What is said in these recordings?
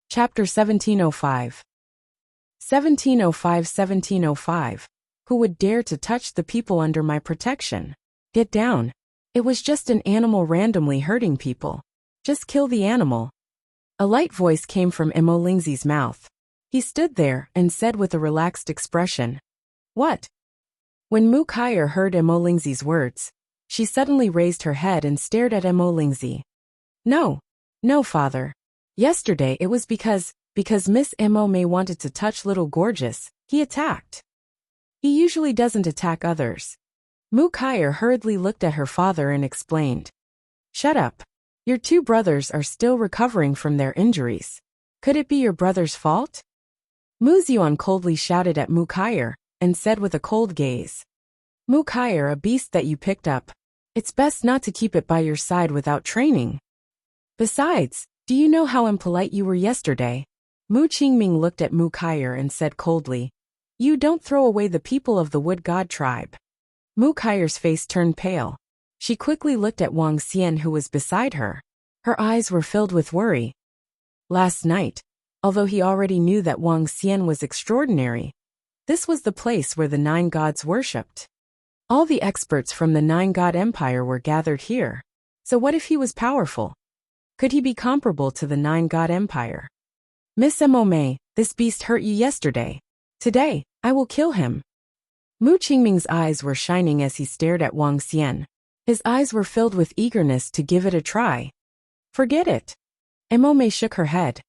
Chapter 1705. 1705. Who would dare to touch the people under my protection? Get down. It was just an animal randomly hurting people. Just kill the animal. A light voice came from Emo Lingzi's mouth. He stood there and said with a relaxed expression, "What?" When Mu Kaier heard Emo Lingzi's words, she suddenly raised her head and stared at Emo Lingzi. No, father. Yesterday it was because Miss Emo May wanted to touch Little Gorgeous, he attacked. He usually doesn't attack others. Mu Kaier hurriedly looked at her father and explained. Shut up. Your two brothers are still recovering from their injuries. Could it be your brother's fault? Mu Ziyuan coldly shouted at Mu Kaier and said with a cold gaze. Mu Kaier, a beast that you picked up. It's best not to keep it by your side without training. Besides, do you know how impolite you were yesterday? Mu Qingming looked at Mu Kaier and said coldly. You don't throw away the people of the Wood God tribe. Mu Kaier's face turned pale. She quickly looked at Wang Xian who was beside her. Her eyes were filled with worry. Last night, although he already knew that Wang Xian was extraordinary, this was the place where the Nine Gods worshipped. All the experts from the Nine God Empire were gathered here. So what if he was powerful? Could he be comparable to the Nine God Empire? Miss Emo May, this beast hurt you yesterday. Today, I will kill him. Mu Qingming's eyes were shining as he stared at Wang Xian. His eyes were filled with eagerness to give it a try. Forget it. Emo May shook her head.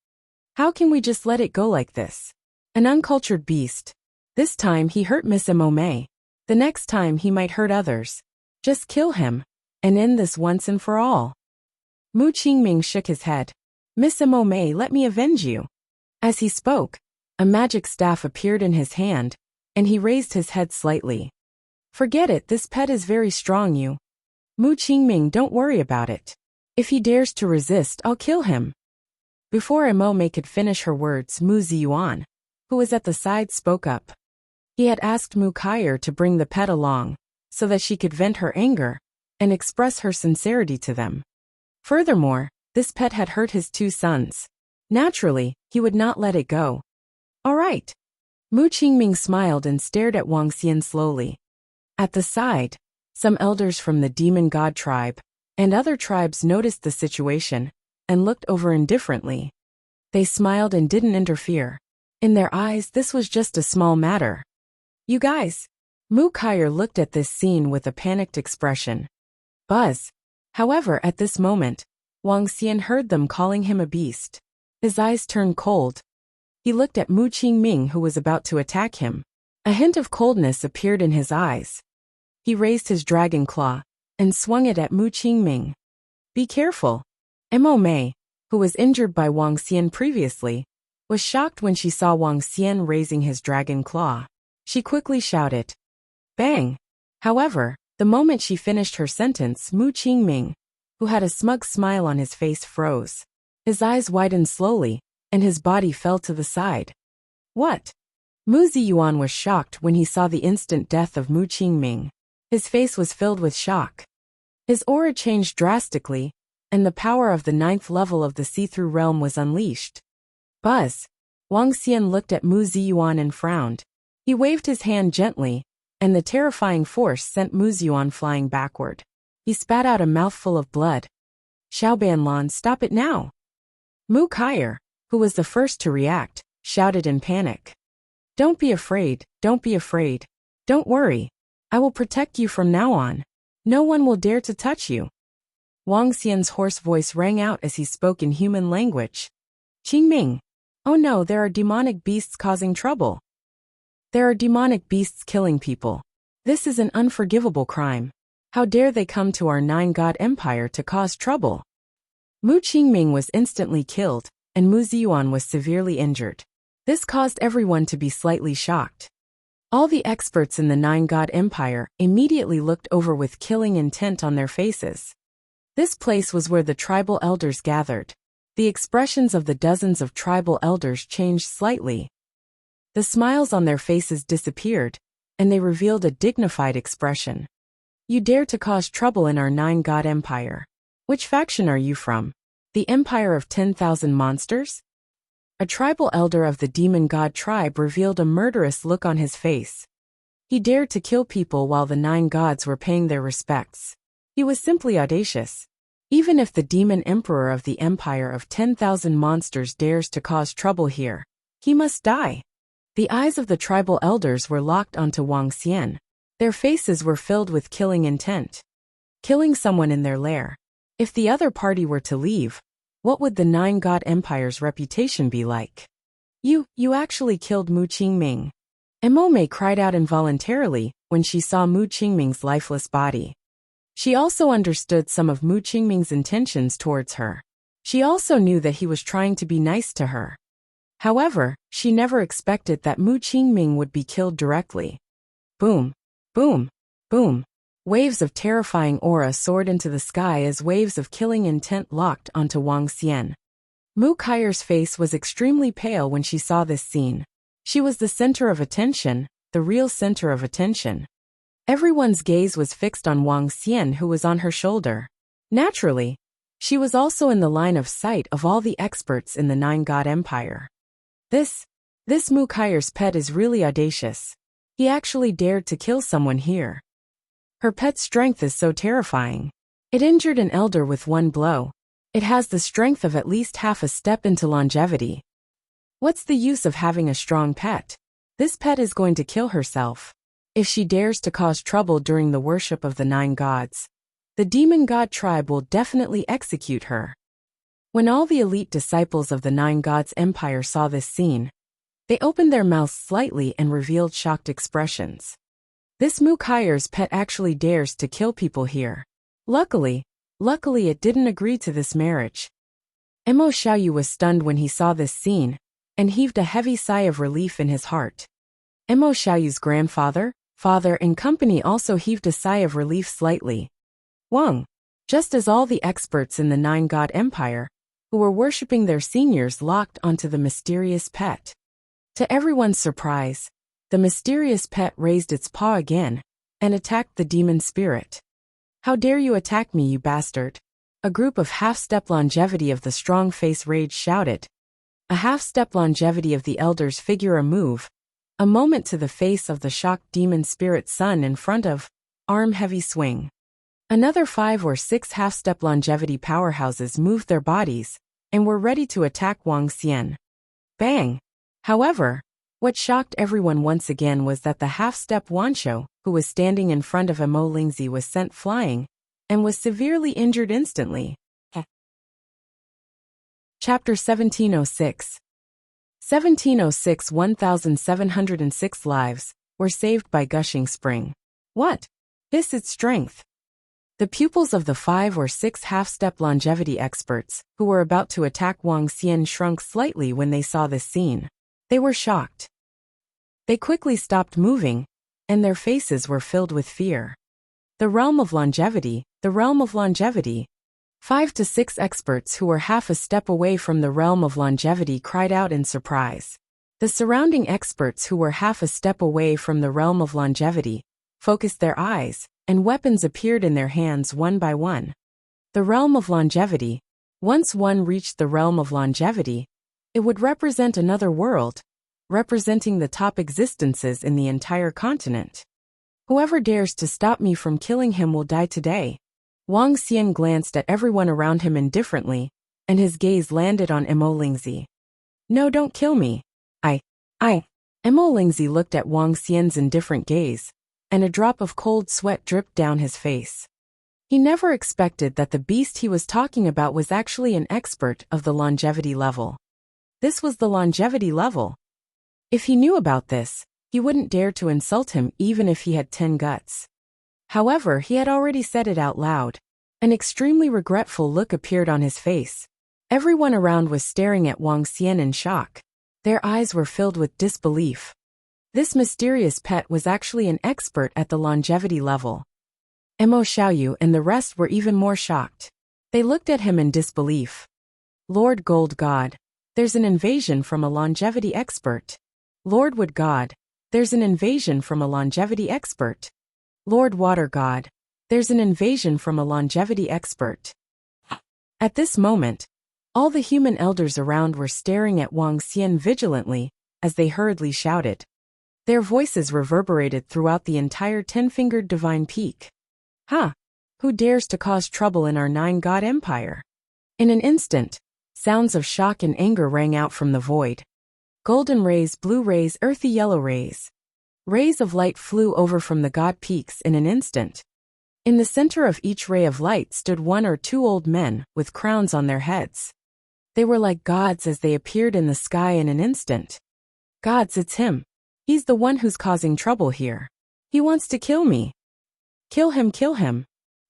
How can we just let it go like this? An uncultured beast. This time he hurt Miss Emo May. The next time he might hurt others. Just kill him, and end this once and for all. Mu Qingming shook his head. Miss Emo May, let me avenge you. As he spoke, a magic staff appeared in his hand, and he raised his head slightly. Forget it, this pet is very strong you. Mu Qingming, don't worry about it. If he dares to resist, I'll kill him. Before Emo May could finish her words, Mu Ziyuan, who was at the side, spoke up. He had asked Mu Kaier to bring the pet along, so that she could vent her anger and express her sincerity to them. Furthermore, this pet had hurt his two sons. Naturally, he would not let it go. All right. Mu Qingming smiled and stared at Wang Xian slowly. At the side, some elders from the Demon God tribe and other tribes noticed the situation and looked over indifferently. They smiled and didn't interfere. In their eyes, this was just a small matter. You guys. Mu Kaier looked at this scene with a panicked expression. Buzz. However, at this moment, Wang Xian heard them calling him a beast. His eyes turned cold. He looked at Mu Qingming who was about to attack him. A hint of coldness appeared in his eyes. He raised his dragon claw and swung it at Mu Qingming. Be careful. Emo May, who was injured by Wang Xian previously, was shocked when she saw Wang Xian raising his dragon claw. She quickly shouted. Bang! However, the moment she finished her sentence, Mu Qingming, who had a smug smile on his face, froze. His eyes widened slowly, and his body fell to the side. What? Mu Ziyuan was shocked when he saw the instant death of Mu Qingming. His face was filled with shock. His aura changed drastically, and the power of the 9th level of the see-through realm was unleashed. Buzz! Wang Xian looked at Mu Ziyuan and frowned. He waved his hand gently, and the terrifying force sent Mu Ziyuan flying backward. He spat out a mouthful of blood. Xiaobanlan, stop it now! Mu Kaier, who was the first to react, shouted in panic. Don't be afraid, don't be afraid. Don't worry. I will protect you from now on. No one will dare to touch you. Wang Xian's hoarse voice rang out as he spoke in human language. Qingming. Oh no, there are demonic beasts causing trouble. There are demonic beasts killing people. This is an unforgivable crime. How dare they come to our Nine God Empire to cause trouble? Mu Qingming was instantly killed, and Mu Ziyuan was severely injured. This caused everyone to be slightly shocked. All the experts in the Nine God Empire immediately looked over with killing intent on their faces. This place was where the tribal elders gathered. The expressions of the dozens of tribal elders changed slightly. The smiles on their faces disappeared, and they revealed a dignified expression. You dare to cause trouble in our Nine God Empire. Which faction are you from? The Empire of 10,000 Monsters? A tribal elder of the demon god tribe revealed a murderous look on his face. He dared to kill people while the 9 gods were paying their respects. He was simply audacious. Even if the demon emperor of the empire of 10,000 monsters dares to cause trouble here, he must die. The eyes of the tribal elders were locked onto Wuxia. Their faces were filled with killing intent. Killing someone in their lair. If the other party were to leave, what would the 9 god empire's reputation be like? You actually killed Mu Qingming. Emome cried out involuntarily when she saw Mu Qingming's lifeless body. She also understood some of Mu Qingming's intentions towards her. She also knew that he was trying to be nice to her. However, she never expected that Mu Qingming would be killed directly. Boom, boom, boom. Waves of terrifying aura soared into the sky as waves of killing intent locked onto Wuxia. Mu Kai's face was extremely pale when she saw this scene. She was the center of attention, the real center of attention. Everyone's gaze was fixed on Wuxia, who was on her shoulder. Naturally, she was also in the line of sight of all the experts in the 9 god empire. This Mu Kai's pet is really audacious. He actually dared to kill someone here. Her pet's strength is so terrifying. It injured an elder with one blow. It has the strength of at least half a step into longevity. What's the use of having a strong pet? This pet is going to kill herself. If she dares to cause trouble during the worship of the 9 gods, the demon god tribe will definitely execute her. When all the elite disciples of the 9 gods empire saw this scene, they opened their mouths slightly and revealed shocked expressions. This Mu Kai's pet actually dares to kill people here. Luckily it didn't agree to this marriage. Mo Xiaoyu was stunned when he saw this scene, and heaved a heavy sigh of relief in his heart. Mo Xiaoyu's grandfather, father and company also heaved a sigh of relief slightly. Wang, just as all the experts in the 9 god empire, who were worshipping their seniors, locked onto the mysterious pet. To everyone's surprise, the mysterious pet raised its paw again, and attacked the demon spirit. How dare you attack me, you bastard? A group of half-step longevity of the strong face rage shouted. A half-step longevity of the elders figure a move, a moment to the face of the shocked demon spirit son in front of, arm heavy swing. Another 5 or 6 half-step longevity powerhouses moved their bodies, and were ready to attack Wuxia. Bang! However, what shocked everyone once again was that the half-step Wanshou, who was standing in front of Mo Lingzi, was sent flying, and was severely injured instantly. Chapter 1706. 1706 1706 lives were saved by gushing spring. What? This its strength. The pupils of the 5 or 6 half-step longevity experts, who were about to attack Wuxia, shrunk slightly when they saw this scene. They were shocked. They quickly stopped moving, and their faces were filled with fear. The realm of longevity, the realm of longevity. 5 to 6 experts who were half a step away from the realm of longevity cried out in surprise. The surrounding experts who were half a step away from the realm of longevity focused their eyes, and weapons appeared in their hands one by one. The realm of longevity. Once one reached the realm of longevity, it would represent another world, representing the top existences in the entire continent. Whoever dares to stop me from killing him will die today. Wuxia glanced at everyone around him indifferently, and his gaze landed on Mo Lingzi. No, don't kill me. Mo Lingzi looked at Wuxia's indifferent gaze, and a drop of cold sweat dripped down his face. He never expected that the beast he was talking about was actually an expert of the longevity level. This was the longevity level. If he knew about this, he wouldn't dare to insult him even if he had 10 guts. However, he had already said it out loud. An extremely regretful look appeared on his face. Everyone around was staring at Wuxia in shock. Their eyes were filled with disbelief. This mysterious pet was actually an expert at the longevity level. Mo Xiaoyu and the rest were even more shocked. They looked at him in disbelief. Lord Gold God, there's an invasion from a longevity expert. Lord Wood God, there's an invasion from a longevity expert. Lord Water God, there's an invasion from a longevity expert. At this moment, All the human elders around were staring at Wang Xian vigilantly as they hurriedly shouted. Their voices reverberated throughout the entire 10-fingered divine peak. "Ha! Who dares to cause trouble in our 9-god empire?" In an instant, sounds of shock and anger rang out from the void. Golden rays, blue rays, earthy yellow rays. Rays of light flew over from the god peaks in an instant. In the center of each ray of light stood 1 or 2 old men with crowns on their heads. They were like gods as they appeared in the sky in an instant. "Gods, it's him. He's the one who's causing trouble here. He wants to kill me. Kill him, kill him."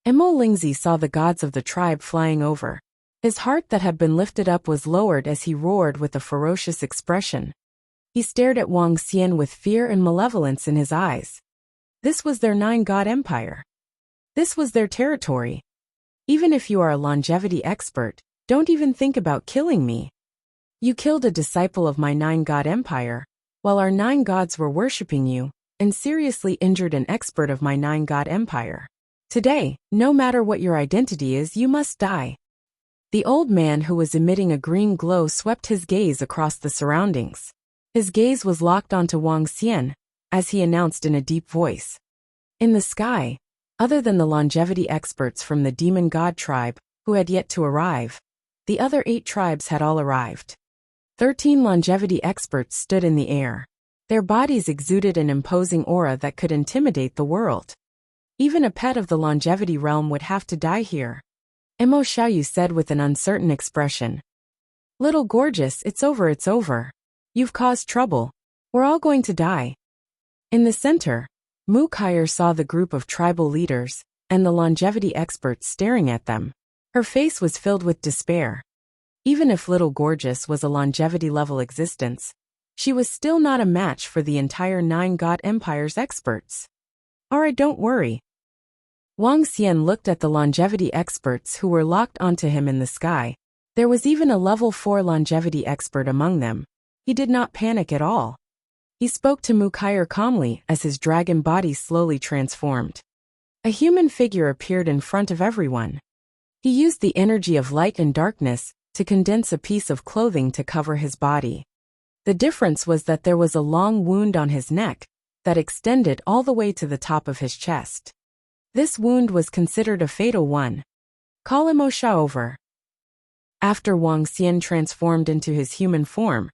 Mo Lingzi saw the gods of the tribe flying over. His heart that had been lifted up was lowered as he roared with a ferocious expression. He stared at Wang Xian with fear and malevolence in his eyes. This was their 9-god empire. This was their territory. "Even if you are a longevity expert, don't even think about killing me. You killed a disciple of my 9-god empire, while our 9 gods were worshipping you, and seriously injured an expert of my 9-god empire. Today, no matter what your identity is, you must die." The old man who was emitting a green glow swept his gaze across the surroundings. His gaze was locked onto Wang Xian, as he announced in a deep voice. In the sky, other than the longevity experts from the demon god tribe, who had yet to arrive, the other 8 tribes had all arrived. 13 longevity experts stood in the air. Their bodies exuded an imposing aura that could intimidate the world. Even a pet of the longevity realm would have to die here. Mo Xiaoyu said with an uncertain expression. "Little Gorgeous, it's over, it's over. You've caused trouble. We're all going to die." In the center, Mu Kaier saw the group of tribal leaders and the longevity experts staring at them. Her face was filled with despair. Even if Little Gorgeous was a longevity-level existence, she was still not a match for the entire 9-god empire's experts. "Alright, don't worry." Wang Xian looked at the longevity experts who were locked onto him in the sky. There was even a level 4 longevity expert among them. He did not panic at all. He spoke to Mu Kaier calmly as his dragon body slowly transformed. A human figure appeared in front of everyone. He used the energy of light and darkness to condense a piece of clothing to cover his body. The difference was that there was a long wound on his neck that extended all the way to the top of his chest. This wound was considered a fatal one. "Call Mo Xiao over." After Wang Xian transformed into his human form,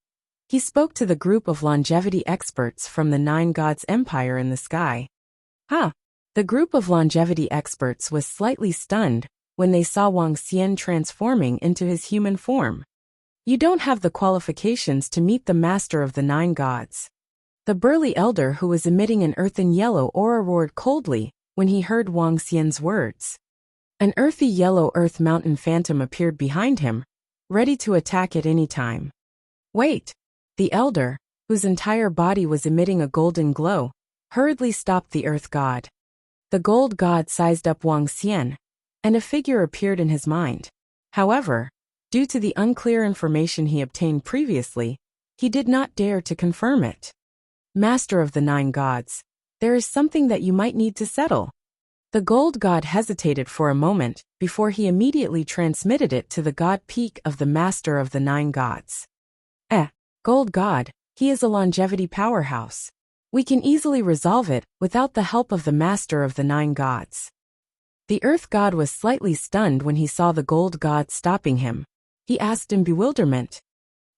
he spoke to the group of longevity experts from the 9 gods empire in the sky. "Ha!" The group of longevity experts was slightly stunned when they saw Wang Xian transforming into his human form. "You don't have the qualifications to meet the master of the 9 gods." The burly elder who was emitting an earthen yellow aura roared coldly when he heard Wang Xian's words. An earthy yellow earth mountain phantom appeared behind him, ready to attack at any time. "Wait!" The elder, whose entire body was emitting a golden glow, hurriedly stopped the earth god. The gold god sized up Wang Xian, and a figure appeared in his mind. However, due to the unclear information he obtained previously, he did not dare to confirm it. "Master of the 9 gods, there is something that you might need to settle." The gold god hesitated for a moment before he immediately transmitted it to the god peak of the master of the 9 gods. Gold god, he is a longevity powerhouse. We can easily resolve it without the help of the master of the 9 gods." The earth god was slightly stunned when he saw the gold god stopping him. He asked in bewilderment,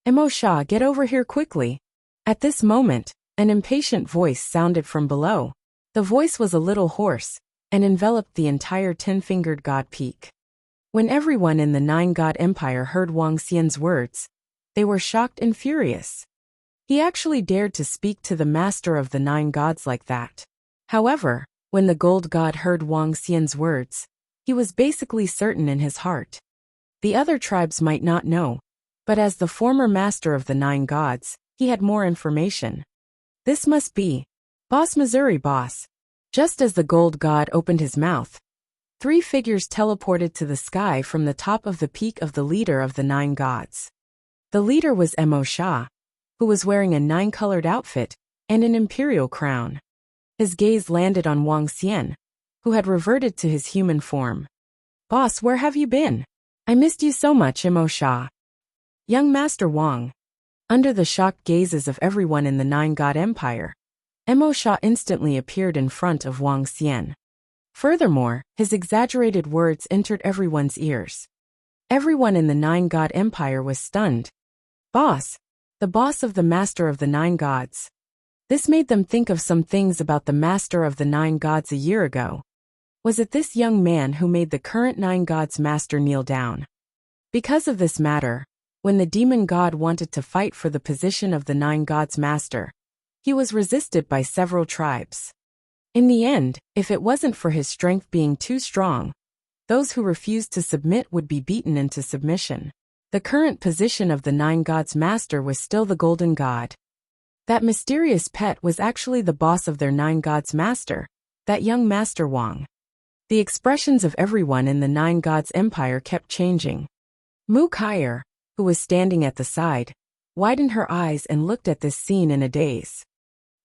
"Mo Xiao, get over here quickly." At this moment, an impatient voice sounded from below. The voice was a little hoarse and enveloped the entire 10-fingered god peak. When everyone in the 9-god empire heard Wang Xian's words, they were shocked and furious. He actually dared to speak to the master of the 9 gods like that. However, when the gold god heard Wang Xian's words, he was basically certain in his heart. The other tribes might not know, but as the former master of the 9 gods, he had more information. This must be Boss Missouri Boss. Just as the gold god opened his mouth, 3 figures teleported to the sky from the top of the peak of the leader of the 9 gods. The leader was Mo Xiao, who was wearing a 9-colored outfit and an imperial crown. His gaze landed on Wang Xian, who had reverted to his human form. "Boss, where have you been? I missed you so much, Mo Xiao." Young Master Wang. Under the shocked gazes of everyone in the Nine-God Empire, Mo Sha instantly appeared in front of Wang Xian. Furthermore, his exaggerated words entered everyone's ears. Everyone in the Nine-God Empire was stunned. Boss. The boss of the Master of the Nine Gods. This made them think of some things about the Master of the Nine Gods a year ago. Was it this young man who made the current Nine Gods Master kneel down? Because of this matter, when the demon god wanted to fight for the position of the Nine Gods Master, he was resisted by several tribes. In the end, if it wasn't for his strength being too strong, those who refused to submit would be beaten into submission. The current position of the Nine Gods Master was still the Golden God. That mysterious pet was actually the boss of their Nine Gods Master, that young Master Wang. The expressions of everyone in the Nine Gods Empire kept changing. Mu Kaier, who was standing at the side, widened her eyes and looked at this scene in a daze.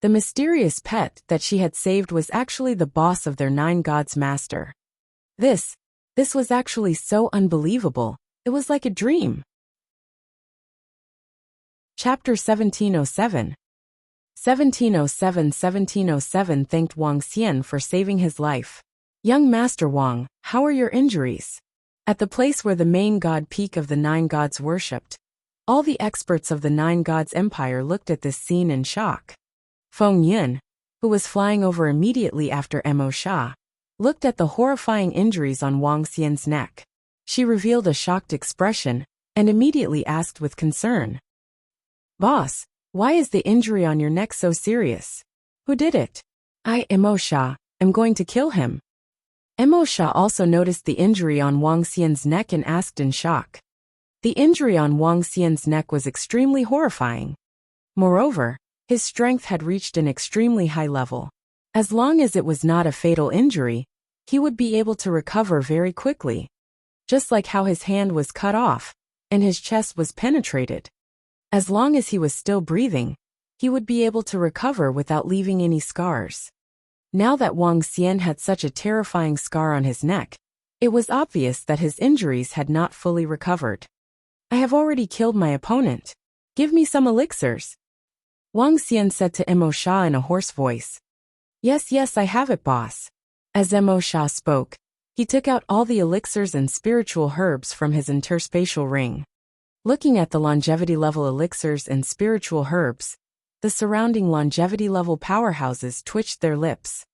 The mysterious pet that she had saved was actually the boss of their Nine Gods Master. This was actually so unbelievable, it was like a dream. Chapter 1707. 1707 thanked Wang Xian for saving his life. Young Master Wang, how are your injuries? At the place where the main god peak of the Nine Gods worshipped, all the experts of the Nine Gods Empire looked at this scene in shock. Feng Yun, who was flying over immediately after Mo Sha, looked at the horrifying injuries on Wang Xian's neck. She revealed a shocked expression and immediately asked with concern. Boss, why is the injury on your neck so serious? Who did it? Mo Sha, am going to kill him. Mo Sha also noticed the injury on Wang Xian's neck and asked in shock. The injury on Wang Xian's neck was extremely horrifying. Moreover, his strength had reached an extremely high level. As long as it was not a fatal injury, he would be able to recover very quickly. Just like how his hand was cut off, and his chest was penetrated. As long as he was still breathing, he would be able to recover without leaving any scars. Now that Wang Xian had such a terrifying scar on his neck, it was obvious that his injuries had not fully recovered. I have already killed my opponent. Give me some elixirs. Wang Xian said to Mo Sha in a hoarse voice. Yes, I have it, boss. As Mo Sha spoke, he took out all the elixirs and spiritual herbs from his interspatial ring. Looking at the longevity level elixirs and spiritual herbs, the surrounding longevity level powerhouses twitched their lips.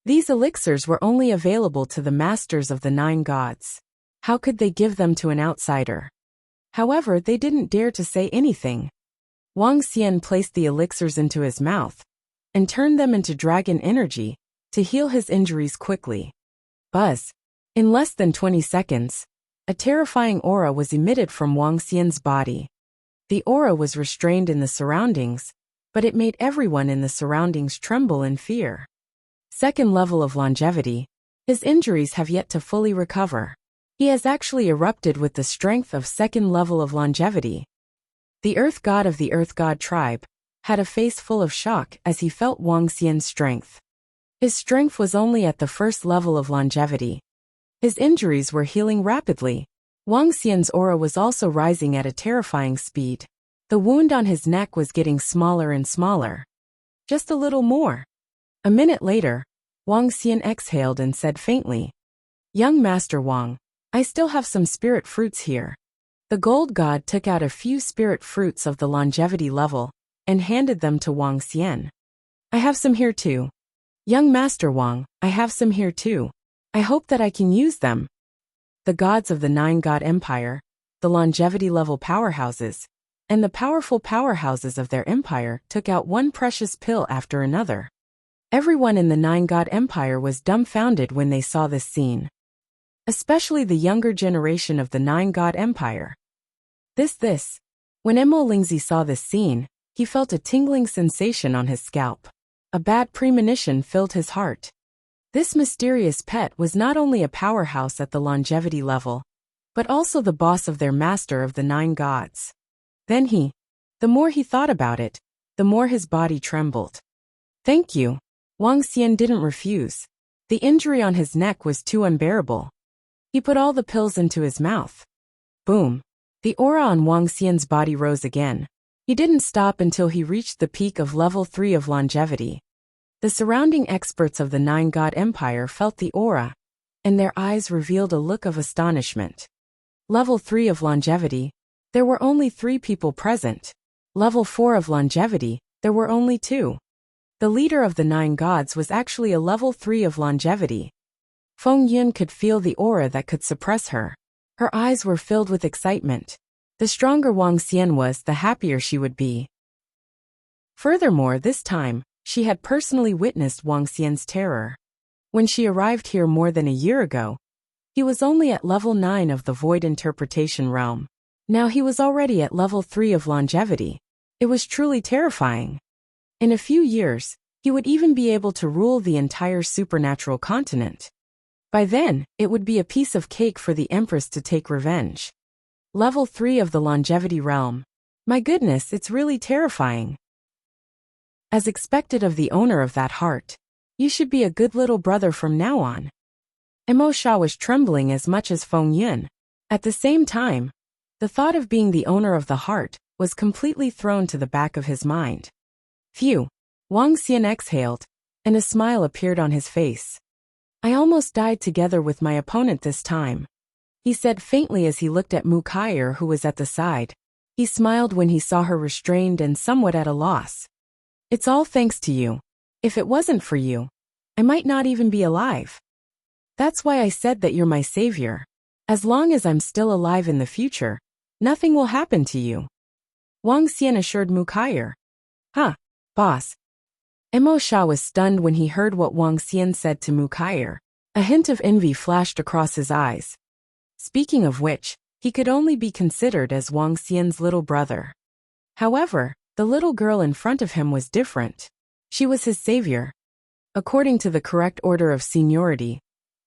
These elixirs were only available to the masters of the Nine Gods. How could they give them to an outsider? However, they didn't dare to say anything. Wang Xian placed the elixirs into his mouth and turned them into dragon energy to heal his injuries quickly. Buzz. In less than 20 seconds, a terrifying aura was emitted from Wang Xian's body. The aura was restrained in the surroundings, but it made everyone in the surroundings tremble in fear. Second level of longevity. His injuries have yet to fully recover. He has actually erupted with the strength of second level of longevity. The Earth God of the Earth God tribe had a face full of shock as he felt Wang Xian's strength. His strength was only at the first level of longevity. His injuries were healing rapidly. Wang Xian's aura was also rising at a terrifying speed. The wound on his neck was getting smaller and smaller. Just a little more. A minute later, Wang Xian exhaled and said faintly, Young Master Wang, I still have some spirit fruits here. The gold god took out a few spirit fruits of the longevity level and handed them to Wang Xian. I have some here too. Young Master Wang, I have some here too. I hope that I can use them. The gods of the Nine God Empire, the longevity level powerhouses, and the powerful powerhouses of their empire took out one precious pill after another. Everyone in the Nine God Empire was dumbfounded when they saw this scene. Especially the younger generation of the Nine God Empire. When Mo Lingzi saw this scene, he felt a tingling sensation on his scalp. A bad premonition filled his heart. This mysterious pet was not only a powerhouse at the longevity level, but also the boss of their master of the Nine Gods. The more he thought about it, the more his body trembled. Thank you. Wang Xian didn't refuse. The injury on his neck was too unbearable. He put all the pills into his mouth. Boom. The aura on Wang Xian's body rose again. He didn't stop until he reached the peak of level 3 of longevity. The surrounding experts of the Nine God Empire felt the aura, and their eyes revealed a look of astonishment. Level 3 of longevity, there were only 3 people present. Level 4 of longevity, there were only 2. The leader of the 9 gods was actually a level 3 of longevity. Feng Yun could feel the aura that could suppress her. Her eyes were filled with excitement. The stronger Wang Xian was, the happier she would be. Furthermore, this time, she had personally witnessed Wang Xian's terror. When she arrived here more than a year ago, he was only at level 9 of the Void Interpretation realm. Now he was already at level 3 of longevity. It was truly terrifying. In a few years, he would even be able to rule the entire supernatural continent. By then, it would be a piece of cake for the Empress to take revenge. Level 3 of the longevity realm. My goodness, it's really terrifying. As expected of the owner of that heart, you should be a good little brother from now on. Emo Sha was trembling as much as Feng Yun. At the same time, the thought of being the owner of the heart was completely thrown to the back of his mind. Phew, Wang Xian exhaled, and a smile appeared on his face. I almost died together with my opponent this time, he said faintly as he looked at Mu Kaier, who was at the side. He smiled when he saw her restrained and somewhat at a loss. It's all thanks to you. If it wasn't for you, I might not even be alive. That's why I said that you're my savior. As long as I'm still alive in the future, nothing will happen to you. Wang Xian assured Mu Kaier. Huh, boss. Emo Sha was stunned when he heard what Wang Xian said to Mu Kaier. A hint of envy flashed across his eyes. Speaking of which, he could only be considered as Wang Xian's little brother. However, the little girl in front of him was different. She was his savior. According to the correct order of seniority,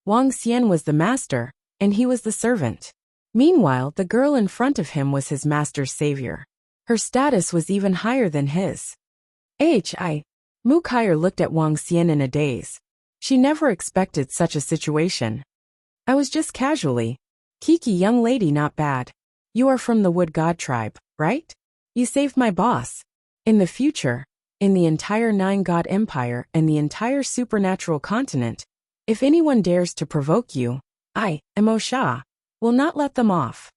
Wang Xian was the master, and he was the servant. Meanwhile, the girl in front of him was his master's savior. Her status was even higher than his. Mu Kaier looked at Wang Xian in a daze. She never expected such a situation. I was just casually. Kiki, young lady, not bad. You are from the Wood God tribe, right? You saved my boss. In the future, in the entire Nine God Empire and the entire supernatural continent, if anyone dares to provoke you, I, Emo Sha, will not let them off.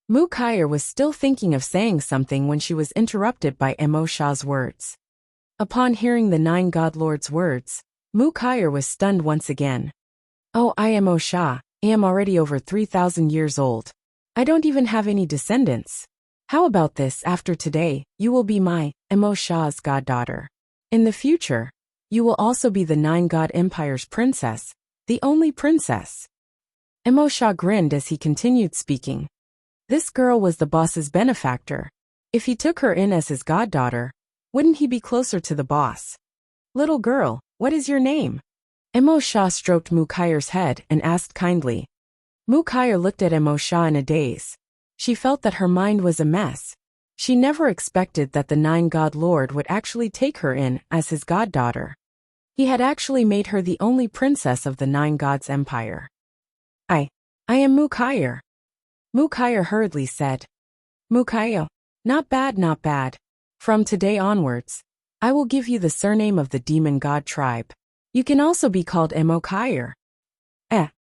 Mu Kaier was still thinking of saying something when she was interrupted by Emo Sha's words. Upon hearing the Nine God Lord's words, Mu Kaier was stunned once again. Oh, I am Emo Sha, I am already over 3,000 years old. I don't even have any descendants. How about this? After today, you will be my, Emo Sha's goddaughter. In the future, you will also be the Nine God Empire's princess, the only princess. Emo Sha grinned as he continued speaking. This girl was the boss's benefactor. If he took her in as his goddaughter, wouldn't he be closer to the boss? Little girl, what is your name? Emo Sha stroked Mu Kaier's head and asked kindly. Mu Kaier looked at Emo Sha in a daze. She felt that her mind was a mess. She never expected that the Nine God Lord would actually take her in as his goddaughter. He had actually made her the only princess of the Nine Gods Empire. I am Mu Kaier. Mu Kaier hurriedly said. Mu Kaier, not bad, not bad. From today onwards, I will give you the surname of the Demon God tribe. You can also be called Emo Kaier.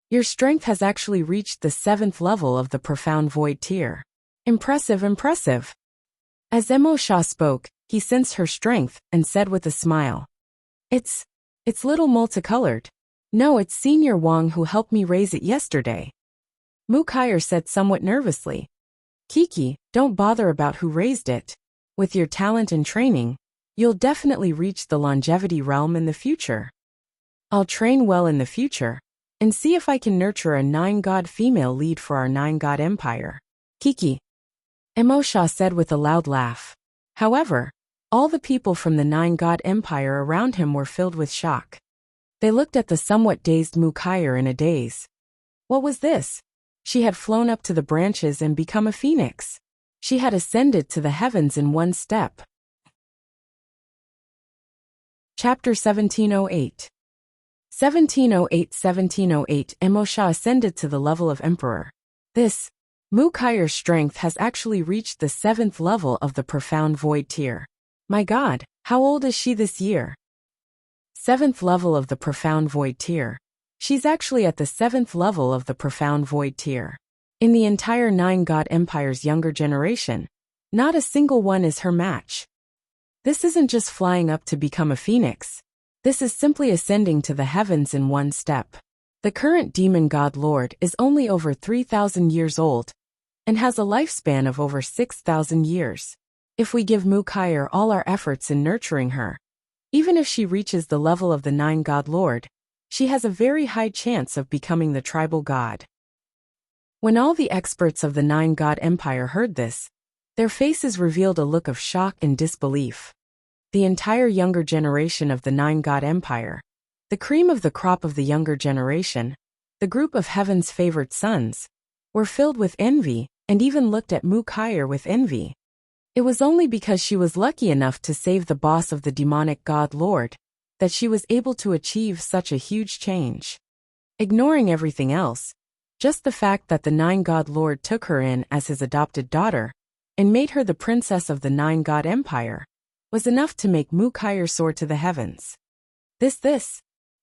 Your strength has actually reached the 7th level of the Profound Void tier. Impressive, impressive. As Emo Sha spoke, he sensed her strength and said with a smile. It's little multicolored. No, it's Senior Wang who helped me raise it yesterday. Mu Kaier said somewhat nervously. Kiki, don't bother about who raised it. With your talent and training, you'll definitely reach the longevity realm in the future. I'll train well in the future, and see if I can nurture a 9-god female lead for our 9-god empire. Kiki. Emo Sha said with a loud laugh. However, all the people from the 9-god empire around him were filled with shock. They looked at the somewhat dazed Mu Kaier in a daze. What was this? She had flown up to the branches and become a phoenix. She had ascended to the heavens in one step. Chapter 1708. 1708 Emo Sha ascended to the level of emperor. This Mukaire's strength has actually reached the 7th level of the Profound Void tier. My god, how old is she this year? 7th level of the Profound Void tier. She's actually at the 7th level of the Profound Void tier. In the entire 9-God Empire's younger generation, not a single one is her match. This isn't just flying up to become a phoenix. This is simply ascending to the heavens in one step. The current demon god lord is only over 3,000 years old and has a lifespan of over 6,000 years. If we give Mukair all our efforts in nurturing her, even if she reaches the level of the 9-God lord, she has a very high chance of becoming the tribal god. When all the experts of the 9-God Empire heard this, their faces revealed a look of shock and disbelief. The entire younger generation of the 9-God Empire, the cream of the crop of the younger generation, the group of heaven's favored sons, were filled with envy and even looked at Mukair with envy. It was only because she was lucky enough to save the boss of the demonic god lord that she was able to achieve such a huge change. Ignoring everything else, just the fact that the 9-God lord took her in as his adopted daughter and made her the princess of the 9-God Empire was enough to make Mukair soar to the heavens.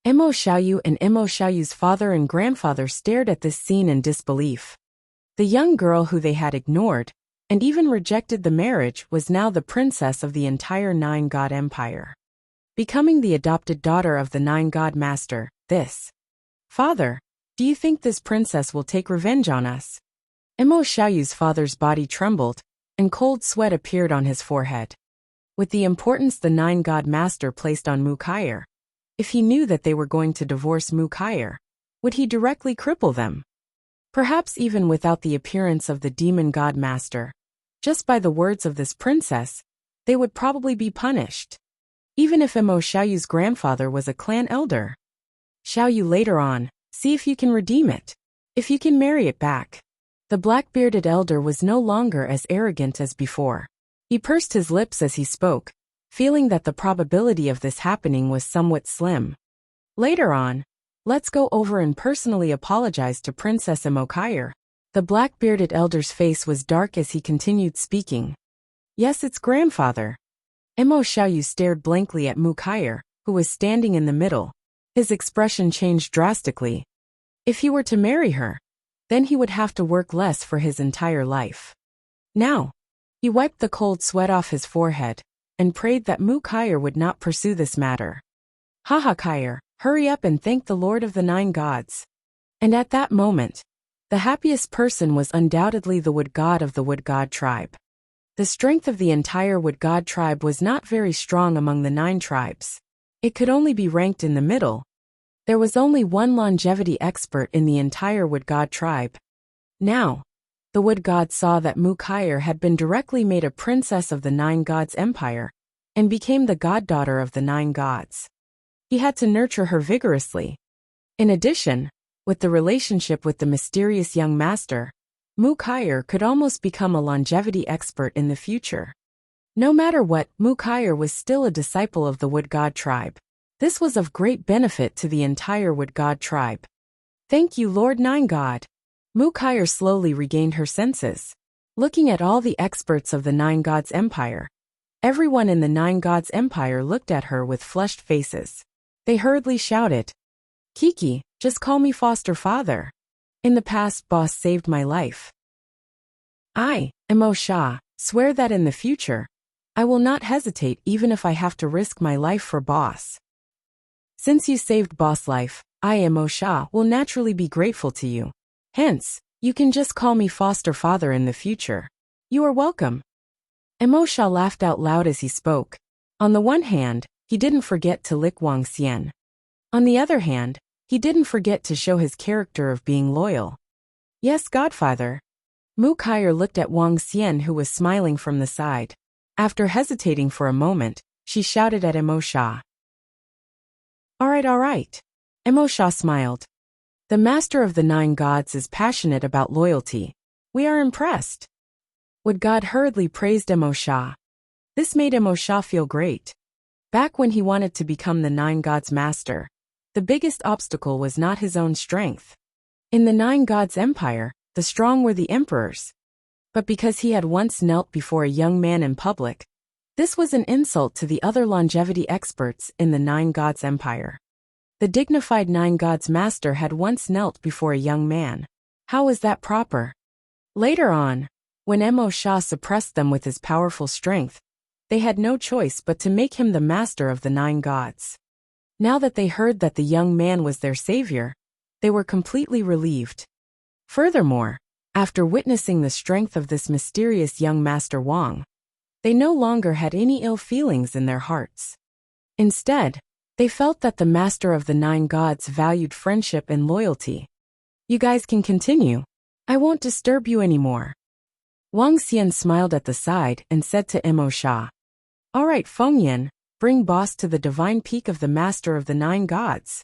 Emo Xiaoyu and Emo Xiaoyu's father and grandfather stared at this scene in disbelief. The young girl who they had ignored and even rejected the marriage was now the princess of the entire 9-God Empire. Becoming the adopted daughter of the 9-God Master, Father, do you think this princess will take revenge on us? Emo Xiaoyu's father's body trembled, and cold sweat appeared on his forehead. With the importance the 9-God Master placed on Mukair, if he knew that they were going to divorce Mukair, would he directly cripple them? Perhaps even without the appearance of the demon god master, just by the words of this princess, they would probably be punished. Even if Emo Xiaoyu's grandfather was a clan elder. Xiaoyu later on, see if you can redeem it. If you can marry it back. The black-bearded elder was no longer as arrogant as before. He pursed his lips as he spoke, feeling that the probability of this happening was somewhat slim. Later on, let's go over and personally apologize to Princess Mukair. The black-bearded elder's face was dark as he continued speaking. Yes, it's grandfather. Emo Xiaoyu stared blankly at Mukair, who was standing in the middle. His expression changed drastically. If he were to marry her, then he would have to work less for his entire life. Now, he wiped the cold sweat off his forehead and prayed that Mukair would not pursue this matter. Haha Kair, hurry up and thank the Lord of the 9 gods. And at that moment, the happiest person was undoubtedly the wood god of the wood god tribe. The strength of the entire wood god tribe was not very strong among the 9 tribes. It could only be ranked in the middle. There was only one longevity expert in the entire wood god tribe. Now, the wood god saw that Mukair had been directly made a princess of the 9 gods empire and became the goddaughter of the 9 gods. He had to nurture her vigorously. In addition, with the relationship with the mysterious young master, Mukair could almost become a longevity expert in the future. No matter what, Mukair was still a disciple of the wood god tribe. This was of great benefit to the entire wood god tribe. Thank you, Lord 9 God. Mukair slowly regained her senses. Looking at all the experts of the 9 gods empire, everyone in the 9 gods empire looked at her with flushed faces. They hurriedly shouted, Kiki, just call me foster father. In the past, boss saved my life. I, Emo Sha, swear that in the future, I will not hesitate even if I have to risk my life for boss. Since you saved boss life, I, Emo Sha, will naturally be grateful to you. Hence, you can just call me foster father in the future. You are welcome. Emo Sha laughed out loud as he spoke. On the one hand, he didn't forget to lick Wang Xian. On the other hand, he didn't forget to show his character of being loyal. Yes, Godfather. Mukair looked at Wang Xian, who was smiling from the side. After hesitating for a moment, she shouted at Emo Sha. All right. Emo Sha smiled. The master of the 9 gods is passionate about loyalty. We are impressed. Wood God hurriedly praised Emo Sha. This made Emo Sha feel great. Back when he wanted to become the 9 gods master, the biggest obstacle was not his own strength. In the 9 gods empire, the strong were the emperors. But because he had once knelt before a young man in public, this was an insult to the other longevity experts in the Nine Gods Empire. The dignified Nine Gods Master had once knelt before a young man. How was that proper? Later on, when Emo Shah suppressed them with his powerful strength, they had no choice but to make him the master of the Nine Gods. Now that they heard that the young man was their savior, they were completely relieved. Furthermore, after witnessing the strength of this mysterious young Master Wang, they no longer had any ill feelings in their hearts. Instead, they felt that the Master of the Nine Gods valued friendship and loyalty. You guys can continue. I won't disturb you anymore. Wang Xian smiled at the side and said to Emo Shah, "All right, Feng Yin, bring boss to the divine peak of the Master of the Nine Gods."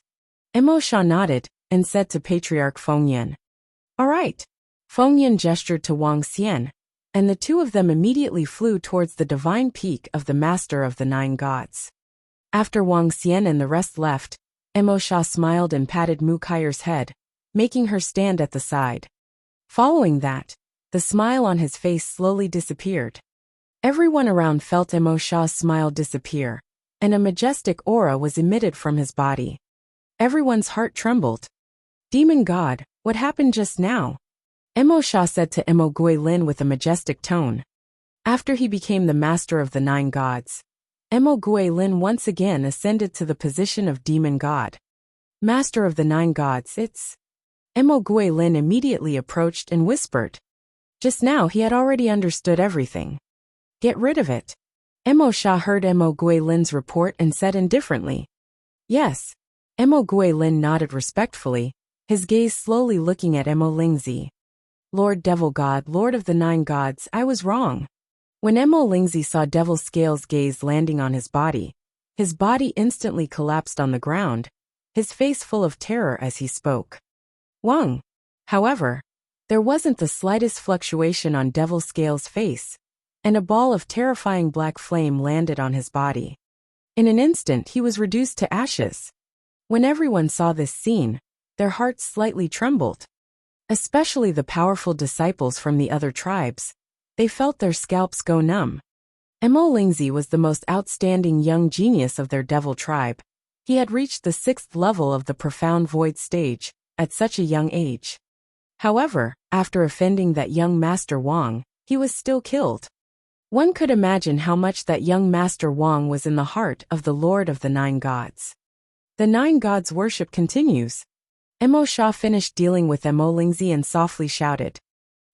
Emo Shah nodded and said to Patriarch Feng Yin, "All right." Feng Yin gestured to Wang Xian, and the two of them immediately flew towards the divine peak of the Master of the Nine Gods. After Wang Xian and the rest left, Emo Shah smiled and patted Mu Kaier's head, making her stand at the side. Following that, the smile on his face slowly disappeared. Everyone around felt Emo Shah's smile disappear, and a majestic aura was emitted from his body. Everyone's heart trembled. "Demon God, what happened just now?" Emo Shah said to Emo Guilin with a majestic tone. After he became the master of the Nine Gods, Emo Guilin once again ascended to the position of Demon God. "Master of the Nine Gods, it's..." Emo Guilin immediately approached and whispered. Just now he had already understood everything. "Get rid of it." Emo Shah heard Emo Guilin's report and said indifferently, "Yes." Emo Guilin nodded respectfully, his gaze slowly looking at Emo Lingzi. "Lord Devil God, Lord of the Nine Gods, I was wrong." When Emo Lingzi saw Devil Scale's gaze landing on his body instantly collapsed on the ground, his face full of terror as he spoke. Wang. However, there wasn't the slightest fluctuation on Devil Scale's face, and a ball of terrifying black flame landed on his body. In an instant he was reduced to ashes. When everyone saw this scene, their hearts slightly trembled. Especially the powerful disciples from the other tribes. They felt their scalps go numb. Emo Lingzi was the most outstanding young genius of their devil tribe. He had reached the 6th level of the profound void stage, at such a young age. However, after offending that young Master Wang, he was still killed. One could imagine how much that young Master Wang was in the heart of the Lord of the Nine Gods. The Nine Gods worship continues. Emo Shah finished dealing with Emo Lingzi and softly shouted,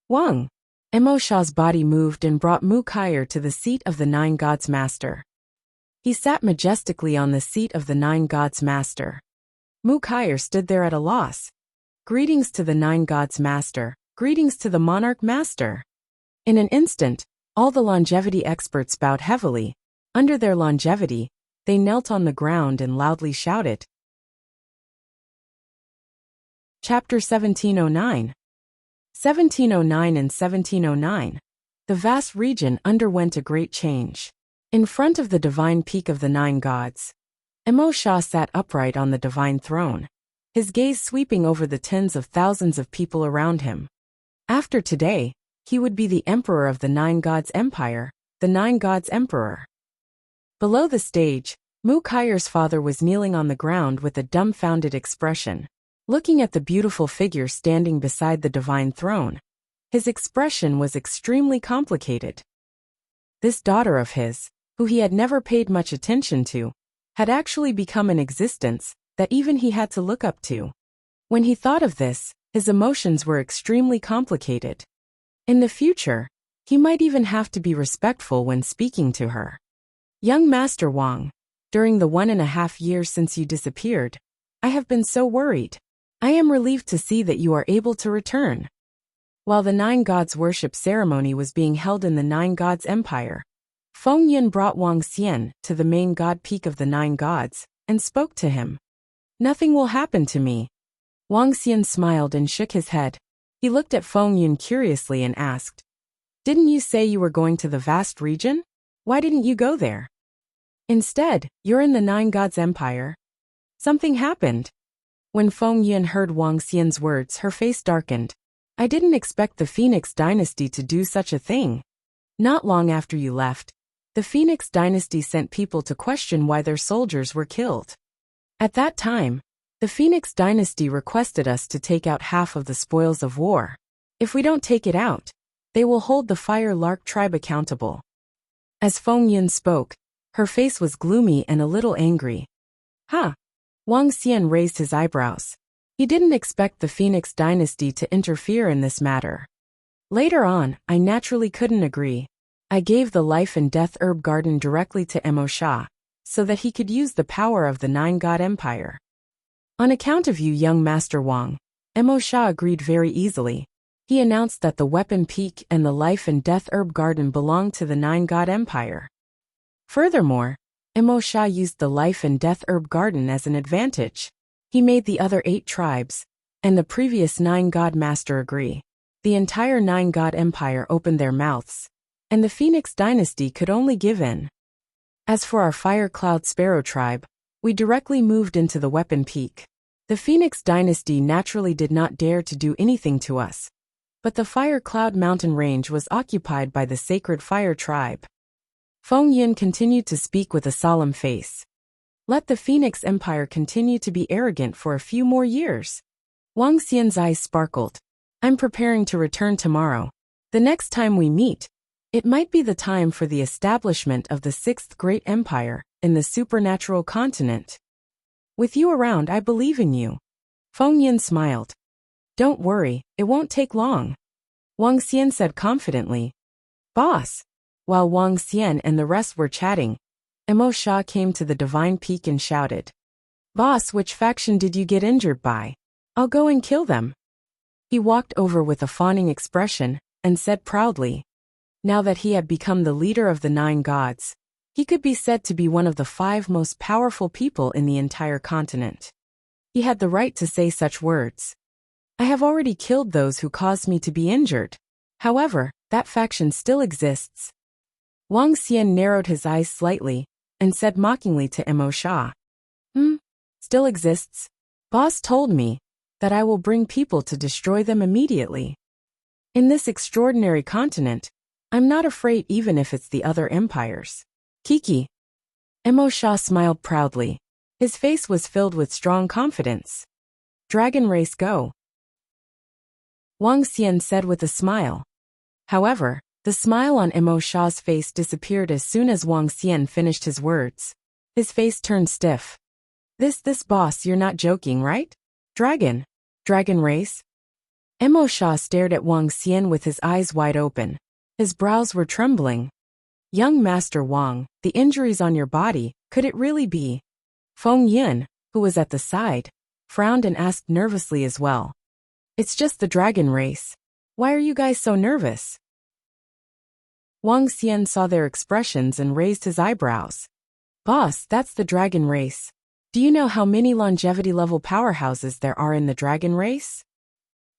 "Wang!" Emo Shah's body moved and brought Mu Kaier to the seat of the Nine Gods Master. He sat majestically on the seat of the Nine Gods Master. Mu Kaier stood there at a loss. "Greetings to the Nine Gods Master, greetings to the Monarch Master." In an instant, all the longevity experts bowed heavily. Under their longevity, they knelt on the ground and loudly shouted. Chapter 1709. 1709 and 1709. The vast region underwent a great change. In front of the divine peak of the Nine Gods, Emo Shah sat upright on the divine throne, his gaze sweeping over the tens of thousands of people around him. After today, he would be the Emperor of the Nine Gods Empire, the Nine Gods Emperor. Below the stage, Mu Kaier's father was kneeling on the ground with a dumbfounded expression, looking at the beautiful figure standing beside the divine throne. His expression was extremely complicated. This daughter of his, who he had never paid much attention to, had actually become an existence that even he had to look up to. When he thought of this, his emotions were extremely complicated. In the future, he might even have to be respectful when speaking to her. "Young Master Wang, during the 1.5 years since you disappeared, I have been so worried. I am relieved to see that you are able to return." While the Nine Gods worship ceremony was being held in the Nine Gods Empire, Feng Yin brought Wang Xian to the main god peak of the Nine Gods and spoke to him. "Nothing will happen to me." Wang Xian smiled and shook his head. He looked at Feng Yin curiously and asked, "Didn't you say you were going to the vast region? Why didn't you go there? Instead, you're in the Nine Gods Empire." Something happened. When Feng Yin heard Wang Xian's words, her face darkened. I didn't expect the Phoenix dynasty to do such a thing. Not long after you left, the Phoenix dynasty sent people to question why their soldiers were killed. At that time, the Phoenix dynasty requested us to take out half of the spoils of war. If we don't take it out, they will hold the Fire Lark tribe accountable. As Feng Yin spoke, her face was gloomy and a little angry. Huh? Wang Xian raised his eyebrows. He didn't expect the Phoenix dynasty to interfere in this matter. Later on, I naturally couldn't agree. I gave the life and death herb garden directly to Emo Sha, so that he could use the power of the Nine-God Empire. On account of you, young Master Wang, Emo Sha agreed very easily. He announced that the Weapon Peak and the Life and Death Herb Garden belonged to the Nine-God Empire. Furthermore, Emo Sha used the Life and Death Herb Garden as an advantage. He made the other 8 tribes, and the previous 9-God Master agree. The entire Nine-God Empire opened their mouths, and the Phoenix dynasty could only give in. As for our Fire Cloud Sparrow tribe, we directly moved into the Weapon Peak. The Phoenix dynasty naturally did not dare to do anything to us. But the Fire Cloud Mountain Range was occupied by the Sacred Fire Tribe. Feng Yin continued to speak with a solemn face. Let the Phoenix Empire continue to be arrogant for a few more years. Wang Xian's eyes sparkled. I'm preparing to return tomorrow. The next time we meet, it might be the time for the establishment of the 6th Great Empire in the supernatural continent. With you around, I believe in you. Feng Yin smiled. Don't worry, it won't take long. Wang Xian said confidently. Boss. While Wang Xian and the rest were chatting, Emo Sha came to the Divine Peak and shouted. Boss, which faction did you get injured by? I'll go and kill them. He walked over with a fawning expression and said proudly. Now that he had become the leader of the 9 gods, he could be said to be one of the 5 most powerful people in the entire continent. He had the right to say such words. I have already killed those who caused me to be injured. However, that faction still exists. Wang Xian narrowed his eyes slightly and said mockingly to Emo Sha. Still exists? Boss told me that I will bring people to destroy them immediately. In this extraordinary continent, I'm not afraid even if it's the other empires. Kiki. Emo Sha smiled proudly. His face was filled with strong confidence. Dragon race go. Wang Xian said with a smile. However, the smile on Emo Sha's face disappeared as soon as Wang Xian finished his words. His face turned stiff. This boss, you're not joking, right? Dragon race? Emo Sha stared at Wang Xian with his eyes wide open. His brows were trembling. Young Master Wang, the injuries on your body, could it really be? Feng Yin, who was at the side, frowned and asked nervously as well. It's just the dragon race. Why are you guys so nervous? Wang Xian saw their expressions and raised his eyebrows. Boss, that's the dragon race. Do you know how many longevity-level powerhouses there are in the dragon race?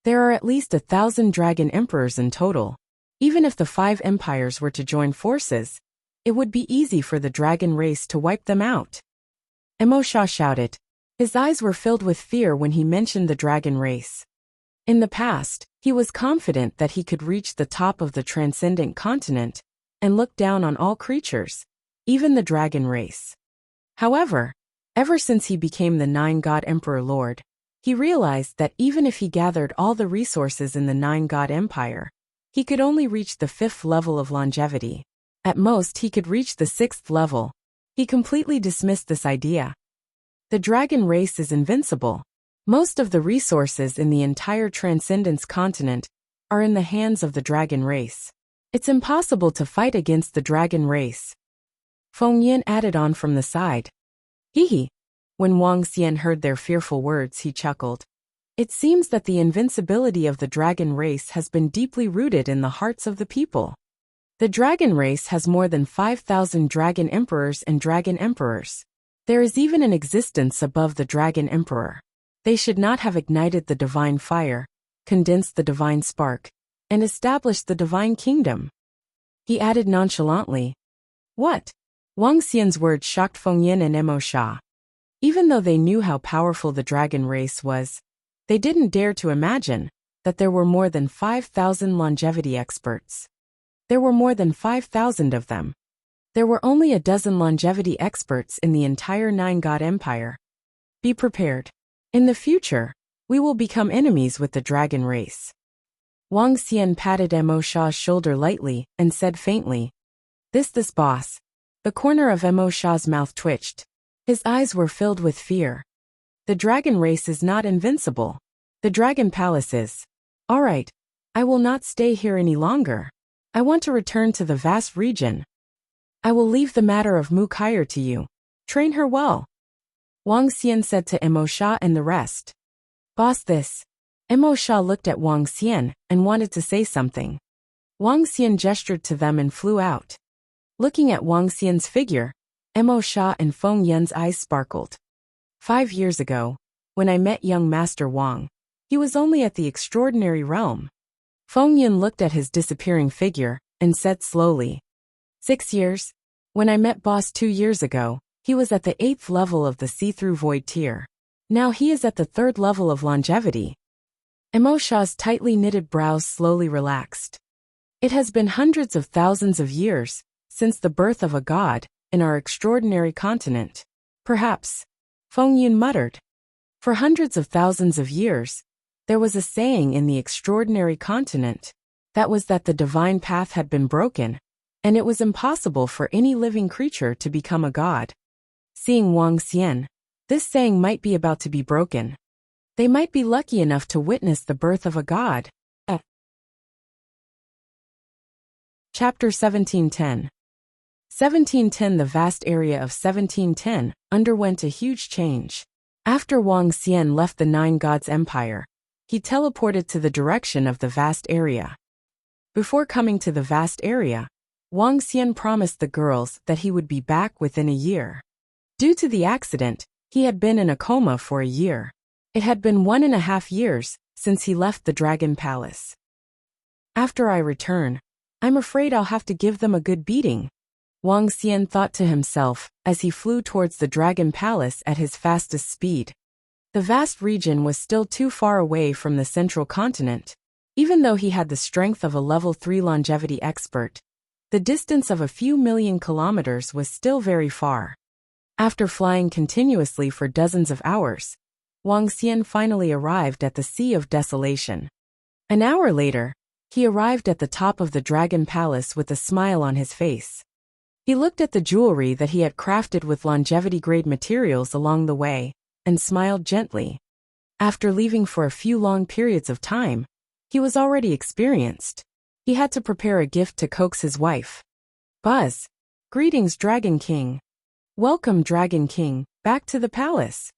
There are at least 1,000 dragon emperors in total. Even if the 5 empires were to join forces, it would be easy for the dragon race to wipe them out. Emo Sha shouted. His eyes were filled with fear when he mentioned the dragon race. In the past, he was confident that he could reach the top of the transcendent continent and look down on all creatures, even the dragon race. However, ever since he became the 9-God Emperor Lord, he realized that even if he gathered all the resources in the 9-God Empire, he could only reach the 5th level of longevity. At most, he could reach the 6th level. He completely dismissed this idea. The dragon race is invincible. Most of the resources in the entire Transcendence continent are in the hands of the dragon race. It's impossible to fight against the dragon race. Feng Yin added on from the side. Hee. When Wang Xian heard their fearful words, he chuckled. It seems that the invincibility of the dragon race has been deeply rooted in the hearts of the people. The dragon race has more than 5,000 dragon emperors and dragon emperors. There is even an existence above the dragon emperor. They should not have ignited the divine fire, condensed the divine spark, and established the divine kingdom. He added nonchalantly. What? Wang Xian's words shocked Feng Yin and Emo Sha. Even though they knew how powerful the dragon race was, they didn't dare to imagine that there were more than 5,000 longevity experts. There were more than 5,000 of them. There were only a dozen longevity experts in the entire Nine-God Empire. Be prepared. In the future, we will become enemies with the dragon race. Wang Xian patted Emo Shaw's shoulder lightly and said faintly, This boss. The corner of Emo Shaw's mouth twitched. His eyes were filled with fear. The dragon race is not invincible. The dragon palace is. All right. I will not stay here any longer. I want to return to the vast region. I will leave the matter of Mu Kaier to you. Train her well. Wang Xian said to Emo Shaw and the rest. Boss this. Emo Shaw looked at Wang Xian and wanted to say something. Wang Xian gestured to them and flew out. Looking at Wang Xian's figure, Emo Shaw and Feng Yun's eyes sparkled. 5 years ago, when I met young Master Wang, he was only at the extraordinary realm. Feng Yun looked at his disappearing figure and said slowly. 6 years? When I met Boss 2 years ago, he was at the 8th level of the see-through void tier. Now he is at the 3rd level of longevity. Emo Shaw's tightly knitted brows slowly relaxed. It has been hundreds of thousands of years since the birth of a god in our extraordinary continent. Perhaps, Feng Yun muttered. For hundreds of thousands of years, there was a saying in the extraordinary continent. That was that the divine path had been broken, and it was impossible for any living creature to become a god. Seeing Wang Xian, this saying might be about to be broken. They might be lucky enough to witness the birth of a god. Chapter 1710. 1710. The vast area of 1710 underwent a huge change. After Wang Xian left the Nine Gods Empire, he teleported to the direction of the vast area. Before coming to the vast area, Wang Xian promised the girls that he would be back within a year. Due to the accident, he had been in a coma for a year. It had been 1.5 years since he left the Dragon Palace. After I return, I'm afraid I'll have to give them a good beating, Wang Xian thought to himself as he flew towards the Dragon Palace at his fastest speed. The vast region was still too far away from the central continent. Even though he had the strength of a level 3 longevity expert, the distance of a few million kilometers was still very far. After flying continuously for dozens of hours, Wang Xian finally arrived at the Sea of Desolation. An hour later, he arrived at the top of the Dragon Palace with a smile on his face. He looked at the jewelry that he had crafted with longevity-grade materials along the way, and smiled gently. After leaving for a few long periods of time, he was already experienced. He had to prepare a gift to coax his wife. Buzz. Greetings, Dragon King. Welcome, Dragon King, back to the palace.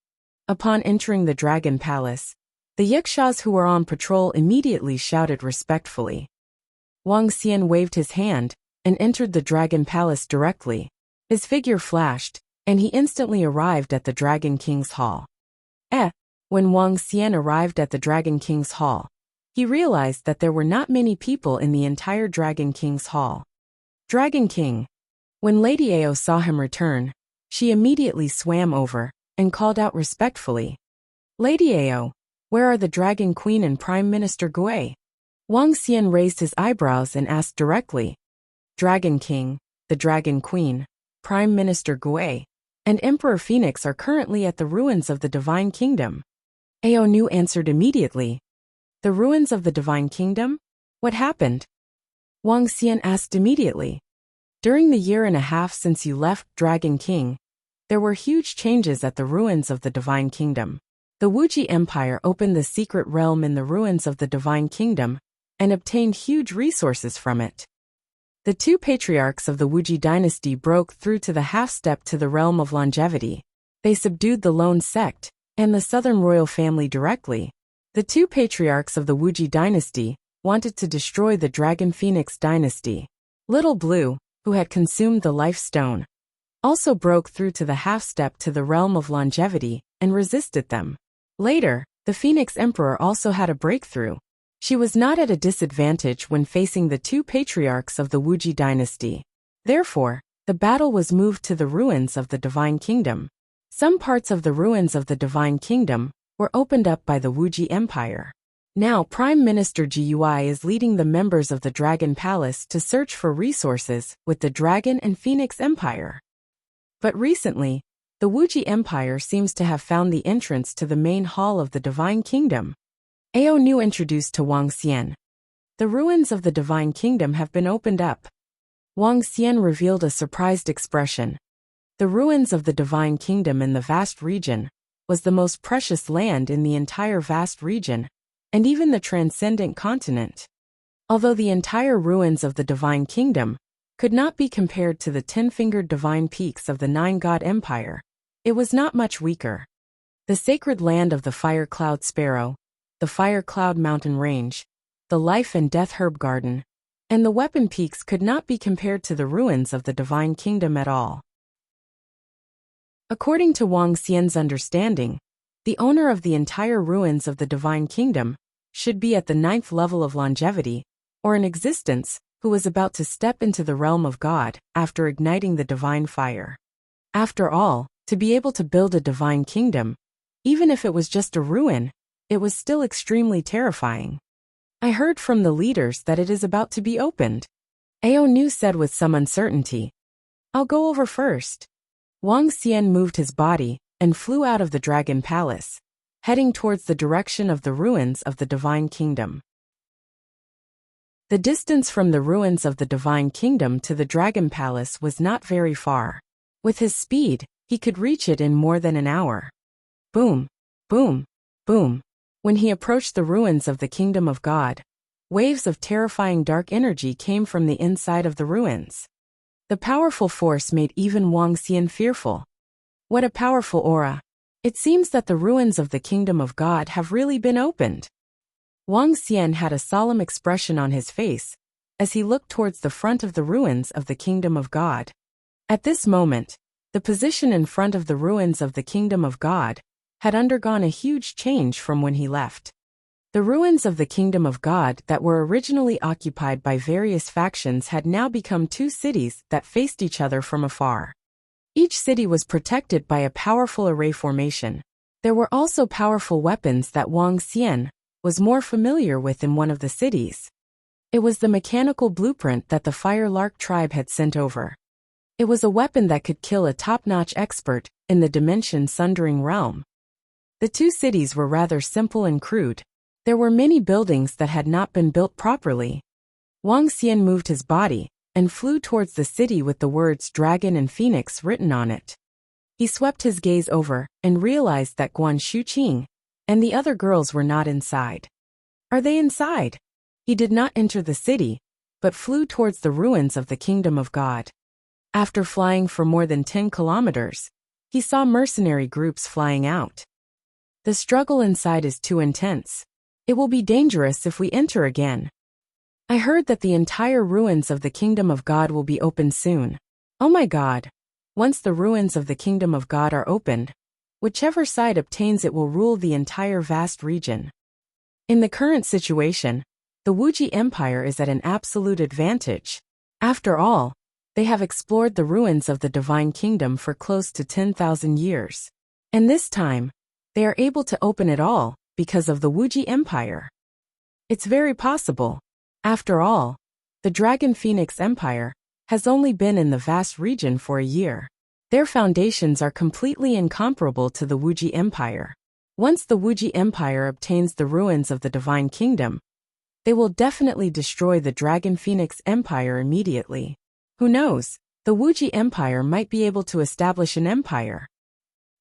Upon entering the Dragon Palace, the Yikshaws who were on patrol immediately shouted respectfully. Wang Xian waved his hand and entered the Dragon Palace directly. His figure flashed, and he instantly arrived at the Dragon King's hall. When Wang Xian arrived at the Dragon King's hall, he realized that there were not many people in the entire Dragon King's hall. Dragon King. When Lady Ao saw him return, she immediately swam over and called out respectfully. Lady Ao, where are the Dragon Queen and Prime Minister Gui? Wang Xian raised his eyebrows and asked directly. Dragon King, the Dragon Queen, Prime Minister Gui, and Emperor Phoenix are currently at the ruins of the Divine Kingdom. Ao Nu answered immediately. The ruins of the Divine Kingdom? What happened? Wang Xian asked immediately. During the 1.5 years since you left Dragon King, there were huge changes at the ruins of the Divine Kingdom. The Wuxia Empire opened the secret realm in the ruins of the Divine Kingdom and obtained huge resources from it. The 2 patriarchs of the Wuxia dynasty broke through to the half-step to the realm of longevity. They subdued the Lone Sect and the Southern royal family directly. The 2 patriarchs of the Wuxia dynasty wanted to destroy the Dragon Phoenix dynasty. Little Blue, who had consumed the Life Stone, also broke through to the half-step to the realm of longevity and resisted them. Later, the Phoenix Emperor also had a breakthrough. She was not at a disadvantage when facing the 2 patriarchs of the Wuxia dynasty. Therefore, the battle was moved to the ruins of the Divine Kingdom. Some parts of the ruins of the Divine Kingdom were opened up by the Wuxia Empire. Now Prime Minister Gui is leading the members of the Dragon Palace to search for resources with the Dragon and Phoenix Empire. But recently, the Wuxia Empire seems to have found the entrance to the main hall of the Divine Kingdom. Ao Nu introduced to Wang Xian. The ruins of the Divine Kingdom have been opened up. Wang Xian revealed a surprised expression. The ruins of the Divine Kingdom in the vast region was the most precious land in the entire vast region, and even the transcendent continent. Although the entire ruins of the Divine Kingdom could not be compared to the 10-fingered divine peaks of the Nine-God Empire, it was not much weaker. The sacred land of the Fire Cloud Sparrow, the Fire Cloud Mountain Range, the Life and Death Herb Garden, and the Weapon Peaks could not be compared to the ruins of the Divine Kingdom at all. According to Wang Xian's understanding, the owner of the entire ruins of the Divine Kingdom should be at the 9th level of longevity, or in existence, who was about to step into the realm of God after igniting the divine fire. After all, to be able to build a divine kingdom, even if it was just a ruin, it was still extremely terrifying. I heard from the leaders that it is about to be opened. Ao Nu said with some uncertainty. I'll go over first. Wang Xian moved his body and flew out of the Dragon Palace, heading towards the direction of the ruins of the Divine Kingdom. The distance from the ruins of the Divine Kingdom to the Dragon Palace was not very far. With his speed, he could reach it in more than an hour. Boom, boom, boom. When he approached the ruins of the Kingdom of God, waves of terrifying dark energy came from the inside of the ruins. The powerful force made even Wang Xian fearful. What a powerful aura! It seems that the ruins of the Kingdom of God have really been opened. Wang Xian had a solemn expression on his face as he looked towards the front of the ruins of the Kingdom of God. At this moment, the position in front of the ruins of the Kingdom of God had undergone a huge change from when he left. The ruins of the Kingdom of God that were originally occupied by various factions had now become two cities that faced each other from afar. Each city was protected by a powerful array formation. There were also powerful weapons that Wang Xian was more familiar with in one of the cities. It was the mechanical blueprint that the Fire Lark tribe had sent over. It was a weapon that could kill a top-notch expert in the dimension-sundering realm. The two cities were rather simple and crude. There were many buildings that had not been built properly. Wang Xian moved his body and flew towards the city with the words Dragon and Phoenix written on it. He swept his gaze over and realized that Guan Shuqing and the other girls were not inside. Are they inside? He did not enter the city, but flew towards the ruins of the Kingdom of God. After flying for more than 10 kilometers, he saw mercenary groups flying out. The struggle inside is too intense. It will be dangerous if we enter again. I heard that the entire ruins of the Kingdom of God will be opened soon. Oh my God! Once the ruins of the Kingdom of God are opened, whichever side obtains it will rule the entire vast region. In the current situation, the Wuxia Empire is at an absolute advantage. After all, they have explored the ruins of the Divine Kingdom for close to 10,000 years. And this time, they are able to open it all because of the Wuxia Empire. It's very possible. After all, the Dragon Phoenix Empire has only been in the vast region for a year. Their foundations are completely incomparable to the Wuxia Empire. Once the Wuxia Empire obtains the ruins of the Divine Kingdom, they will definitely destroy the Dragon Phoenix Empire immediately. Who knows, the Wuxia Empire might be able to establish an empire.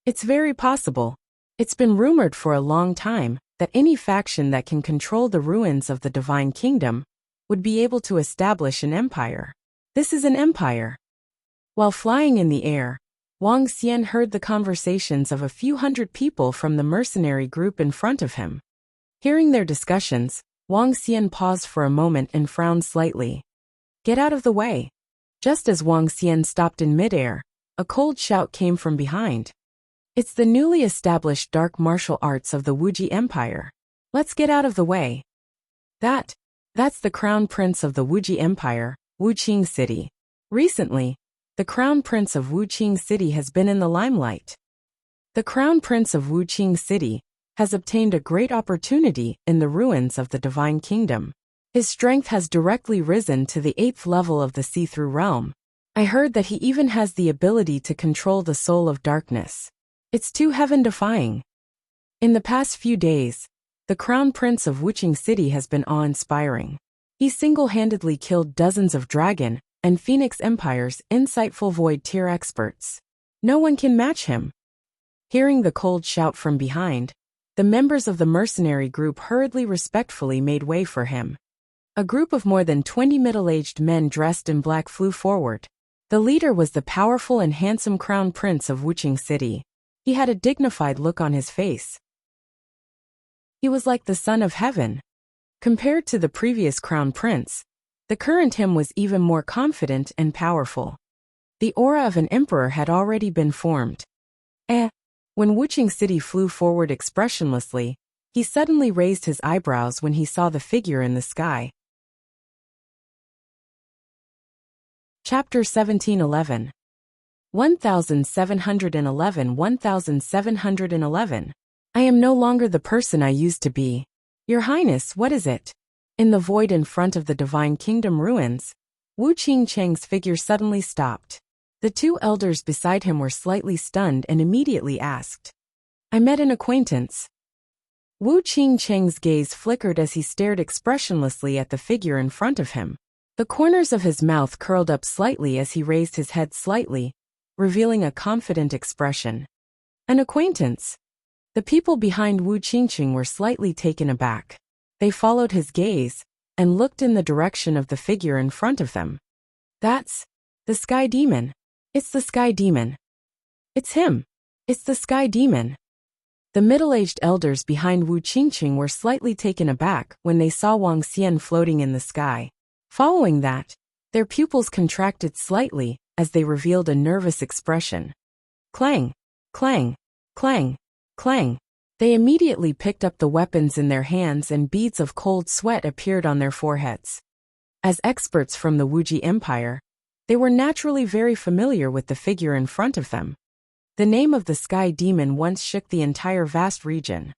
It's very possible. It's been rumored for a long time that any faction that can control the ruins of the Divine Kingdom would be able to establish an empire. This is an empire. While flying in the air, Wang Xian heard the conversations of a few hundred people from the mercenary group in front of him. Hearing their discussions, Wang Xian paused for a moment and frowned slightly. Get out of the way. Just as Wang Xian stopped in midair, a cold shout came from behind. It's the newly established dark martial arts of the Wuxia Empire. Let's get out of the way. That's the Crown Prince of the Wuxia Empire, Wuqing City. Recently, the Crown Prince of Wuqing City has been in the limelight. The Crown Prince of Wuqing City has obtained a great opportunity in the ruins of the Divine Kingdom. His strength has directly risen to the 8th level of the see-through realm. I heard that he even has the ability to control the soul of darkness. It's too heaven-defying. In the past few days, the Crown Prince of Wuxia City has been awe-inspiring. He single-handedly killed dozens of Dragon and Phoenix Empire's insightful Void tier experts. No one can match him. Hearing the cold shout from behind, the members of the mercenary group hurriedly respectfully made way for him. A group of more than 20 middle-aged men dressed in black flew forward. The leader was the powerful and handsome Crown Prince of Wuxia City. He had a dignified look on his face. He was like the son of heaven. Compared to the previous Crown Prince, the current him was even more confident and powerful. The aura of an emperor had already been formed. When Wuxia City flew forward expressionlessly, he suddenly raised his eyebrows when he saw the figure in the sky. Chapter 1711. 1711 1711. I am no longer the person I used to be. Your Highness, what is it? In the void in front of the Divine Kingdom ruins, Wu Qingcheng's figure suddenly stopped. The two elders beside him were slightly stunned and immediately asked, I met an acquaintance. Wu Qingcheng's gaze flickered as he stared expressionlessly at the figure in front of him. The corners of his mouth curled up slightly as he raised his head slightly, revealing a confident expression. An acquaintance? The people behind Wu Qingcheng were slightly taken aback. They followed his gaze and looked in the direction of the figure in front of them. That's the Sky Demon. It's the Sky Demon. It's him. It's the Sky Demon. The middle-aged elders behind Wu Qingcheng were slightly taken aback when they saw Wang Xian floating in the sky. Following that, their pupils contracted slightly as they revealed a nervous expression. Clang, clang, clang, clang. They immediately picked up the weapons in their hands and beads of cold sweat appeared on their foreheads. As experts from the Wuxia Empire, they were naturally very familiar with the figure in front of them. The name of the Sky Demon once shook the entire vast region.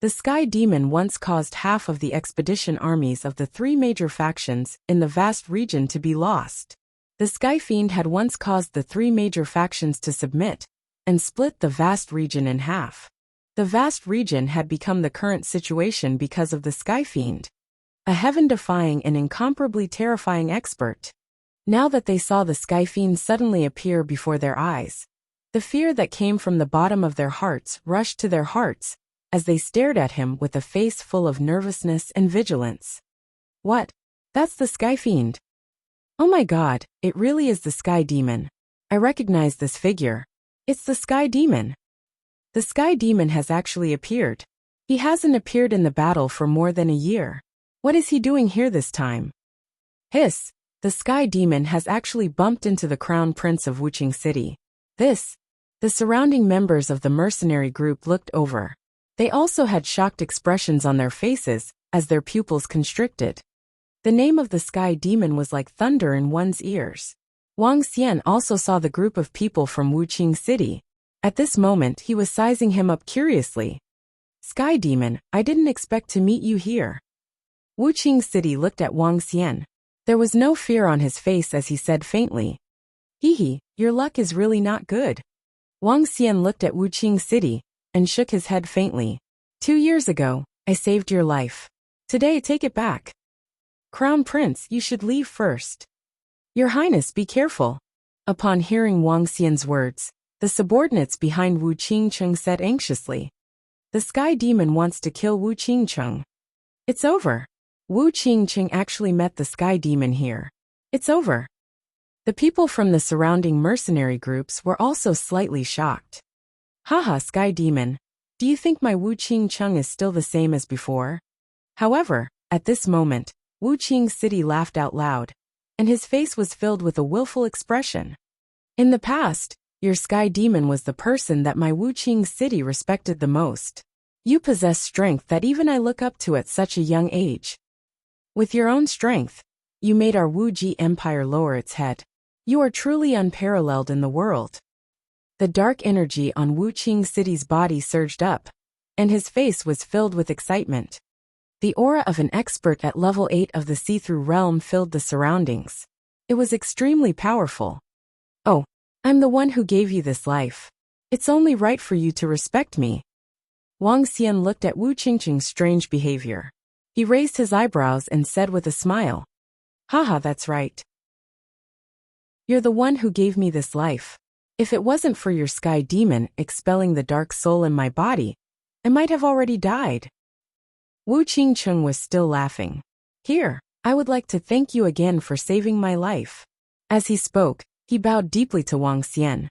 The Sky Demon once caused half of the expedition armies of the 3 major factions in the vast region to be lost. The Sky Fiend had once caused the 3 major factions to submit and split the vast region in half. The vast region had become the current situation because of the Sky Fiend, a heaven-defying and incomparably terrifying expert. Now that they saw the Sky Fiend suddenly appear before their eyes, the fear that came from the bottom of their hearts rushed to their hearts as they stared at him with a face full of nervousness and vigilance. What? That's the Sky Fiend. Oh my God, it really is the Sky Demon. I recognize this figure. It's the Sky Demon. The Sky Demon has actually appeared. He hasn't appeared in the battle for more than a year. What is he doing here this time? Hiss. The Sky Demon has actually bumped into the Crown Prince of Wuxia City. The surrounding members of the mercenary group looked over. They also had shocked expressions on their faces as their pupils constricted. The name of the Sky Demon was like thunder in one's ears. Wang Xian also saw the group of people from Wuxia City. At this moment he was sizing him up curiously. Sky Demon, I didn't expect to meet you here. Wuxia City looked at Wang Xian. There was no fear on his face as he said faintly, Hee, your luck is really not good. Wang Xian looked at Wuxia City and shook his head faintly. 2 years ago, I saved your life. Today take it back. Crown Prince, you should leave first. Your Highness, be careful. Upon hearing Wang Xian's words, the subordinates behind Wu Qingcheng said anxiously, The Sky Demon wants to kill Wu Qingcheng. It's over. Wu Qingcheng actually met the Sky Demon here. It's over. The people from the surrounding mercenary groups were also slightly shocked. Haha, Sky Demon. Do you think my Wu Qingcheng is still the same as before? However, at this moment, Wu Qing City laughed out loud, and his face was filled with a willful expression. In the past, your Sky Demon was the person that my Wu Qing City respected the most. You possess strength that even I look up to at such a young age. With your own strength, you made our Wuxia Empire lower its head. You are truly unparalleled in the world. The dark energy on Wu Qing City's body surged up, and his face was filled with excitement. The aura of an expert at level 8 of the see-through realm filled the surroundings. It was extremely powerful. Oh, I'm the one who gave you this life. It's only right for you to respect me. Wang Xian looked at Wu Qingqing's strange behavior. He raised his eyebrows and said with a smile, "Haha, that's right. You're the one who gave me this life. If it wasn't for your sky demon expelling the dark soul in my body, I might have already died." Wu Qingqing was still laughing. "Here, I would like to thank you again for saving my life." As he spoke, he bowed deeply to Wang Xian.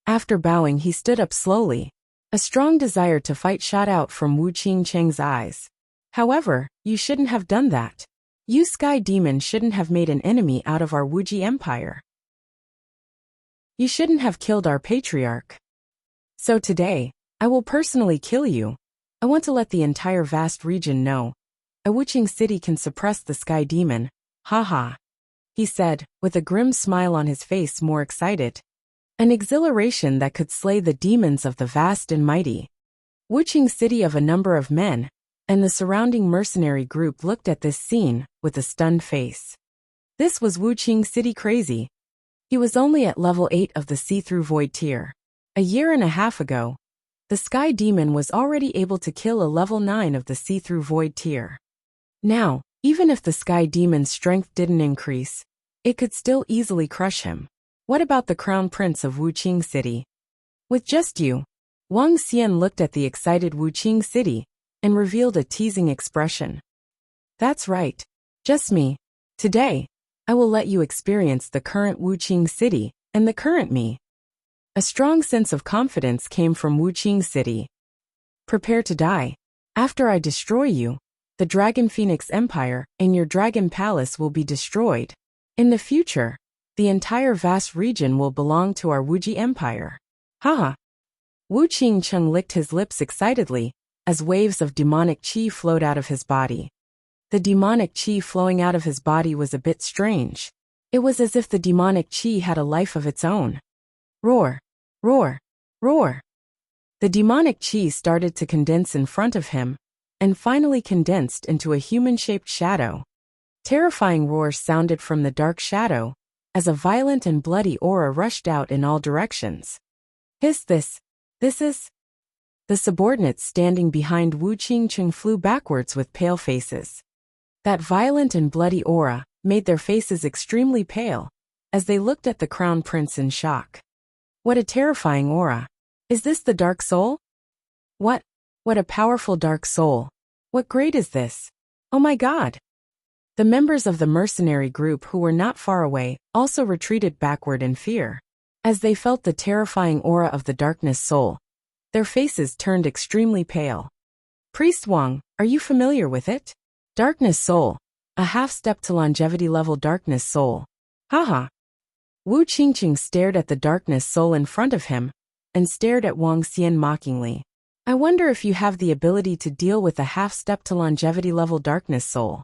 After bowing, he stood up slowly. A strong desire to fight shot out from Wu Qingqing's eyes. "However, you shouldn't have done that. You sky demon shouldn't have made an enemy out of our Wuji Empire. You shouldn't have killed our patriarch. So today, I will personally kill you. I want to let the entire vast region know. A Wuqing city can suppress the sky demon. Haha," he said, with a grim smile on his face, more excited. An exhilaration that could slay the demons of the vast and mighty. Wuqing city of a number of men, and the surrounding mercenary group looked at this scene with a stunned face. This was Wuqing city crazy. He was only at level 8 of the see-through void tier. A year and a half ago, the sky demon was already able to kill a level 9 of the see-through void tier. Now, even if the sky demon's strength didn't increase, it could still easily crush him. What about the crown prince of Wuqing city? With just you, Wang Xian looked at the excited Wuqing city and revealed a teasing expression. "That's right. Just me. Today, I will let you experience the current Wuqing city and the current me." A strong sense of confidence came from Wuqing city. "Prepare to die. After I destroy you, the Dragon Phoenix Empire and your Dragon Palace will be destroyed. In the future, the entire vast region will belong to our Wuji Empire." Haha. Wu Qingqing licked his lips excitedly as waves of demonic qi flowed out of his body. The demonic qi flowing out of his body was a bit strange. It was as if the demonic qi had a life of its own. Roar, roar, roar. The demonic qi started to condense in front of him, and finally condensed into a human-shaped shadow. Terrifying roars sounded from the dark shadow, as a violent and bloody aura rushed out in all directions. "Hiss this is..." The subordinates standing behind Wu Qingqing flew backwards with pale faces. That violent and bloody aura made their faces extremely pale, as they looked at the crown prince in shock. What a terrifying aura. Is this the dark soul? What a powerful dark soul. What grade is this? Oh my god. The members of the mercenary group who were not far away also retreated backward in fear. As they felt the terrifying aura of the darkness soul, their faces turned extremely pale. "Priest Wang, are you familiar with it? Darkness soul. A half-step to longevity level darkness soul." Haha. Wu Qingqing stared at the darkness soul in front of him, and stared at Wang Xian mockingly. "I wonder if you have the ability to deal with a half-step to longevity level darkness soul.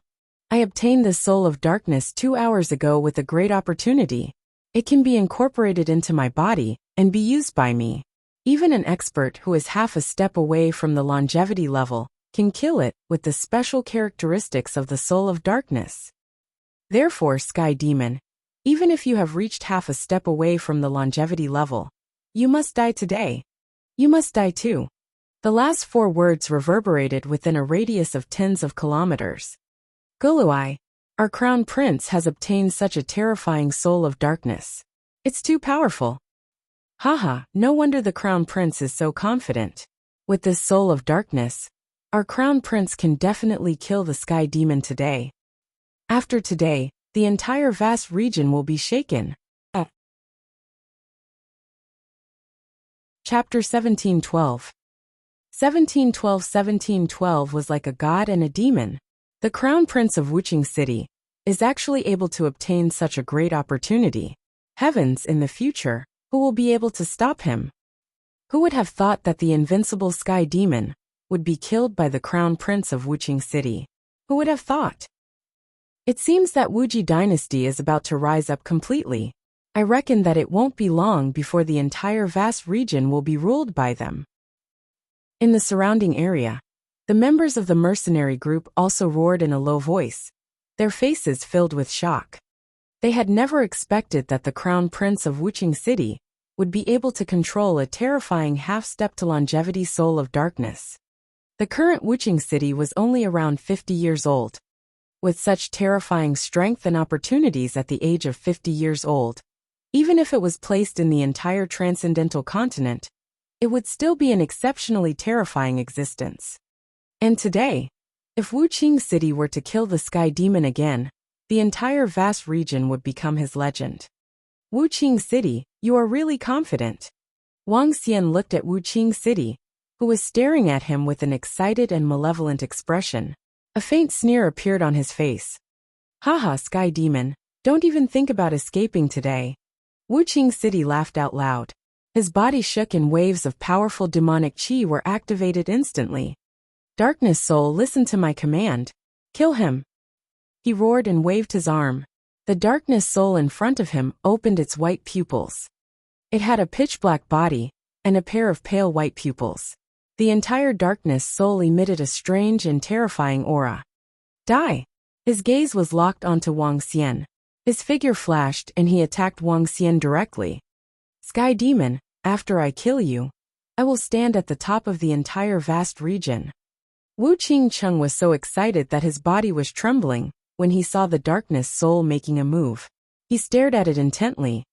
I obtained the soul of darkness 2 hours ago with a great opportunity. It can be incorporated into my body and be used by me. Even an expert who is half a step away from the longevity level can kill it with the special characteristics of the soul of darkness. Therefore, Sky Demon, even if you have reached half a step away from the longevity level, you must die today. You must die too." The last 4 words reverberated within a radius of tens of kilometers. "Guluai, our crown prince has obtained such a terrifying soul of darkness. It's too powerful. Haha, no wonder the crown prince is so confident. With this soul of darkness, our crown prince can definitely kill the sky demon today. After today, the entire vast region will be shaken." Chapter 1712. 1712 was like a god and a demon. The crown prince of Wuqing city is actually able to obtain such a great opportunity. Heavens, in the future, who will be able to stop him? Who would have thought that the invincible sky demon would be killed by the crown prince of Wuqing city? Who would have thought? It seems that Wuji dynasty is about to rise up completely. I reckon that it won't be long before the entire vast region will be ruled by them. In the surrounding area, the members of the mercenary group also roared in a low voice, their faces filled with shock. They had never expected that the crown prince of Wuxia City would be able to control a terrifying half-step to longevity soul of darkness. The current Wuxia City was only around 50 years old. With such terrifying strength and opportunities at the age of 50 years old, even if it was placed in the entire transcendental continent, it would still be an exceptionally terrifying existence. And today, if Wuxia City were to kill the Sky Demon again, the entire vast region would become his legend. Wuxia City, you are really confident. Wang Xian looked at Wuxia City, who was staring at him with an excited and malevolent expression. A faint sneer appeared on his face. Haha, Sky Demon, don't even think about escaping today. Wuxia City laughed out loud. His body shook and waves of powerful demonic chi were activated instantly. Darkness Soul, listen to my command. Kill him. He roared and waved his arm. The Darkness Soul in front of him opened its white pupils. It had a pitch-black body and a pair of pale white pupils. The entire Darkness Soul emitted a strange and terrifying aura. Die! His gaze was locked onto Wang Xian. His figure flashed and he attacked Wang Xian directly. Sky Demon, after I kill you, I will stand at the top of the entire vast region. Wu Qingcheng was so excited that his body was trembling when he saw the Darkness Soul making a move. He stared at it intently.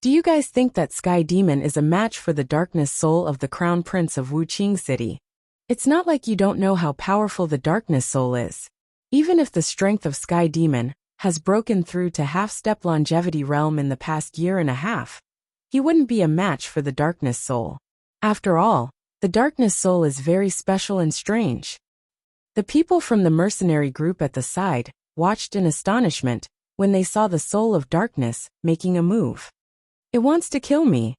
Do you guys think that Sky Demon is a match for the Darkness Soul of the Crown Prince of Wuxia City? It's not like you don't know how powerful the Darkness Soul is. Even if the strength of Sky Demon has broken through to half-step longevity realm in the past year and a half, he wouldn't be a match for the Darkness Soul. After all, the Darkness Soul is very special and strange. The people from the mercenary group at the side watched in astonishment when they saw the Soul of Darkness making a move. It wants to kill me.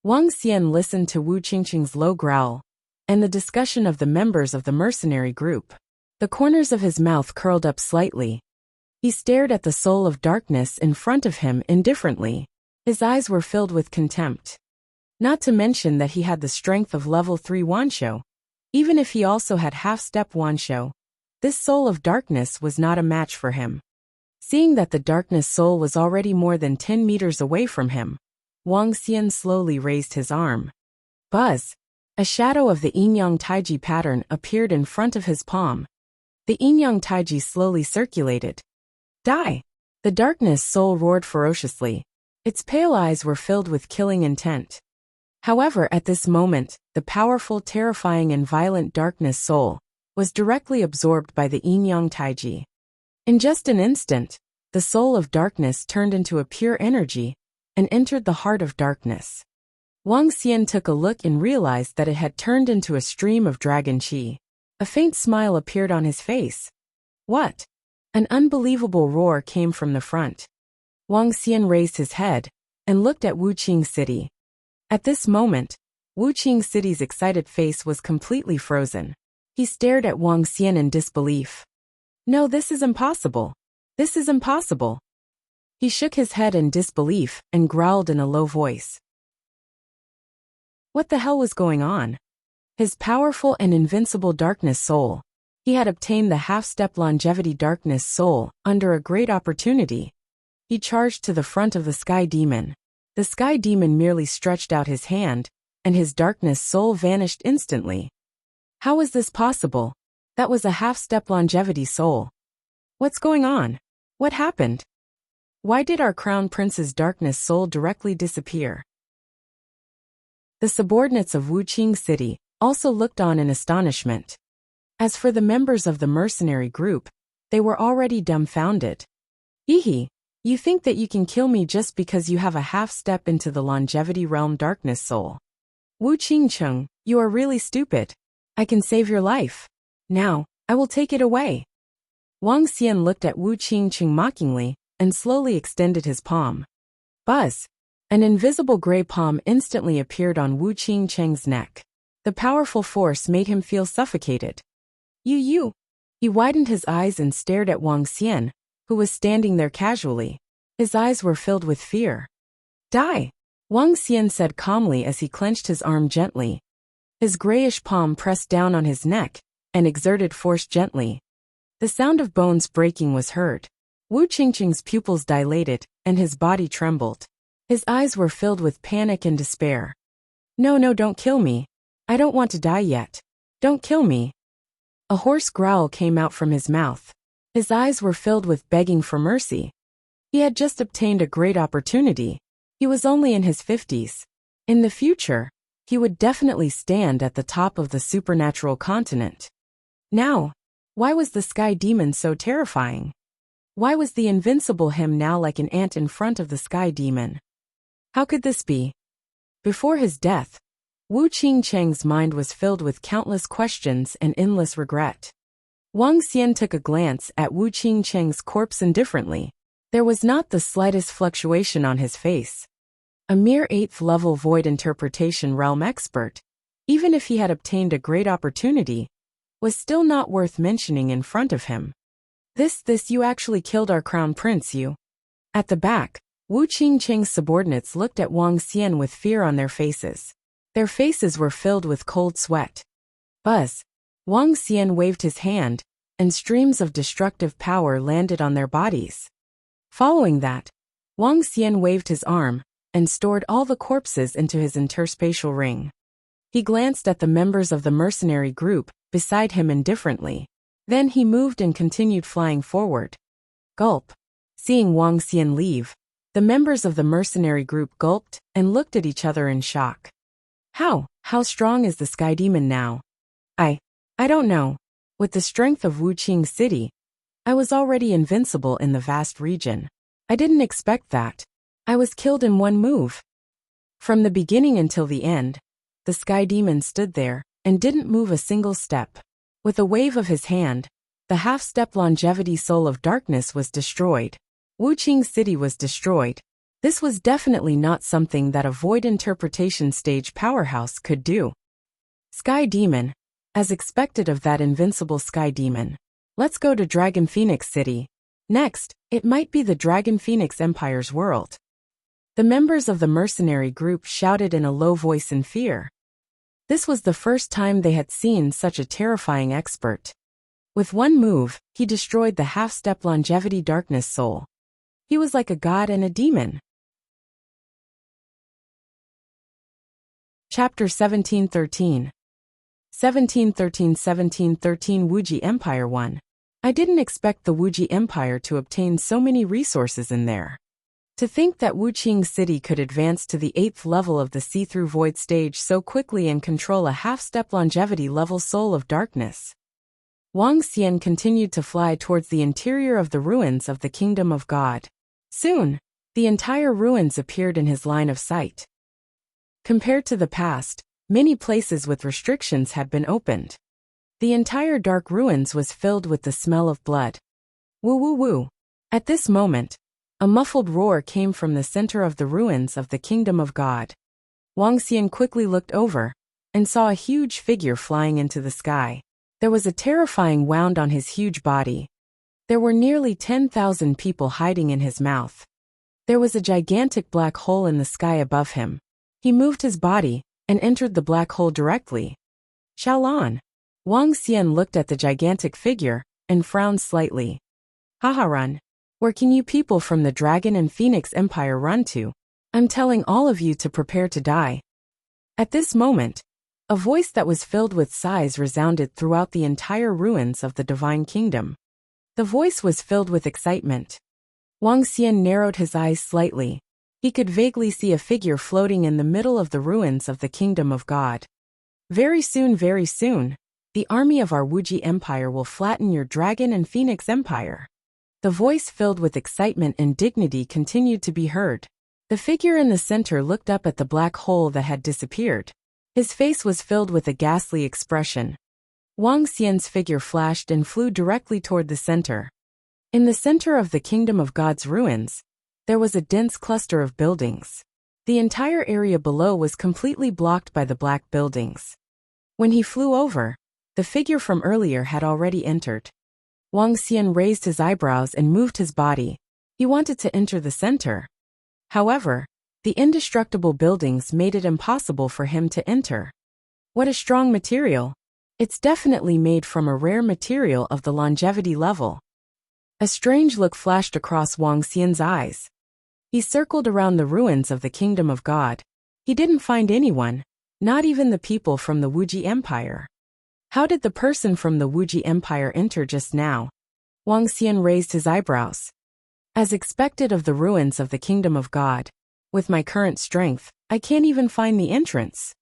Wang Xian listened to Wu Qingqing's low growl and the discussion of the members of the mercenary group. The corners of his mouth curled up slightly. He stared at the Soul of Darkness in front of him indifferently. His eyes were filled with contempt. Not to mention that he had the strength of level 3 Wanshou. Even if he also had half-step Wanshou, this Soul of Darkness was not a match for him. Seeing that the Darkness Soul was already more than 10 meters away from him, Wang Xian slowly raised his arm. Buzz! A shadow of the Yin-Yang Taiji pattern appeared in front of his palm. The Yin-Yang Taiji slowly circulated. Die! The Darkness Soul roared ferociously. Its pale eyes were filled with killing intent. However, at this moment, the powerful, terrifying and violent Darkness Soul was directly absorbed by the Yin-Yang Taiji. In just an instant, the Soul of Darkness turned into a pure energy and entered the heart of darkness. Wang Xian took a look and realized that it had turned into a stream of dragon qi. A faint smile appeared on his face. What? An unbelievable roar came from the front. Wang Xian raised his head and looked at Wuxia City. At this moment, Wuxia City's excited face was completely frozen. He stared at Wang Xian in disbelief. No, this is impossible. This is impossible. He shook his head in disbelief and growled in a low voice. What the hell was going on? His powerful and invincible Darkness Soul. He had obtained the half-step longevity Darkness Soul under a great opportunity. He charged to the front of the Sky Demon. The Sky Demon merely stretched out his hand, and his Darkness Soul vanished instantly. How was this possible? That was a half-step longevity soul. What's going on? What happened? Why did our Crown Prince's Darkness Soul directly disappear? The subordinates of Wuxia City also looked on in astonishment. As for the members of the mercenary group, they were already dumbfounded. Hehe, you think that you can kill me just because you have a half-step into the longevity realm Darkness Soul. Wu Qingcheng, you are really stupid. I can save your life. Now, I will take it away. Wang Xian looked at Wu Qingcheng mockingly and slowly extended his palm. Buzz! An invisible gray palm instantly appeared on Wu Qingcheng's neck. The powerful force made him feel suffocated. You! He widened his eyes and stared at Wang Xian, who was standing there casually. His eyes were filled with fear. Die! Wang Xian said calmly as he clenched his arm gently. His grayish palm pressed down on his neck and exerted force gently. The sound of bones breaking was heard. Wu Qingqing's pupils dilated, and his body trembled. His eyes were filled with panic and despair. No, don't kill me. I don't want to die yet. Don't kill me. A hoarse growl came out from his mouth. His eyes were filled with begging for mercy. He had just obtained a great opportunity. He was only in his 50s. In the future, he would definitely stand at the top of the supernatural continent. Now, why was the sky demon so terrifying? Why was the invincible him now like an ant in front of the sky demon? How could this be? Before his death, Wu Qingcheng's mind was filled with countless questions and endless regret. Wang Xian took a glance at Wu Qingcheng's corpse indifferently. There was not the slightest fluctuation on his face. A mere 8th level void interpretation realm expert, even if he had obtained a great opportunity, was still not worth mentioning in front of him. This you actually killed our crown prince, you. At the back, Wu Qingcheng's subordinates looked at Wang Xian with fear on their faces. Their faces were filled with cold sweat. Buzz. Wang Xian waved his hand, and streams of destructive power landed on their bodies. Following that, Wang Xian waved his arm, and stored all the corpses into his interspatial ring. He glanced at the members of the mercenary group beside him indifferently. Then he moved and continued flying forward. Gulp. Seeing Wang Xian leave, the members of the mercenary group gulped and looked at each other in shock. How strong is the sky demon now? I don't know. With the strength of Wuqing City, I was already invincible in the vast region. I didn't expect that. I was killed in one move. From the beginning until the end, the sky demon stood there and didn't move a single step. With a wave of his hand, the half-step longevity soul of darkness was destroyed. Wuqing City was destroyed. This was definitely not something that a void interpretation stage powerhouse could do. Sky Demon, as expected of that invincible Sky Demon. Let's go to Dragon Phoenix City. Next, it might be the Dragon Phoenix Empire's world. The members of the mercenary group shouted in a low voice in fear. This was the first time they had seen such a terrifying expert. With one move, he destroyed the half-step longevity darkness soul. He was like a god and a demon. Chapter 1713. 1713 Wuji Empire 1. I didn't expect the Wuji Empire to obtain so many resources in there. To think that Wuqing City could advance to the 8th level of the see-through void stage so quickly and control a half-step longevity level soul of darkness. Wang Xian continued to fly towards the interior of the ruins of the Kingdom of God. Soon, the entire ruins appeared in his line of sight. Compared to the past, many places with restrictions had been opened. The entire dark ruins was filled with the smell of blood. Woo woo woo. At this moment, a muffled roar came from the center of the ruins of the Kingdom of God. Wang Xian quickly looked over and saw a huge figure flying into the sky. There was a terrifying wound on his huge body. There were nearly 10,000 people hiding in his mouth. There was a gigantic black hole in the sky above him. He moved his body and entered the black hole directly. Xiaolan. Wang Xian looked at the gigantic figure and frowned slightly. Haha, run. Where can you people from the Dragon and Phoenix Empire run to? I'm telling all of you to prepare to die. At this moment, a voice that was filled with sighs resounded throughout the entire ruins of the Divine Kingdom. The voice was filled with excitement. Wang Xian narrowed his eyes slightly. He could vaguely see a figure floating in the middle of the ruins of the Kingdom of God. Very soon, the army of our Wuji Empire will flatten your Dragon and Phoenix Empire. The voice filled with excitement and dignity continued to be heard. The figure in the center looked up at the black hole that had disappeared. His face was filled with a ghastly expression. Wang Xian's figure flashed and flew directly toward the center. In the center of the Kingdom of God's ruins, there was a dense cluster of buildings. The entire area below was completely blocked by the black buildings. When he flew over, the figure from earlier had already entered. Wang Xian raised his eyebrows and moved his body. He wanted to enter the center. However, the indestructible buildings made it impossible for him to enter. What a strong material. It's definitely made from a rare material of the longevity level. A strange look flashed across Wang Xian's eyes. He circled around the ruins of the Kingdom of God. He didn't find anyone, not even the people from the Wuji Empire. How did the person from the Wuji Empire enter just now? Wang Xian raised his eyebrows. As expected of the ruins of the Kingdom of God, with my current strength, I can't even find the entrance.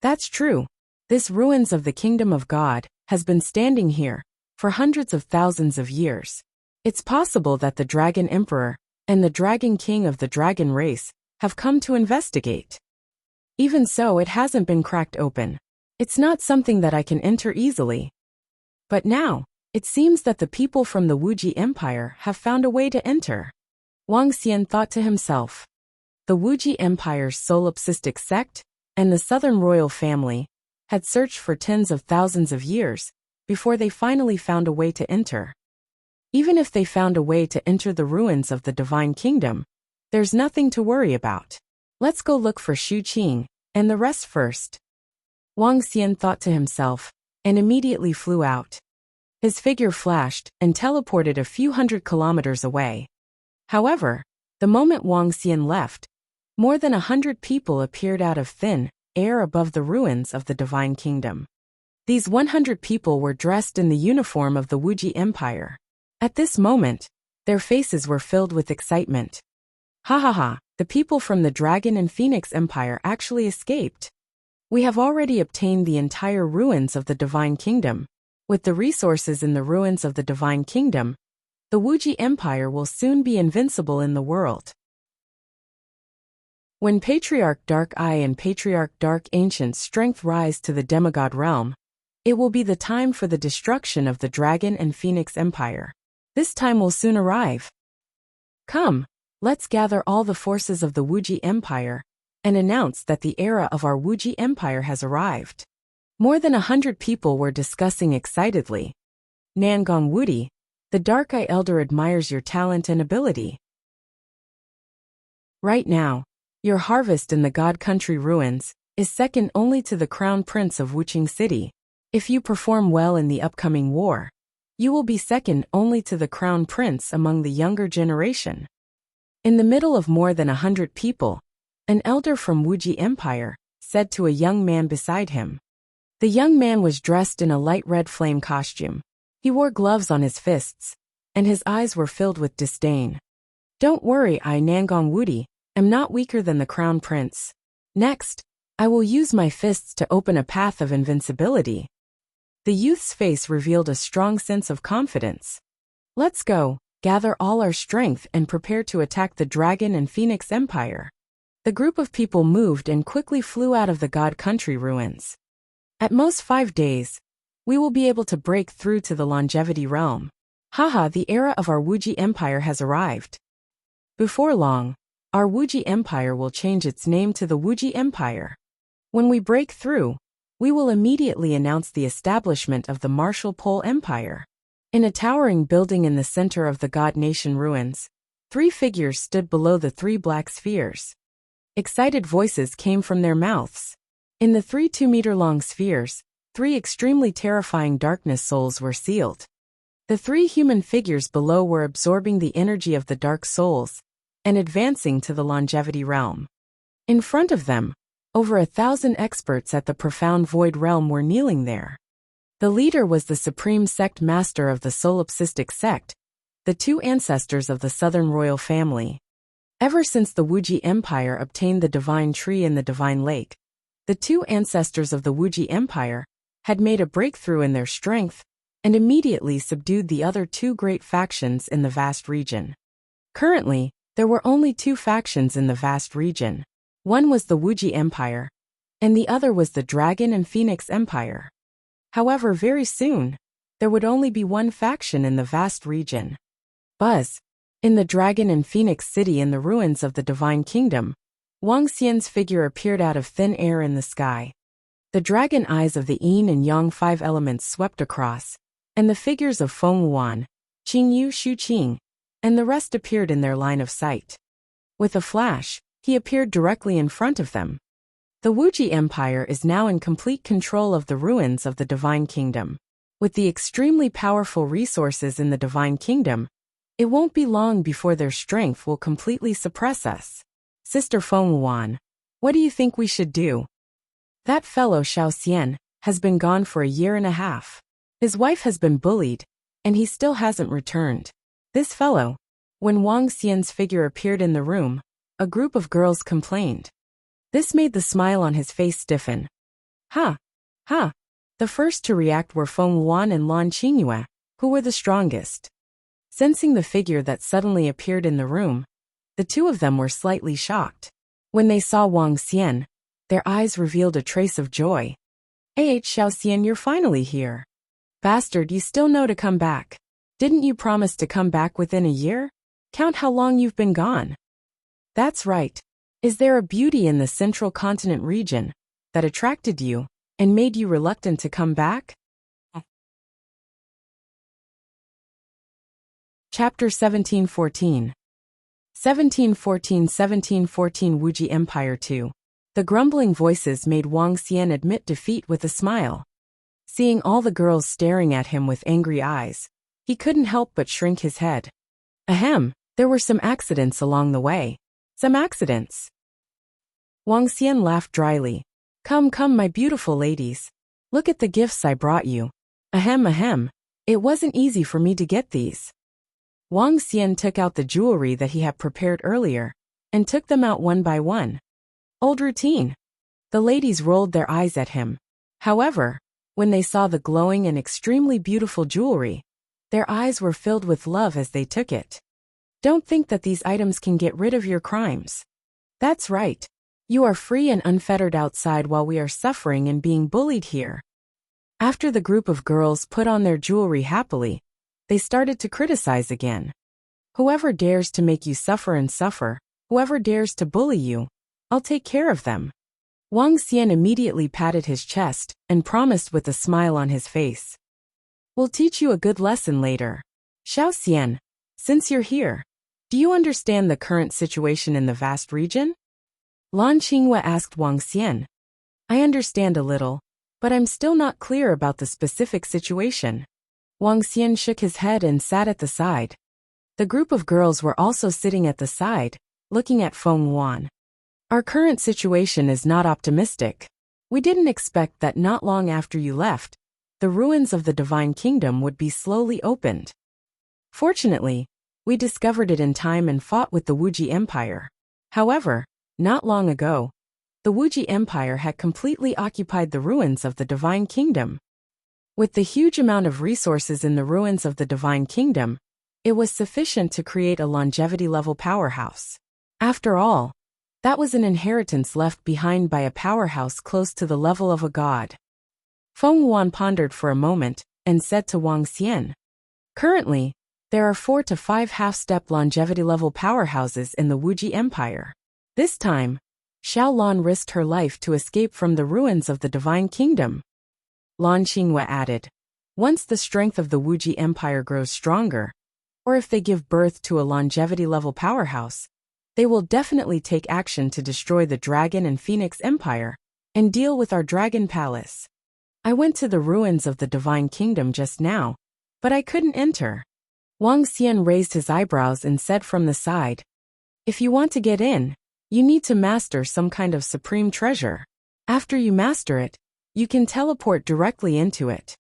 That's true. This ruins of the Kingdom of God has been standing here for hundreds of thousands of years. It's possible that the Dragon Emperor and the Dragon King of the Dragon race have come to investigate. Even so, it hasn't been cracked open. It's not something that I can enter easily. But now, it seems that the people from the Wuji Empire have found a way to enter. Wang Xian thought to himself. The Wuji Empire's solipsistic sect and the Southern royal family had searched for tens of thousands of years before they finally found a way to enter. Even if they found a way to enter the ruins of the Divine Kingdom, there's nothing to worry about. Let's go look for Xu Qing and the rest first. Wang Xian thought to himself, and immediately flew out. His figure flashed and teleported a few hundred kilometers away. However, the moment Wang Xian left, more than 100 people appeared out of thin air above the ruins of the Divine Kingdom. These 100 people were dressed in the uniform of the Wuji Empire. At this moment, their faces were filled with excitement. Ha ha ha, the people from the Dragon and Phoenix Empire actually escaped. We have already obtained the entire ruins of the Divine Kingdom. With the resources in the ruins of the Divine Kingdom, the Wuji Empire will soon be invincible in the world. When Patriarch Dark Eye and Patriarch Dark Ancient's strength rise to the demigod realm, it will be the time for the destruction of the Dragon and Phoenix Empire. This time will soon arrive. Come, let's gather all the forces of the Wuji Empire and announce that the era of our Wuji Empire has arrived. More than 100 people were discussing excitedly. Nangong Wudi, the Dark Eye Elder admires your talent and ability. Right now, your harvest in the God Country ruins is second only to the Crown Prince of Wuqing City. If you perform well in the upcoming war, you will be second only to the Crown Prince among the younger generation. In the middle of more than 100 people, an elder from Wuji Empire said to a young man beside him. The young man was dressed in a light red flame costume. He wore gloves on his fists, and his eyes were filled with disdain. Don't worry, I Nangong Wudi am not weaker than the Crown Prince. Next, I will use my fists to open a path of invincibility. The youth's face revealed a strong sense of confidence. Let's go, gather all our strength and prepare to attack the Dragon and Phoenix Empire. The group of people moved and quickly flew out of the God Country ruins. At most 5 days, we will be able to break through to the longevity realm. Haha, the era of our Wuji Empire has arrived. Before long, our Wuji Empire will change its name to the Wuji Empire. When we break through, we will immediately announce the establishment of the Martial Pole Empire. In a towering building in the center of the God Nation ruins, 3 figures stood below the 3 black spheres. Excited voices came from their mouths. In the 3 2-meter-long spheres, 3 extremely terrifying darkness souls were sealed. The 3 human figures below were absorbing the energy of the dark souls and advancing to the longevity realm. In front of them, over 1,000 experts at the profound void realm were kneeling there. The leader was the supreme sect master of the solipsistic sect, the 2 ancestors of the Southern royal family. Ever since the Wuji Empire obtained the divine tree in the divine lake, the 2 ancestors of the Wuji Empire had made a breakthrough in their strength and immediately subdued the other 2 great factions in the vast region. Currently, there were only 2 factions in the vast region. One was the Wuji Empire, and the other was the Dragon and Phoenix Empire. However, very soon, there would only be 1 faction in the vast region. Buzz. In the Dragon and Phoenix City in the ruins of the Divine Kingdom, Wang Xian's figure appeared out of thin air in the sky. The dragon eyes of the Yin and Yang 5 elements swept across, and the figures of Feng Wuan, Qingyu Xu Qing, and the rest appeared in their line of sight. With a flash, he appeared directly in front of them. The Wuxia Empire is now in complete control of the ruins of the Divine Kingdom. With the extremely powerful resources in the Divine Kingdom, it won't be long before their strength will completely suppress us. Sister Feng Wuan, what do you think we should do? That fellow Xiao Xian has been gone for a year and a half. His wife has been bullied, and he still hasn't returned. This fellow. When Wang Xian's figure appeared in the room, a group of girls complained. This made the smile on his face stiffen. Ha! Ha! The first to react were Feng Wuan and Lan Qingyue, who were the strongest. Sensing the figure that suddenly appeared in the room, the two of them were slightly shocked. When they saw Wang Xian, their eyes revealed a trace of joy. Xiao Xian, you're finally here. Bastard, you still know to come back. Didn't you promise to come back within a year? Count how long you've been gone. That's right. Is there a beauty in the central continent region that attracted you and made you reluctant to come back? Chapter 1714. 1714 Wuxia Empire 2. The grumbling voices made Wang Xian admit defeat with a smile. Seeing all the girls staring at him with angry eyes, he couldn't help but shrink his head. Ahem, there were some accidents along the way. Some accidents. Wang Xian laughed dryly. Come, my beautiful ladies. Look at the gifts I brought you. Ahem. It wasn't easy for me to get these. Wang Xian took out the jewelry that he had prepared earlier and took them out one by one. Old routine. The ladies rolled their eyes at him. However, when they saw the glowing and extremely beautiful jewelry, their eyes were filled with love as they took it. Don't think that these items can get rid of your crimes. That's right. You are free and unfettered outside while we are suffering and being bullied here. After the group of girls put on their jewelry happily, they started to criticize again. Whoever dares to make you suffer and suffer, whoever dares to bully you, I'll take care of them. Wang Xian immediately patted his chest and promised with a smile on his face. We'll teach you a good lesson later. Xiao Xian, since you're here, do you understand the current situation in the vast region? Lan Qingyue asked Wang Xian. I understand a little, but I'm still not clear about the specific situation. Wang Xian shook his head and sat at the side. The group of girls were also sitting at the side, looking at Feng Wuan. Our current situation is not optimistic. We didn't expect that not long after you left, the ruins of the Divine Kingdom would be slowly opened. Fortunately, we discovered it in time and fought with the Wuxia Empire. However, not long ago, the Wuxia Empire had completely occupied the ruins of the Divine Kingdom. With the huge amount of resources in the ruins of the Divine Kingdom, it was sufficient to create a longevity-level powerhouse. After all, that was an inheritance left behind by a powerhouse close to the level of a god. Feng Wuan pondered for a moment and said to Wang Xian, currently, there are 4 to 5 half-step longevity-level powerhouses in the Wuxia Empire. This time, Xiao Lan risked her life to escape from the ruins of the Divine Kingdom. Lan Qingyue added, once the strength of the Wuxia Empire grows stronger, or if they give birth to a longevity-level powerhouse, they will definitely take action to destroy the Dragon and Phoenix Empire and deal with our Dragon Palace. I went to the ruins of the Divine Kingdom just now, but I couldn't enter. Wang Xian raised his eyebrows and said from the side, if you want to get in, you need to master some kind of supreme treasure. After you master it, you can teleport directly into it.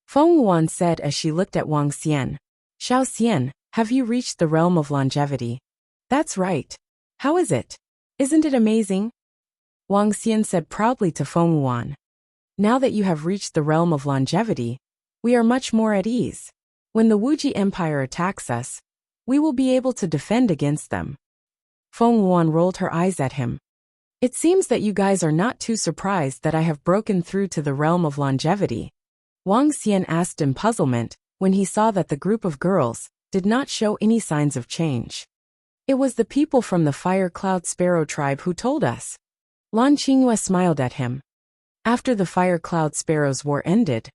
Feng Wuan said as she looked at Wang Xian. Xiao Xian, have you reached the realm of longevity? That's right. How is it? Isn't it amazing? Wang Xian said proudly to Feng Wuan. Now that you have reached the realm of longevity, we are much more at ease. When the Wuxia Empire attacks us, we will be able to defend against them. Feng Wuan rolled her eyes at him. It seems that you guys are not too surprised that I have broken through to the realm of longevity. Wang Xian asked in puzzlement when he saw that the group of girls did not show any signs of change. It was the people from the Fire Cloud Sparrow tribe who told us. Lan Qingyue smiled at him. After the Fire Cloud Sparrows war ended,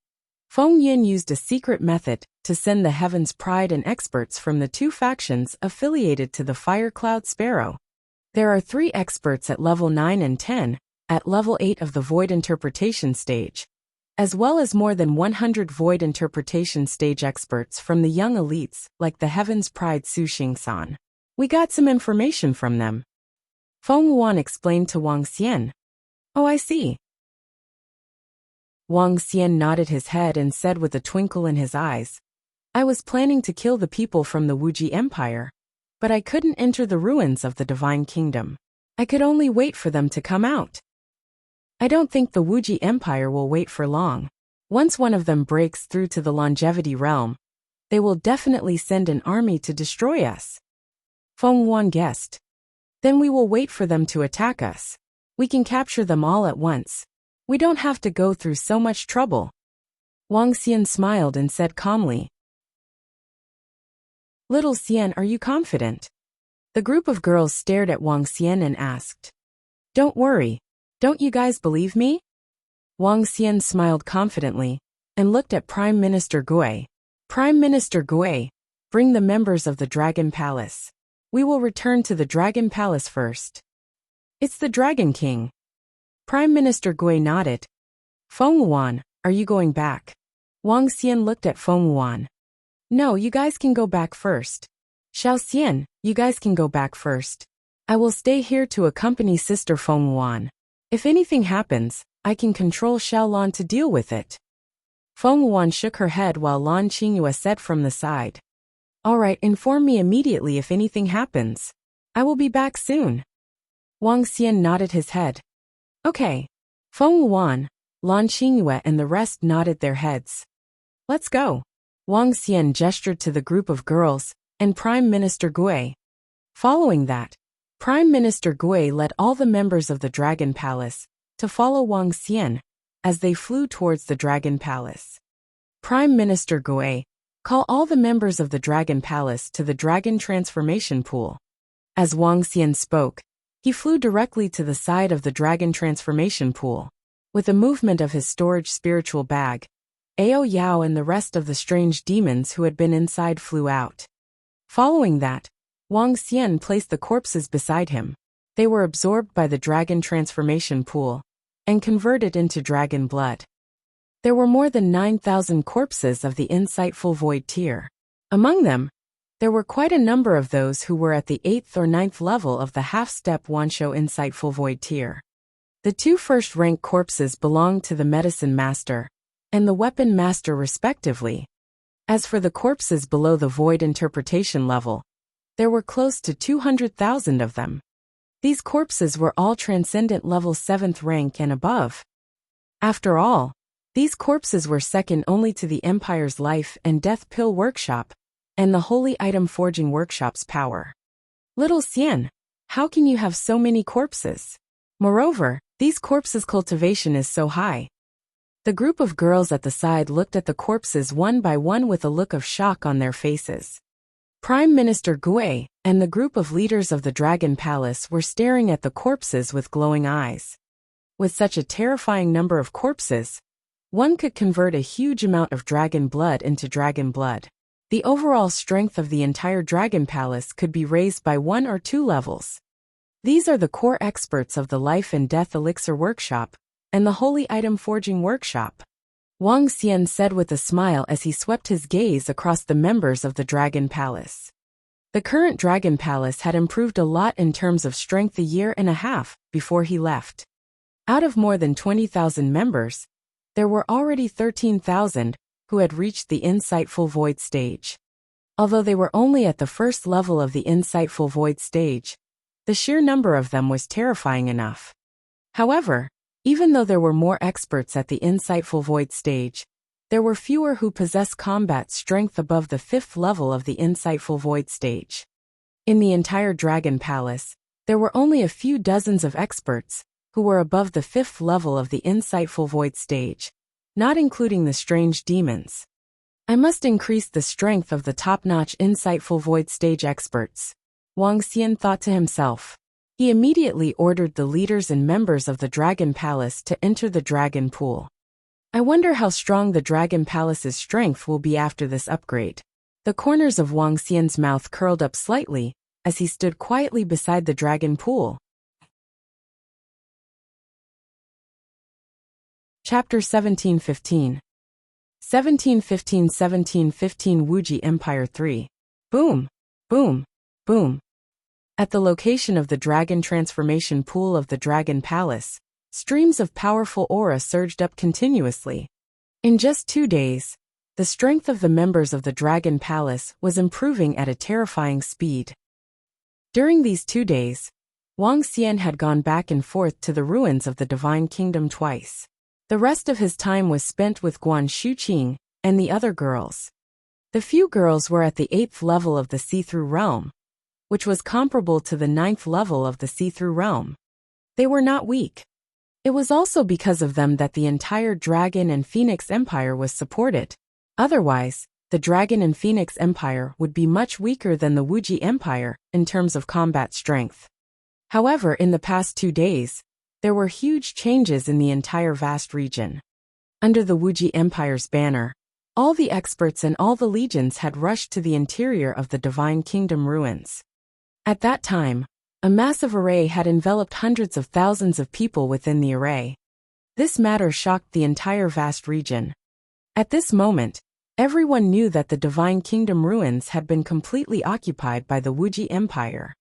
Feng Yin used a secret method to send the Heaven's Pride and experts from the 2 factions affiliated to the Fire Cloud Sparrow. There are 3 experts at level 9 and 10 at level 8 of the Void Interpretation stage, as well as more than 100 Void Interpretation stage experts from the young elites like the Heaven's Pride Su Xing-san. We got some information from them. Feng Wuan explained to Wang Xian. Oh, I see. Wang Xian nodded his head and said with a twinkle in his eyes, I was planning to kill the people from the Wuji Empire, but I couldn't enter the ruins of the Divine Kingdom. I could only wait for them to come out. I don't think the Wuji Empire will wait for long. Once one of them breaks through to the Longevity Realm, they will definitely send an army to destroy us. Feng Wuan guessed. Then we will wait for them to attack us. We can capture them all at once. We don't have to go through so much trouble. Wang Xian smiled and said calmly. Little Xian, are you confident? The group of girls stared at Wang Xian and asked. Don't worry. Don't you guys believe me? Wang Xian smiled confidently and looked at Prime Minister Gui. Prime Minister Gui, bring the members of the Dragon Palace. We will return to the Dragon Palace first. It's the Dragon King. Prime Minister Gui nodded. Feng Wuan, are you going back? Wang Xian looked at Feng Wuan. No, you guys can go back first. Xiao Xian, you guys can go back first. I will stay here to accompany Sister Feng Wuan. If anything happens, I can control Xiaolan to deal with it. Feng Wuan shook her head while Lan Qingyue said from the side. All right, inform me immediately if anything happens. I will be back soon. Wang Xian nodded his head. Okay. Feng Wuan, Lan Qingyue and the rest nodded their heads. Let's go. Wang Xian gestured to the group of girls and Prime Minister Gui. Following that, Prime Minister Gui led all the members of the Dragon Palace to follow Wang Xian as they flew towards the Dragon Palace. Prime Minister Gui, call all the members of the Dragon Palace to the Dragon Transformation Pool. As Wang Xian spoke, he flew directly to the side of the Dragon Transformation Pool. With a movement of his storage spiritual bag, Ao Yao and the rest of the strange demons who had been inside flew out. Following that, Wang Xian placed the corpses beside him. They were absorbed by the Dragon Transformation Pool and converted into dragon blood. There were more than 9,000 corpses of the Insightful Void tier. Among them, there were quite a number of those who were at the 8th or 9th level of the half-step Wansho Insightful Void tier. The 2 first-rank corpses belonged to the Medicine Master and the Weapon Master respectively. As for the corpses below the Void Interpretation level, there were close to 200,000 of them. These corpses were all Transcendent level 7th rank and above. After all, these corpses were second only to the Empire's Life and Death Pill Workshop and the Holy Item Forging Workshop's power. Little Xian, how can you have so many corpses? Moreover, these corpses' cultivation is so high. The group of girls at the side looked at the corpses one by one with a look of shock on their faces. Prime Minister Gui and the group of leaders of the Dragon Palace were staring at the corpses with glowing eyes. With such a terrifying number of corpses, one could convert a huge amount of dragon blood into dragon blood. The overall strength of the entire Dragon Palace could be raised by 1 or 2 levels. These are the core experts of the Life and Death Elixir Workshop and the Holy Item Forging Workshop. Wang Xian said with a smile as he swept his gaze across the members of the Dragon Palace. The current Dragon Palace had improved a lot in terms of strength a year and a half before he left. Out of more than 20,000 members, there were already 13,000 who had reached the Insightful Void stage. Although they were only at the first level of the Insightful Void stage, the sheer number of them was terrifying enough. However, even though there were more experts at the Insightful Void stage, there were fewer who possessed combat strength above the 5th level of the Insightful Void stage. In the entire Dragon Palace, there were only a few dozens of experts who were above the 5th level of the Insightful Void stage, not including the strange demons. I must increase the strength of the top-notch Insightful Void stage experts, Wang Xian thought to himself. He immediately ordered the leaders and members of the Dragon Palace to enter the Dragon Pool. I wonder how strong the Dragon Palace's strength will be after this upgrade. The corners of Wang Xian's mouth curled up slightly as he stood quietly beside the Dragon Pool. Chapter 1715. 1715 Wuxia Empire 3. Boom, boom, boom. At the location of the dragon transformation pool of the Dragon Palace, streams of powerful aura surged up continuously. In just 2 days, the strength of the members of the Dragon Palace was improving at a terrifying speed. During these 2 days, Wang Xian had gone back and forth to the ruins of the Divine Kingdom twice. The rest of his time was spent with Guan Shuqing and the other girls. The few girls were at the 8th level of the see-through realm, which was comparable to the 9th level of the see-through realm. They were not weak. It was also because of them that the entire Dragon and Phoenix Empire was supported. Otherwise, the Dragon and Phoenix Empire would be much weaker than the Wuxia Empire in terms of combat strength. However, in the past 2 days, there were huge changes in the entire vast region. Under the Wuxia Empire's banner, all the experts and all the legions had rushed to the interior of the Divine Kingdom ruins. At that time, a massive array had enveloped hundreds of thousands of people within the array. This matter shocked the entire vast region. At this moment, everyone knew that the Divine Kingdom ruins had been completely occupied by the Wuxia Empire.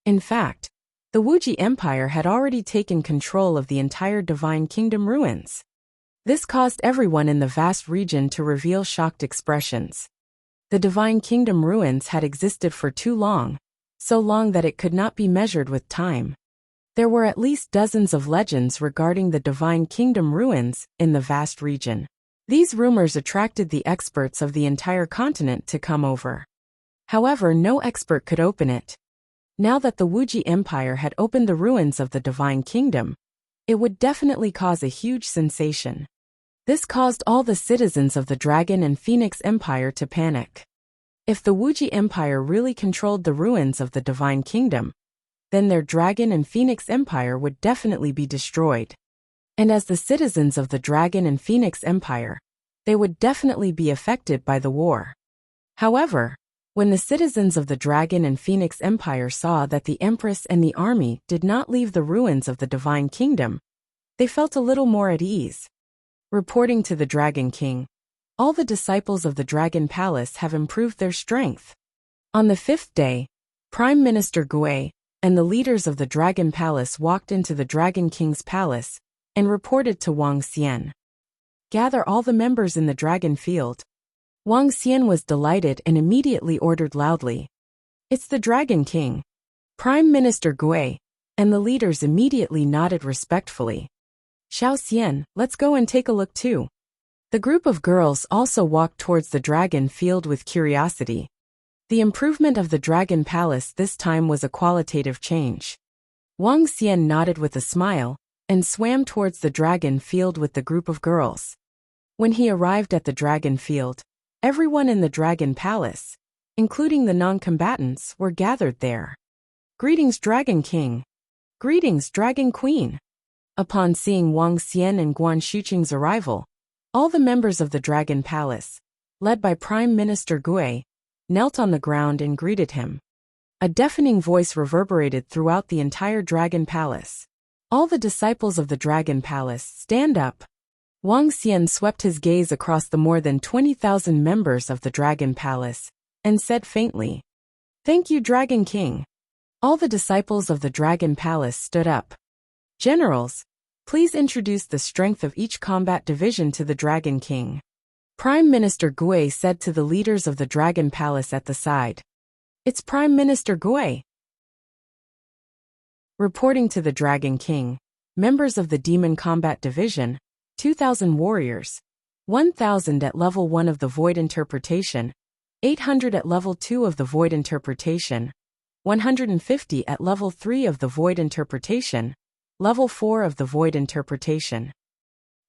In fact, the Wuxia Empire had already taken control of the entire Divine Kingdom ruins. This caused everyone in the vast region to reveal shocked expressions. The Divine Kingdom ruins had existed for too long, so long that it could not be measured with time. There were at least dozens of legends regarding the Divine Kingdom ruins in the vast region. These rumors attracted the experts of the entire continent to come over. However, no expert could open it. Now that the Wuxia Empire had opened the ruins of the Divine Kingdom, it would definitely cause a huge sensation. This caused all the citizens of the Dragon and Phoenix Empire to panic. If the Wuxia Empire really controlled the ruins of the Divine Kingdom, then their Dragon and Phoenix Empire would definitely be destroyed. And as the citizens of the Dragon and Phoenix Empire, they would definitely be affected by the war. However, when the citizens of the Dragon and Phoenix Empire saw that the Empress and the army did not leave the ruins of the Divine Kingdom, they felt a little more at ease. Reporting to the Dragon King, all the disciples of the Dragon Palace have improved their strength. On the 5th day, Prime Minister Gui and the leaders of the Dragon Palace walked into the Dragon King's palace and reported to Wang Xian. Gather all the members in the Dragon Field. Wang Xian was delighted and immediately ordered loudly, "It's the Dragon King." Prime Minister Gui and the leaders immediately nodded respectfully. "Xiao Xian, let's go and take a look too." The group of girls also walked towards the Dragon Field with curiosity. The improvement of the Dragon Palace this time was a qualitative change. Wang Xian nodded with a smile and swam towards the Dragon Field with the group of girls. When he arrived at the Dragon Field, everyone in the Dragon Palace, including the non-combatants, were gathered there. "Greetings, Dragon King." "Greetings, Dragon Queen." Upon seeing Wang Xian and Guan Shuqing's arrival, all the members of the Dragon Palace, led by Prime Minister Gui, knelt on the ground and greeted him. A deafening voice reverberated throughout the entire Dragon Palace. "All the disciples of the Dragon Palace, stand up." Wang Xian swept his gaze across the more than 20,000 members of the Dragon Palace and said faintly, "Thank you, Dragon King." All the disciples of the Dragon Palace stood up. "Generals, please introduce the strength of each combat division to the Dragon King." Prime Minister Gui said to the leaders of the Dragon Palace at the side. "It's Prime Minister Gui." Reporting to the Dragon King, members of the Demon Combat Division, 2,000 warriors, 1,000 at level 1 of the Void Interpretation, 800 at level 2 of the Void Interpretation, 150 at level 3 of the Void Interpretation, level 4 of the Void Interpretation.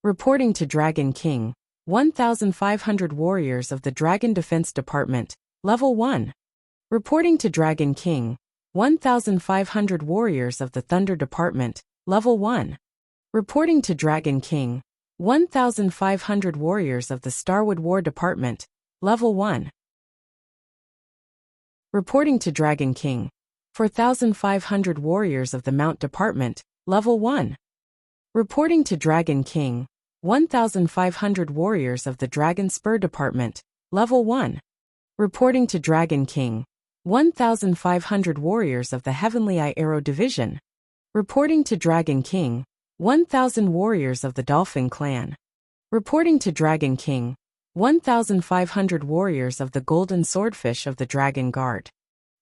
Reporting to Dragon King, 1,500 warriors of the Dragon Defense Department, level 1. Reporting to Dragon King, 1,500 warriors of the Thunder Department, level 1. Reporting to Dragon King, 1,500 warriors of the Starwood War Department, level 1. Reporting to Dragon King, 4,500 warriors of the Mount Department, level 1. Reporting to Dragon King, 1,500 warriors of the Dragon Spur Department, Level 1. Reporting to Dragon King. 1,500 warriors of the Heavenly Eye Arrow Division. Reporting to Dragon King. 1,000 warriors of the Dolphin Clan. Reporting to Dragon King. 1,500 warriors of the Golden Swordfish of the Dragon Guard.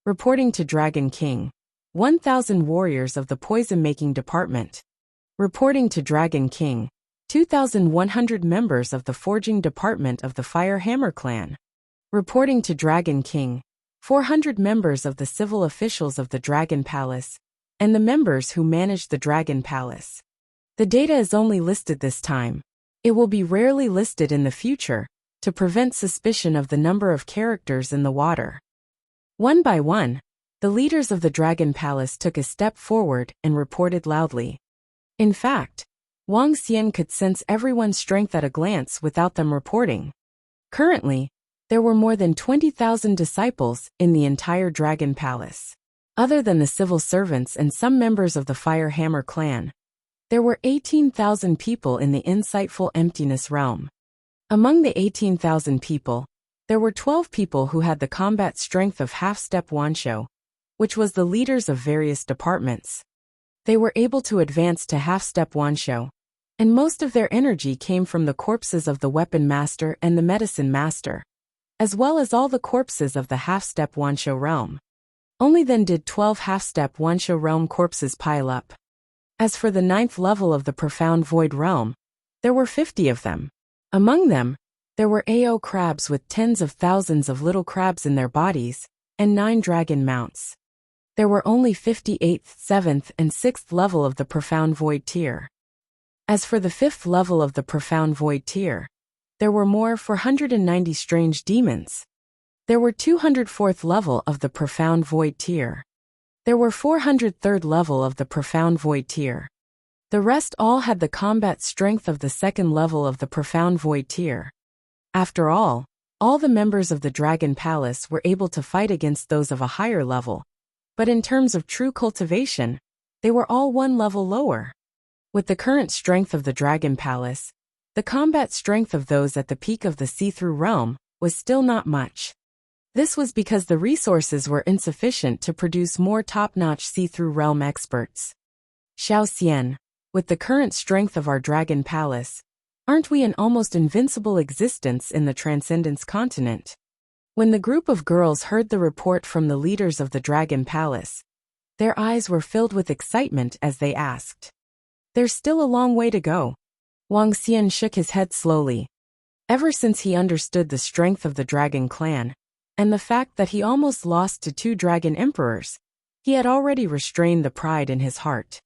Reporting to Dragon King. 1,000 warriors of the Poison-Making Department. Reporting to Dragon King. 2,100 members of the Forging Department of the Fire Hammer Clan. Reporting to Dragon King. 400 members of the civil officials of the Dragon Palace, and the members who manage the Dragon Palace. The data is only listed this time. It will be rarely listed in the future, to prevent suspicion of the number of characters in the water. One by one, the leaders of the Dragon Palace took a step forward and reported loudly. In fact, Wang Xian could sense everyone's strength at a glance without them reporting. Currently, there were more than 20,000 disciples in the entire Dragon Palace. Other than the civil servants and some members of the Fire Hammer clan, there were 18,000 people in the Insightful Emptiness realm. Among the 18,000 people, there were 12 people who had the combat strength of Half-Step Wanshou, which was the leaders of various departments. They were able to advance to Half-Step Wanshou, and most of their energy came from the corpses of the Weapon Master and the Medicine Master, as well as all the corpses of the Half-Step Wanshou realm. Only then did 12 Half-Step Wanshou realm corpses pile up. As for the 9th level of the Profound Void realm, there were 50 of them. Among them, there were AO crabs with tens of thousands of little crabs in their bodies, and 9 dragon mounts. There were only 58th, 7th, and 6th level of the Profound Void tier. As for the 5th level of the Profound Void tier, there were more 490 strange demons. There were 204th level of the Profound Void tier. There were 403rd level of the Profound Void tier. The rest all had the combat strength of the 2nd level of the Profound Void tier. After all the members of the Dragon Palace were able to fight against those of a higher level, but in terms of true cultivation, they were all one level lower. With the current strength of the Dragon Palace, the combat strength of those at the peak of the See-Through realm was still not much. This was because the resources were insufficient to produce more top-notch See-Through realm experts. Xiao Xian, with the current strength of our Dragon Palace, aren't we an almost invincible existence in the Transcendence continent? When the group of girls heard the report from the leaders of the Dragon Palace, their eyes were filled with excitement as they asked. There's still a long way to go. Wang Xian shook his head slowly. Ever since he understood the strength of the Dragon Clan, and the fact that he almost lost to 2 Dragon Emperors, he had already restrained the pride in his heart.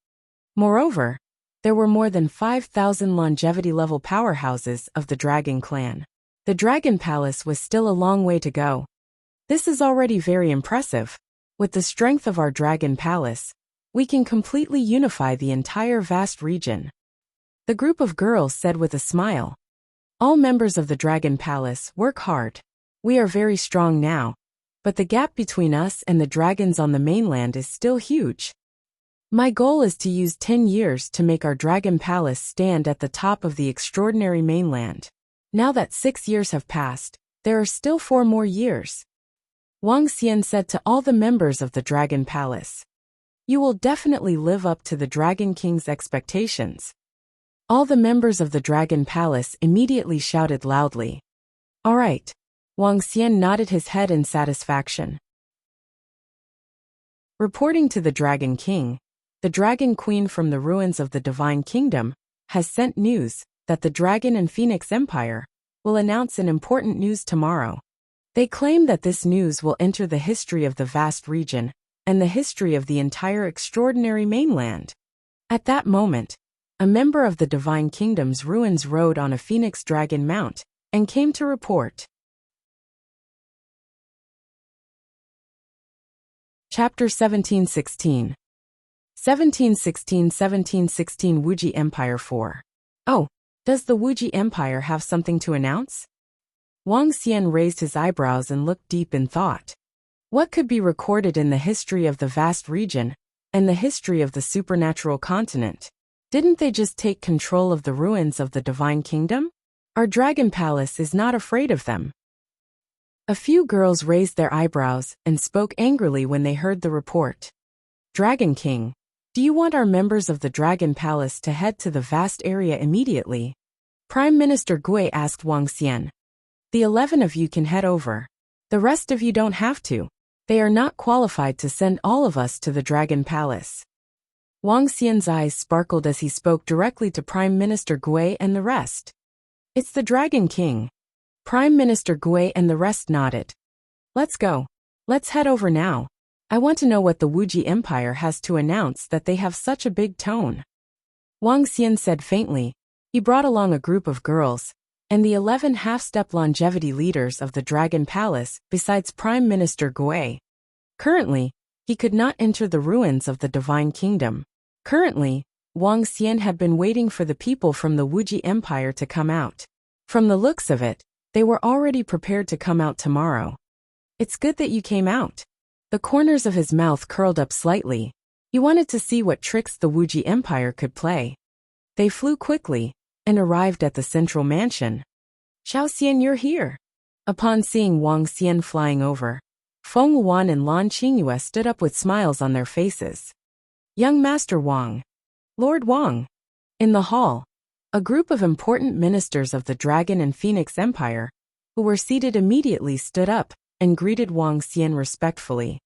Moreover, there were more than 5,000 longevity-level powerhouses of the Dragon Clan. The Dragon Palace was still a long way to go. This is already very impressive. With the strength of our Dragon Palace, we can completely unify the entire vast region. The group of girls said with a smile. All members of the Dragon Palace work hard. We are very strong now, but the gap between us and the dragons on the mainland is still huge. My goal is to use 10 years to make our Dragon Palace stand at the top of the extraordinary mainland. Now that 6 years have passed, there are still 4 more years. Wang Xian said to all the members of the Dragon Palace. You will definitely live up to the Dragon King's expectations. All the members of the Dragon Palace immediately shouted loudly. All right. Wang Xian nodded his head in satisfaction. Reporting to the Dragon King, the Dragon Queen from the ruins of the Divine Kingdom has sent news that the Dragon and Phoenix Empire will announce an important news tomorrow. They claim that this news will enter the history of the vast region and the history of the entire extraordinary mainland. At that moment, a member of the Divine Kingdom's ruins rode on a Phoenix Dragon mount and came to report. Chapter 1716. 1716 Wuxia Empire 4. Oh, does the Wuxia Empire have something to announce? Wang Xian raised his eyebrows and looked deep in thought. What could be recorded in the history of the vast region and the history of the supernatural continent? Didn't they just take control of the ruins of the Divine Kingdom? Our Dragon Palace is not afraid of them. A few girls raised their eyebrows and spoke angrily when they heard the report. Dragon King, do you want our members of the Dragon Palace to head to the vast area immediately? Prime Minister Gui asked Wang Xian. The 11 of you can head over. The rest of you don't have to. They are not qualified to send all of us to the Dragon Palace. Wang Xian's eyes sparkled as he spoke directly to Prime Minister Gui and the rest. It's the Dragon King. Prime Minister Gui and the rest nodded. Let's go. Let's head over now. I want to know what the Wuxia Empire has to announce that they have such a big tone. Wang Xian said faintly. He brought along a group of girls, and the 11 half-step longevity leaders of the Dragon Palace besides Prime Minister Gui. Currently, he could not enter the ruins of the Divine Kingdom. Currently, Wang Xian had been waiting for the people from the Wuxia Empire to come out. From the looks of it, they were already prepared to come out tomorrow. It's good that you came out. The corners of his mouth curled up slightly. He wanted to see what tricks the Wuxia Empire could play. They flew quickly and arrived at the central mansion. Xiao Xian, you're here. Upon seeing Wang Xian flying over, Feng Wan and Lan Qingyue stood up with smiles on their faces. Young Master Wang. Lord Wang. In the hall, a group of important ministers of the Dragon and Phoenix Empire, who were seated immediately stood up and greeted Wang Xian respectfully.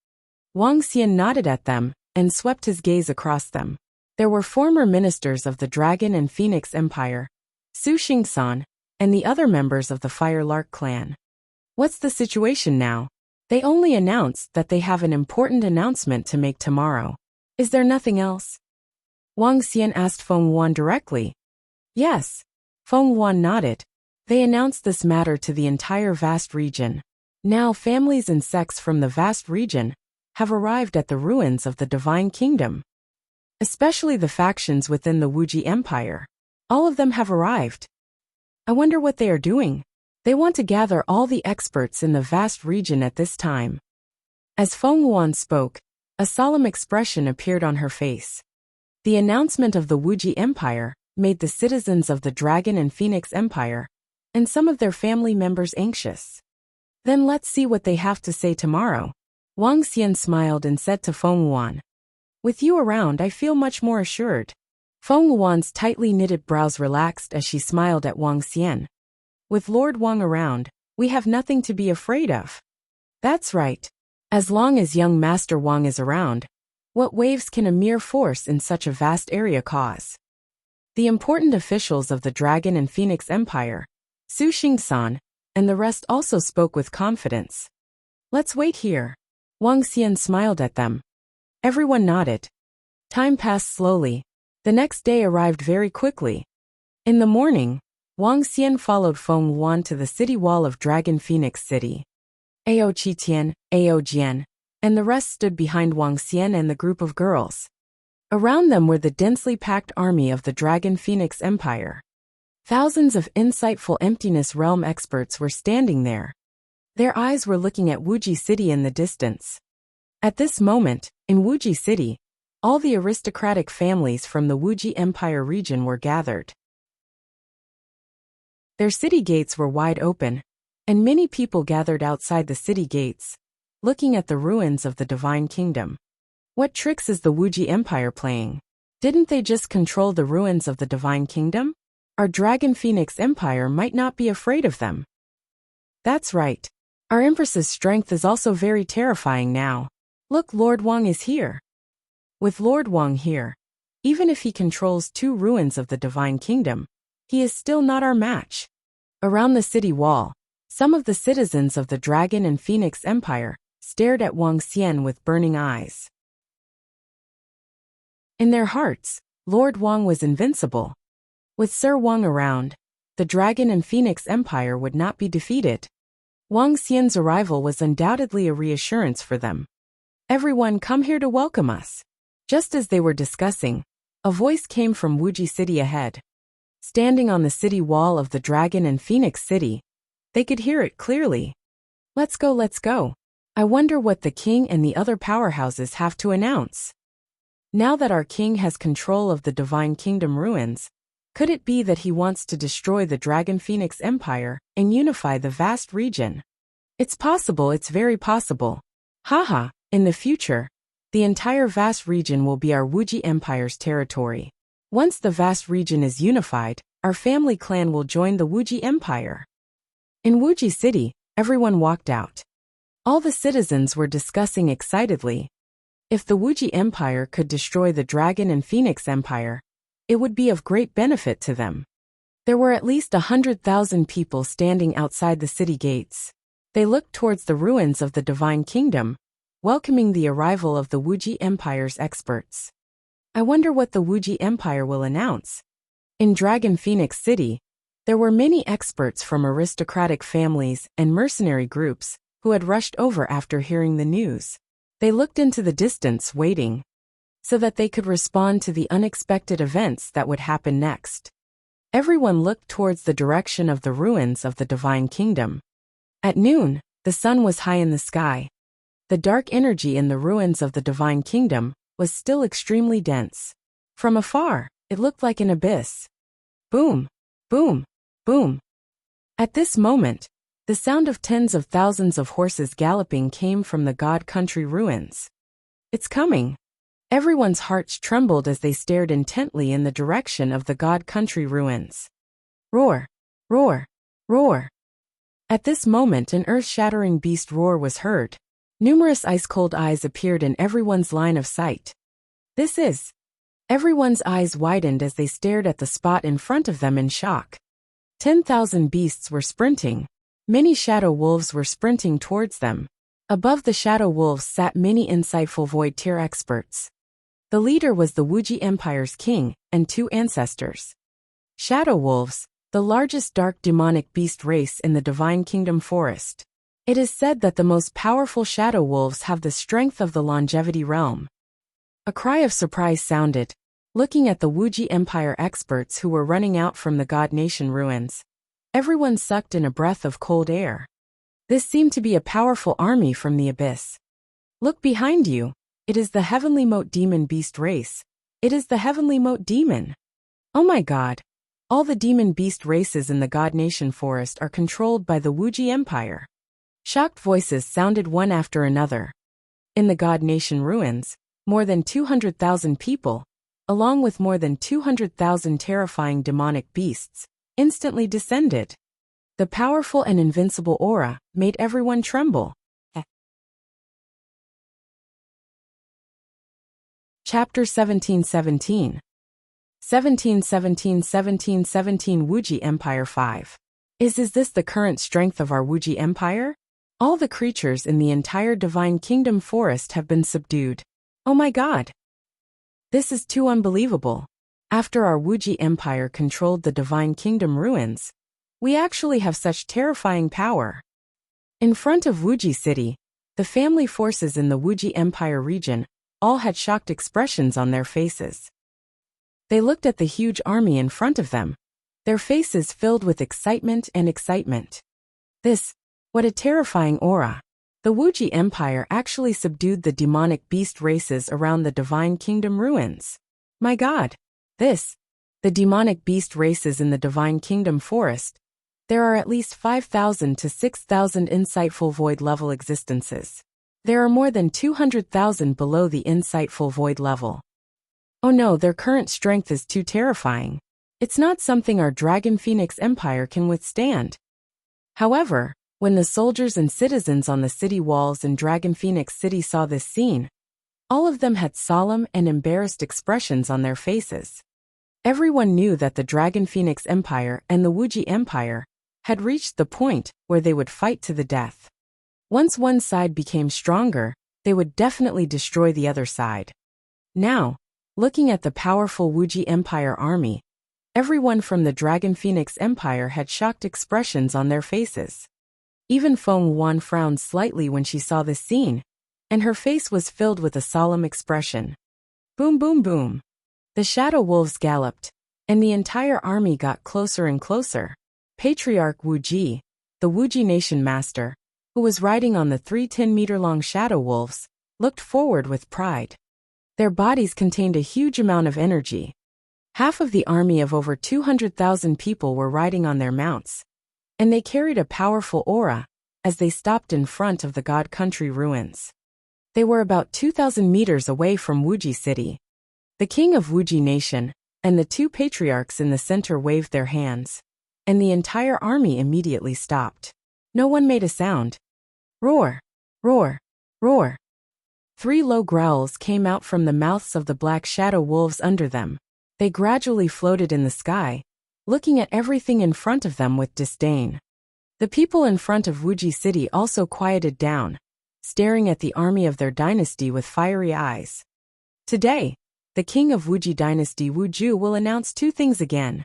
Wang Xian nodded at them and swept his gaze across them. There were former ministers of the Dragon and Phoenix Empire, Su Xingsan, and the other members of the Fire Lark clan. What's the situation now? They only announced that they have an important announcement to make tomorrow. Is there nothing else? Wang Xian asked Feng Wan directly. Yes. Feng Wan nodded. They announced this matter to the entire vast region. Now families and sects from the vast region have arrived at the ruins of the Divine Kingdom. Especially the factions within the Wuxia Empire. All of them have arrived. I wonder what they are doing. They want to gather all the experts in the vast region at this time. As Feng Wan spoke, a solemn expression appeared on her face. The announcement of the Wuxia Empire made the citizens of the Dragon and Phoenix Empire and some of their family members anxious. Then let's see what they have to say tomorrow. Wang Xian smiled and said to Feng Wan. With you around, I feel much more assured. Feng Wan's tightly knitted brows relaxed as she smiled at Wang Xian. With Lord Wang around, we have nothing to be afraid of. That's right. As long as young Master Wang is around, what waves can a mere force in such a vast area cause? The important officials of the Dragon and Phoenix Empire, Su Xingsan, and the rest also spoke with confidence. Let's wait here. Wang Xian smiled at them. Everyone nodded. Time passed slowly. The next day arrived very quickly. In the morning, Wang Xian followed Feng Wan to the city wall of Dragon Phoenix City. Ao Qitian, Ao Jian, and the rest stood behind Wang Xian and the group of girls. Around them were the densely packed army of the Dragon Phoenix Empire. Thousands of insightful Emptiness Realm experts were standing there. Their eyes were looking at Wuxia City in the distance. At this moment, in Wuxia City, all the aristocratic families from the Wuxia Empire region were gathered. Their city gates were wide open, and many people gathered outside the city gates, looking at the ruins of the Divine Kingdom. What tricks is the Wuxia Empire playing? Didn't they just control the ruins of the Divine Kingdom? Our Dragon Phoenix Empire might not be afraid of them. That's right. Our Empress's strength is also very terrifying now. Look, Lord Wang is here. With Lord Wang here, even if he controls 2 ruins of the Divine Kingdom, he is still not our match. Around the city wall, some of the citizens of the Dragon and Phoenix Empire stared at Wang Xian with burning eyes. In their hearts, Lord Wang was invincible. With Sir Wang around, the Dragon and Phoenix Empire would not be defeated. Wang Xian's arrival was undoubtedly a reassurance for them. Everyone, come here to welcome us. Just as they were discussing, a voice came from Wuxia City ahead. Standing on the city wall of the Dragon and Phoenix City, they could hear it clearly. Let's go, let's go. I wonder what the king and the other powerhouses have to announce. Now that our king has control of the Divine Kingdom ruins, could it be that he wants to destroy the Dragon Phoenix Empire and unify the vast region? It's possible, it's very possible. Haha, in the future, the entire vast region will be our Wuxia Empire's territory. Once the vast region is unified, our family clan will join the Wuxia Empire. In Wuxia City, everyone walked out. All the citizens were discussing excitedly. If the Wuxia Empire could destroy the Dragon and Phoenix Empire, it would be of great benefit to them. There were at least 100,000 people standing outside the city gates. They looked towards the ruins of the Divine Kingdom, welcoming the arrival of the Wuxia Empire's experts. I wonder what the Wuxia Empire will announce. In Dragon Phoenix City, there were many experts from aristocratic families and mercenary groups who had rushed over after hearing the news. They looked into the distance, waiting, so that they could respond to the unexpected events that would happen next. Everyone looked towards the direction of the ruins of the Divine Kingdom. At noon, the sun was high in the sky. The dark energy in the ruins of the Divine Kingdom was still extremely dense. From afar, it looked like an abyss. Boom, boom, boom. At this moment, the sound of tens of thousands of horses galloping came from the God Country ruins. It's coming. Everyone's hearts trembled as they stared intently in the direction of the God Country ruins. Roar, roar, roar. At this moment, an earth-shattering beast roar was heard. Numerous ice-cold eyes appeared in everyone's line of sight. This is. Everyone's eyes widened as they stared at the spot in front of them in shock. 10,000 beasts were sprinting. Many shadow wolves were sprinting towards them. Above the shadow wolves sat many insightful void tier experts. The leader was the Wuxia Empire's king and 2 ancestors. Shadow wolves, the largest dark demonic beast race in the Divine Kingdom forest. It is said that the most powerful shadow wolves have the strength of the longevity realm. A cry of surprise sounded, looking at the Wuxia Empire experts who were running out from the God Nation ruins. Everyone sucked in a breath of cold air. This seemed to be a powerful army from the abyss. Look behind you. It is the Heavenly Moat Demon Beast race. It is the Heavenly Moat Demon. Oh my god. All the demon beast races in the God Nation forest are controlled by the Wuxia Empire. Shocked voices sounded one after another. In the God Nation ruins, more than 200,000 people, along with more than 200,000 terrifying demonic beasts, instantly descended. The powerful and invincible aura made everyone tremble. Chapter 1717. 1717 Wuxia Empire 5. Is this the current strength of our Wuxia Empire? All the creatures in the entire Divine Kingdom forest have been subdued. Oh my god! This is too unbelievable. After our Wuxia Empire controlled the Divine Kingdom ruins, we actually have such terrifying power. In front of Wuxia City, the family forces in the Wuxia Empire region all had shocked expressions on their faces. They looked at the huge army in front of them, their faces filled with excitement and excitement. What a terrifying aura. The Wuxia Empire actually subdued the demonic beast races around the Divine Kingdom ruins. My god. The demonic beast races in the Divine Kingdom forest. There are at least 5,000 to 6,000 insightful void level existences. There are more than 200,000 below the insightful void level. Oh no, their current strength is too terrifying. It's not something our Dragon Phoenix Empire can withstand. However, when the soldiers and citizens on the city walls in Dragon Phoenix City saw this scene, all of them had solemn and embarrassed expressions on their faces. Everyone knew that the Dragon Phoenix Empire and the Wuxia Empire had reached the point where they would fight to the death. Once one side became stronger, they would definitely destroy the other side. Now, looking at the powerful Wuxia Empire army, everyone from the Dragon Phoenix Empire had shocked expressions on their faces. Even Feng Yuan frowned slightly when she saw this scene, and her face was filled with a solemn expression. Boom boom boom. The shadow wolves galloped, and the entire army got closer and closer. Patriarch Wuji, the Wuji Nation master, who was riding on the 3 10-meter-long shadow wolves, looked forward with pride. Their bodies contained a huge amount of energy. Half of the army of over 200,000 people were riding on their mounts, and they carried a powerful aura as they stopped in front of the God Country ruins. They were about 2,000 meters away from Wuxia city. The king of Wuxia nation and the two patriarchs in the center waved their hands, and the entire army immediately stopped. No one made a sound. Roar! Roar! Roar! 3 low growls came out from the mouths of the black shadow wolves under them. They gradually floated in the sky, looking at everything in front of them with disdain. The people in front of Wuxia city also quieted down, staring at the army of their dynasty with fiery eyes. Today, the king of Wuxia dynasty Wuju will announce 2 things again.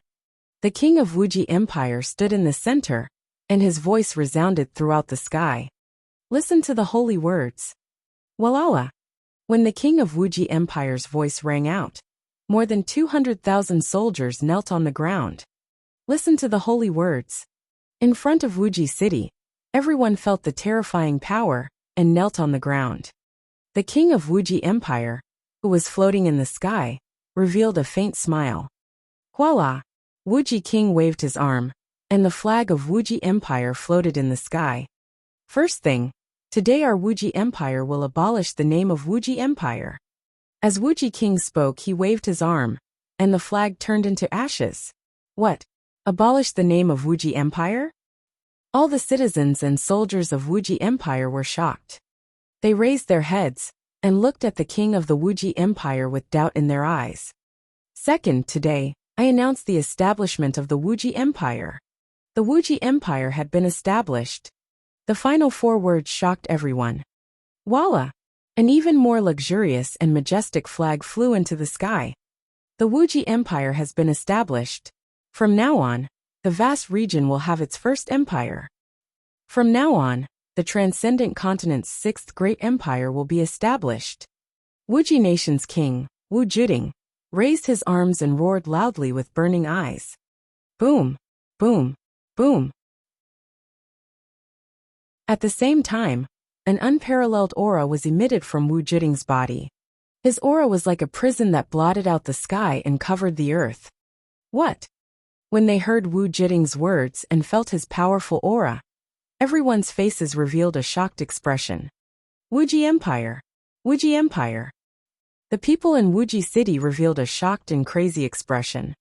The king of Wuxia Empire stood in the center, and his voice resounded throughout the sky. Listen to the holy words. Walala. When the king of Wuxia Empire's voice rang out, more than 200,000 soldiers knelt on the ground. Listen to the holy words. In front of Wuxia city, everyone felt the terrifying power and knelt on the ground. The king of Wuxia Empire, who was floating in the sky, revealed a faint smile. Voila! Wuxia king waved his arm, and the flag of Wuxia Empire floated in the sky. First thing, today our Wuxia Empire will abolish the name of Wuxia Empire. As Wuxia king spoke, he waved his arm, and the flag turned into ashes. What? Abolish the name of Wuxia Empire? All the citizens and soldiers of Wuxia Empire were shocked. They raised their heads and looked at the king of the Wuxia Empire with doubt in their eyes. Second, today, I announced the establishment of the Wuxia Empire. The Wuxia Empire had been established. The final 4 words shocked everyone. Voila! An even more luxurious and majestic flag flew into the sky. The Wuxia Empire has been established. From now on, the vast region will have its first empire. From now on, the transcendent continent's 6th great empire will be established. Wuxia nation's king, Wu Juding, raised his arms and roared loudly with burning eyes. Boom! Boom! Boom! At the same time, an unparalleled aura was emitted from Wu Juding's body. His aura was like a prison that blotted out the sky and covered the earth. What? When they heard Wu Juding's words and felt his powerful aura, everyone's faces revealed a shocked expression. Wuxia Empire! Wuxia Empire! The people in Wuxia city revealed a shocked and crazy expression.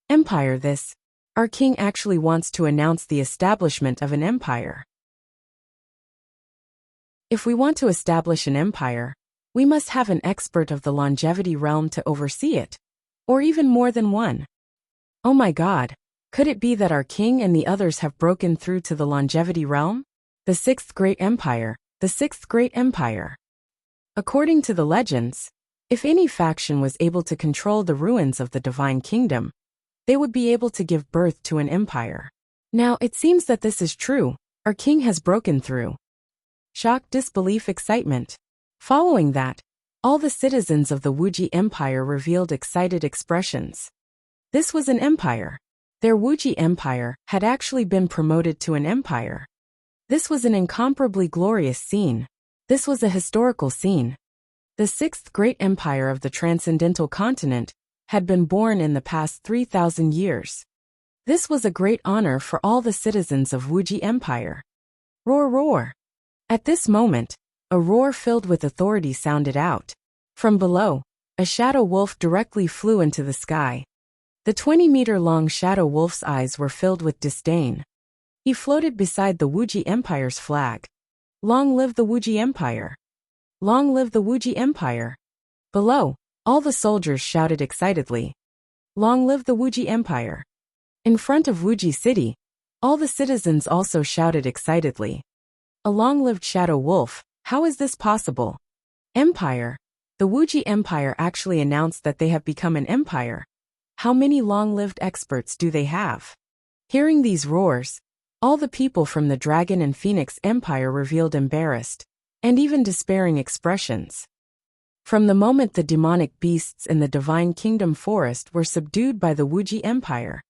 Empire this. Our king actually wants to announce the establishment of an empire. If we want to establish an empire, we must have an expert of the longevity realm to oversee it, or even more than one. Oh my God, could it be that our king and the others have broken through to the longevity realm? The 6th great empire, the 6th great empire. According to the legends, if any faction was able to control the ruins of the divine kingdom, they would be able to give birth to an empire. Now it seems that this is true. Our king has broken through. Shock, disbelief, excitement. Following that, all the citizens of the Wuxia Empire revealed excited expressions. This was an empire. Their Wuxia Empire had actually been promoted to an empire. This was an incomparably glorious scene. This was a historical scene. The 6th great empire of the transcendental continent had been born in the past 3,000 years. This was a great honor for all the citizens of Wuxia Empire. Roar, roar! At this moment, a roar filled with authority sounded out. From below, a shadow wolf directly flew into the sky. The 20-meter-long shadow wolf's eyes were filled with disdain. He floated beside the Wuxia Empire's flag. Long live the Wuxia Empire! Long live the Wuxia Empire! Below, all the soldiers shouted excitedly. Long live the Wuxia Empire! In front of Wuxia city, all the citizens also shouted excitedly. A long-lived shadow wolf, how is this possible? Empire! The Wuxia Empire actually announced that they have become an empire. How many long-lived experts do they have? Hearing these roars, all the people from the Dragon and Phoenix Empire revealed embarrassed, and even despairing expressions. From the moment the demonic beasts in the Divine Kingdom forest were subdued by the Wuxia Empire,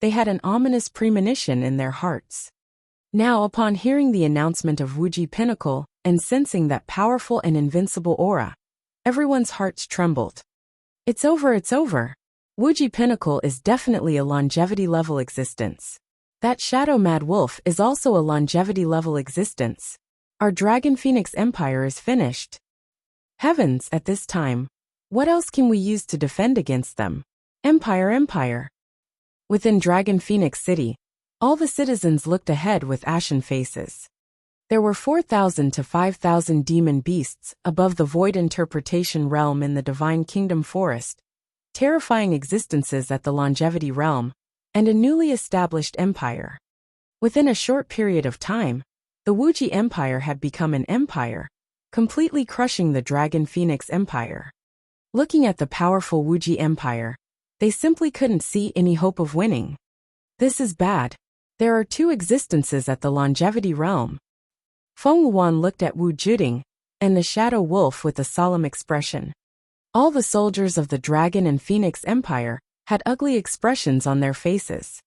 they had an ominous premonition in their hearts. Now, upon hearing the announcement of Wuxia Pinnacle and sensing that powerful and invincible aura, Everyone's hearts trembled. It's over, it's over. Wuji Pinnacle is definitely a longevity-level existence. That Shadow Mad Wolf is also a longevity-level existence. Our Dragon Phoenix Empire is finished. Heavens, at this time. What else can we use to defend against them? Empire, empire. Within Dragon Phoenix City, all the citizens looked ahead with ashen faces. There were 4,000 to 5,000 demon beasts above the void interpretation realm in the Divine Kingdom Forest, terrifying existences at the longevity realm, and a newly established empire. Within a short period of time, the Wuji Empire had become an empire, completely crushing the Dragon Phoenix Empire. Looking at the powerful Wuji Empire, they simply couldn't see any hope of winning. This is bad. There are two existences at the longevity realm. Feng Wuan looked at Wu Juding and the Shadow Wolf with a solemn expression. All the soldiers of the Dragon and Phoenix Empire had ugly expressions on their faces.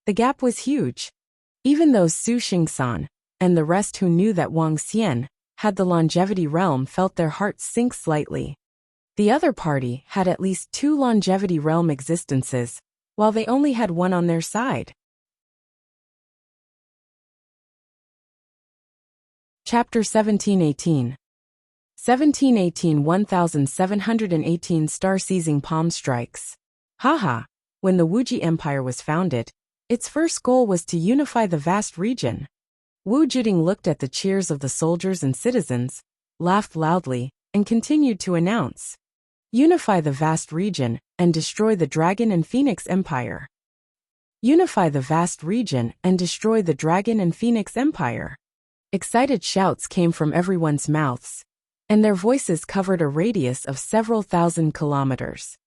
The gap was huge. Even those Su Xingsan and the rest who knew that Wang Xian had the longevity realm felt their hearts sink slightly. The other party had at least two longevity realm existences, while they only had one on their side. Chapter 1718. 1718 Star-seizing palm strikes. Haha, when the Wuji Empire was founded, its first goal was to unify the vast region. Wu Juding looked at the cheers of the soldiers and citizens, laughed loudly, and continued to announce, "Unify the vast region and destroy the Dragon and Phoenix Empire. Unify the vast region and destroy the Dragon and Phoenix Empire." Excited shouts came from everyone's mouths, and their voices covered a radius of several thousand kilometers.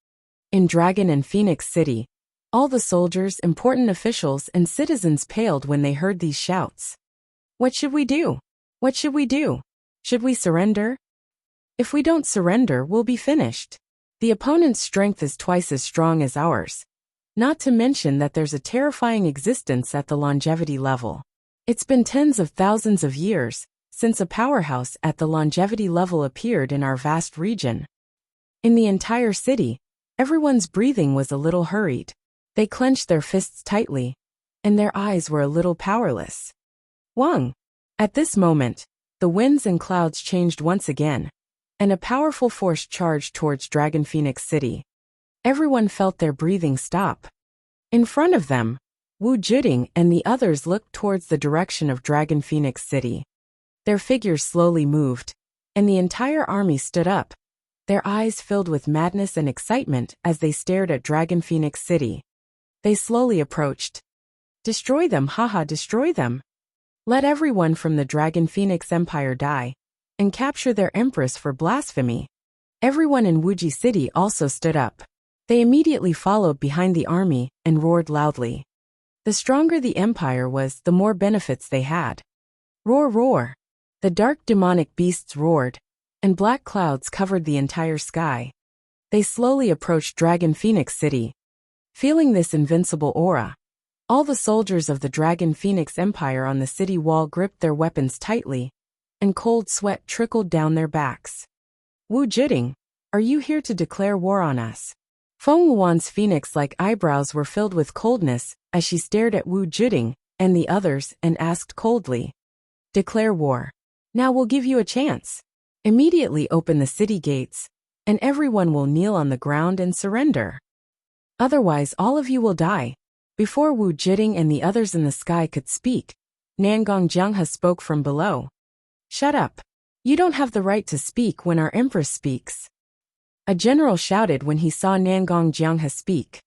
In Dragon and Phoenix City, all the soldiers, important officials, and citizens paled when they heard these shouts. What should we do? What should we do? Should we surrender? If we don't surrender, we'll be finished. The opponent's strength is twice as strong as ours. Not to mention that there's a terrifying existence at the longevity level. It's been tens of thousands of years since a powerhouse at the longevity level appeared in our vast region. In the entire city, everyone's breathing was a little hurried. They clenched their fists tightly, and their eyes were a little powerless. Wang! At this moment, the winds and clouds changed once again, and a powerful force charged towards Dragon Phoenix City. Everyone felt their breathing stop. In front of them, Wu Juding and the others looked towards the direction of Dragon Phoenix City. Their figures slowly moved, and the entire army stood up, their eyes filled with madness and excitement as they stared at Dragon Phoenix City. They slowly approached. Destroy them, haha, destroy them. Let everyone from the Dragon Phoenix Empire die, and capture their empress for blasphemy. Everyone in Wuji City also stood up. They immediately followed behind the army and roared loudly. The stronger the empire was, the more benefits they had. Roar, roar. The dark demonic beasts roared, and black clouds covered the entire sky. They slowly approached Dragon Phoenix City. Feeling this invincible aura, all the soldiers of the Dragon Phoenix Empire on the city wall gripped their weapons tightly, and cold sweat trickled down their backs. Wu Juding, are you here to declare war on us? Feng Wuan's phoenix-like eyebrows were filled with coldness as she stared at Wu Juding and the others and asked coldly, "Declare war. Now we'll give you a chance. Immediately open the city gates, and everyone will kneel on the ground and surrender. Otherwise all of you will die." Before Wu Juding and the others in the sky could speak, Nangong Jianghe spoke from below. "Shut up. You don't have the right to speak when our empress speaks." A general shouted when he saw Nangong Jianghe speak.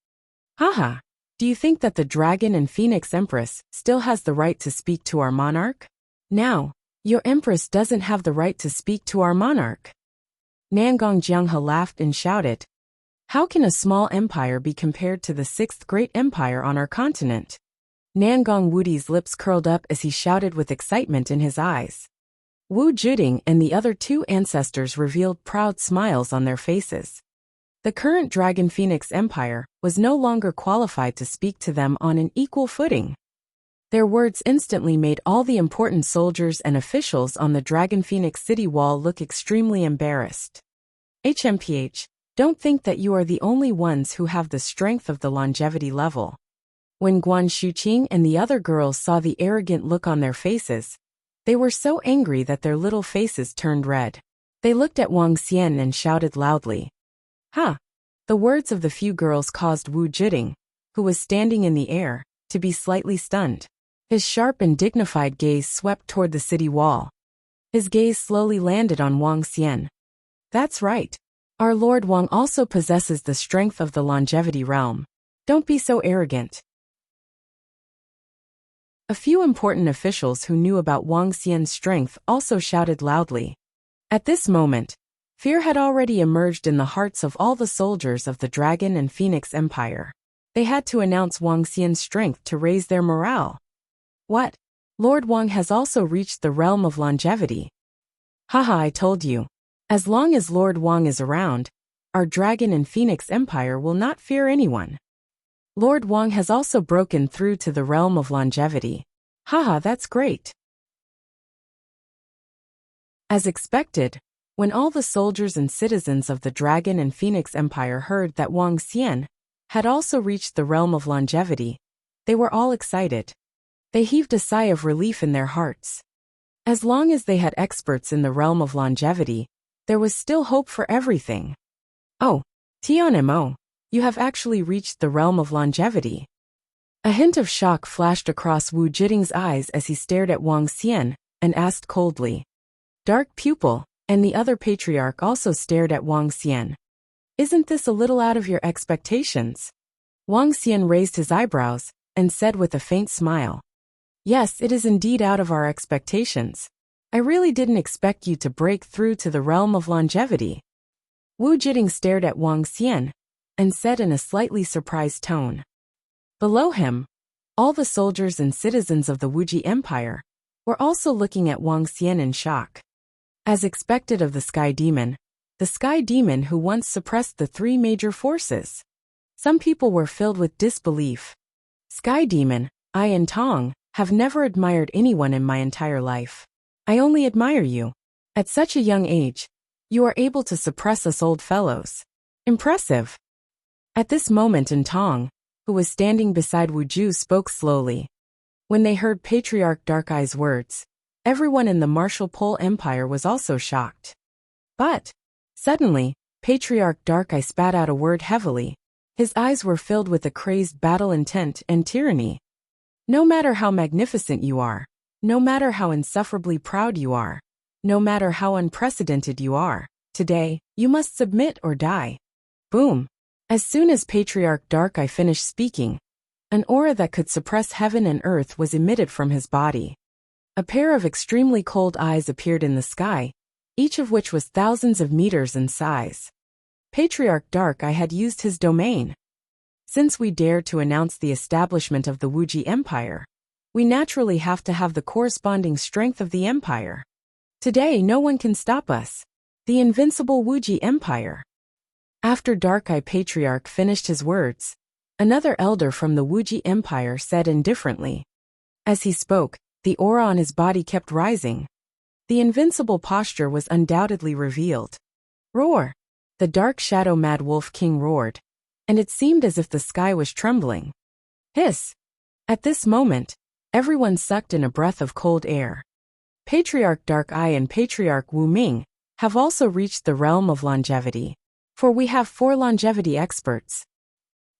"Haha, do you think that the Dragon and Phoenix Empress still has the right to speak to our monarch? Now, your empress doesn't have the right to speak to our monarch." Nangong Jianghe laughed and shouted, "How can a small empire be compared to the sixth great empire on our continent?" Nangong Wudi's lips curled up as he shouted with excitement in his eyes. Wu Juding and the other two ancestors revealed proud smiles on their faces. The current Dragon Phoenix Empire was no longer qualified to speak to them on an equal footing. Their words instantly made all the important soldiers and officials on the Dragon Phoenix City wall look extremely embarrassed. HMPH, don't think that you are the only ones who have the strength of the longevity level. When Guan Shuqing and the other girls saw the arrogant look on their faces, they were so angry that their little faces turned red. They looked at Wang Xian and shouted loudly. Ha! The words of the few girls caused Wu Jiding, who was standing in the air, to be slightly stunned. His sharp and dignified gaze swept toward the city wall. His gaze slowly landed on Wang Xian. That's right. Our Lord Wang also possesses the strength of the longevity realm. Don't be so arrogant. A few important officials who knew about Wang Xian's strength also shouted loudly. At this moment, fear had already emerged in the hearts of all the soldiers of the Dragon and Phoenix Empire. They had to announce Wang Xian's strength to raise their morale. What? Lord Wang has also reached the realm of longevity. Haha, I told you. As long as Lord Wang is around, our Dragon and Phoenix Empire will not fear anyone. Lord Wang has also broken through to the realm of longevity. Haha, that's great. As expected, when all the soldiers and citizens of the Dragon and Phoenix Empire heard that Wang Xian had also reached the realm of longevity, they were all excited. They heaved a sigh of relief in their hearts. As long as they had experts in the realm of longevity, there was still hope for everything. Oh, Tianmo, you have actually reached the realm of longevity. A hint of shock flashed across Wu Jiding's eyes as he stared at Wang Xian and asked coldly. Dark Pupil and the other patriarch also stared at Wang Xian. Isn't this a little out of your expectations? Wang Xian raised his eyebrows and said with a faint smile. Yes, it is indeed out of our expectations. I really didn't expect you to break through to the realm of longevity. Wu Jiding stared at Wang Xian and said in a slightly surprised tone. Below him, all the soldiers and citizens of the Wuji Empire were also looking at Wang Xian in shock. As expected of the Sky Demon who once suppressed the three major forces. Some people were filled with disbelief. Sky Demon, I and Tong have never admired anyone in my entire life. I only admire you. At such a young age, you are able to suppress us old fellows. Impressive. At this moment Tong, who was standing beside Wu Ju, spoke slowly. When they heard Patriarch Dark Eye's words, everyone in the Martial Pole Empire was also shocked. But, suddenly, Patriarch Dark Eye spat out a word heavily. His eyes were filled with a crazed battle intent and tyranny. No matter how magnificent you are, no matter how insufferably proud you are, no matter how unprecedented you are, today, you must submit or die. Boom. As soon as Patriarch Dark Eye finished speaking, an aura that could suppress heaven and earth was emitted from his body. A pair of extremely cold eyes appeared in the sky, each of which was thousands of meters in size. Patriarch Dark Eye had used his domain. Since we dare to announce the establishment of the Wuji Empire, we naturally have to have the corresponding strength of the empire. Today no one can stop us. The Invincible Wuji Empire. After Dark Eye Patriarch finished his words, another elder from the Wuji Empire said indifferently. As he spoke, the aura on his body kept rising. The invincible posture was undoubtedly revealed. Roar! The dark shadow Mad Wolf King roared, and it seemed as if the sky was trembling. Hiss! At this moment, everyone sucked in a breath of cold air. Patriarch Dark Eye and Patriarch Wu Ming have also reached the realm of longevity, for we have 4 longevity experts.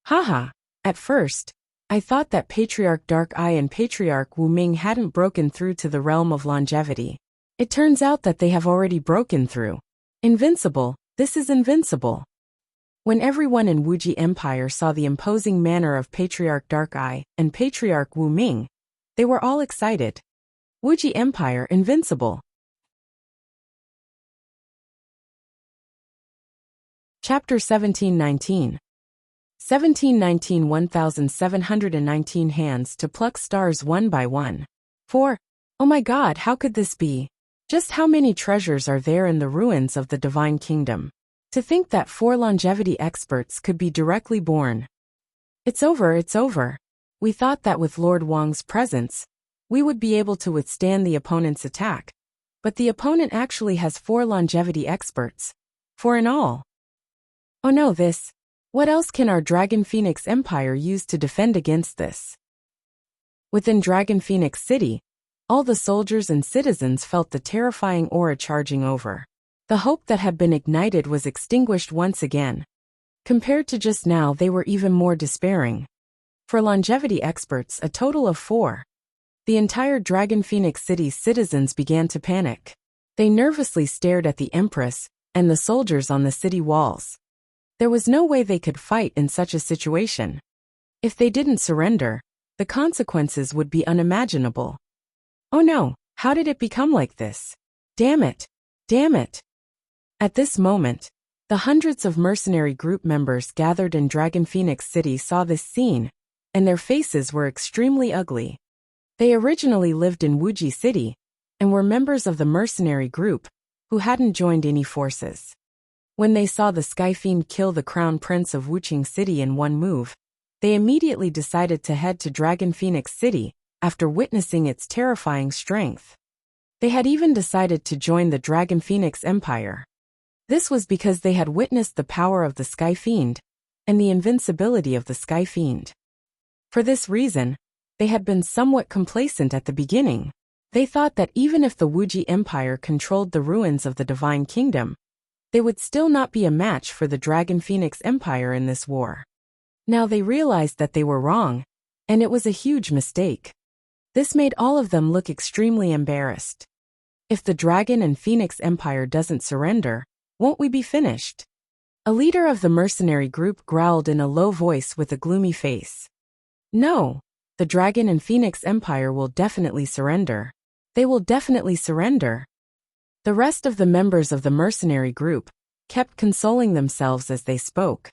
Haha, at first, I thought that Patriarch Dark Eye and Patriarch Wu Ming hadn't broken through to the realm of longevity. It turns out that they have already broken through. Invincible, this is invincible. When everyone in Wuji Empire saw the imposing manner of Patriarch Dark Eye and Patriarch Wu Ming, they were all excited. Wuji Empire invincible. Chapter 1719. 1719 1719 hands to pluck stars one by one. 4. Oh my God, how could this be? Just how many treasures are there in the ruins of the Divine Kingdom? To think that 4 longevity experts could be directly born. It's over, it's over. We thought that with Lord Wang's presence, we would be able to withstand the opponent's attack. But the opponent actually has 4 longevity experts. For an all. Oh no, this. What else can our Dragon Phoenix Empire use to defend against this? Within Dragon Phoenix City, all the soldiers and citizens felt the terrifying aura charging over. The hope that had been ignited was extinguished once again. Compared to just now, they were even more despairing. For longevity experts, a total of 4. The entire Dragon Phoenix City's citizens began to panic. They nervously stared at the Empress and the soldiers on the city walls. There was no way they could fight in such a situation. If they didn't surrender, the consequences would be unimaginable. Oh no, how did it become like this? Damn it! Damn it! At this moment, the hundreds of mercenary group members gathered in Dragon Phoenix City saw this scene, and their faces were extremely ugly. They originally lived in Wuxia City, and were members of the mercenary group, who hadn't joined any forces. When they saw the Sky Fiend kill the Crown Prince of Wuxia City in one move, they immediately decided to head to Dragon Phoenix City after witnessing its terrifying strength. They had even decided to join the Dragon Phoenix Empire. This was because they had witnessed the power of the Sky Fiend and the invincibility of the Sky Fiend. For this reason, they had been somewhat complacent at the beginning. They thought that even if the Wuxia Empire controlled the ruins of the Divine Kingdom, they would still not be a match for the Dragon Phoenix Empire in this war. Now they realized that they were wrong, and it was a huge mistake. This made all of them look extremely embarrassed. If the Dragon and Phoenix Empire doesn't surrender, won't we be finished? A leader of the mercenary group growled in a low voice with a gloomy face. No, the Dragon and Phoenix Empire will definitely surrender. They will definitely surrender. The rest of the members of the mercenary group kept consoling themselves as they spoke.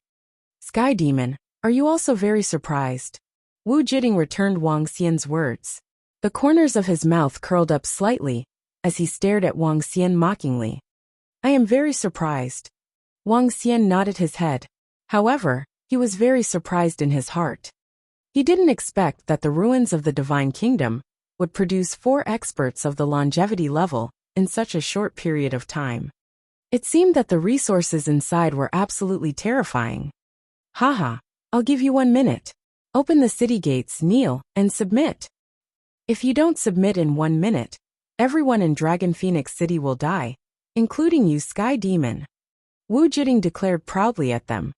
Sky Demon, are you also very surprised? Wu Jiting returned Wang Xian's words. The corners of his mouth curled up slightly as he stared at Wang Xian mockingly. I am very surprised. Wang Xian nodded his head. However, he was very surprised in his heart. He didn't expect that the ruins of the Divine Kingdom would produce 4 experts of the longevity level in such a short period of time. It seemed that the resources inside were absolutely terrifying. Haha, I'll give you 1 minute. Open the city gates, kneel, and submit. If you don't submit in 1 minute, everyone in Dragon Phoenix City will die, including you, Sky Demon. Wu Jiting declared proudly at them.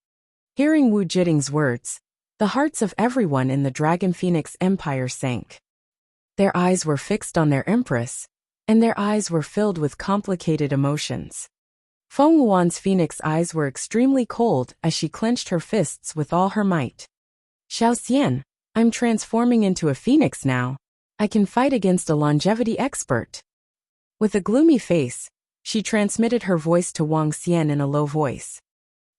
Hearing Wu Jiting's words, the hearts of everyone in the Dragon Phoenix Empire sank. Their eyes were fixed on their empress, and their eyes were filled with complicated emotions. Feng Wuan's phoenix eyes were extremely cold as she clenched her fists with all her might. Xiao Xian, I'm transforming into a phoenix now. I can fight against a longevity expert. With a gloomy face, she transmitted her voice to Wang Xian in a low voice.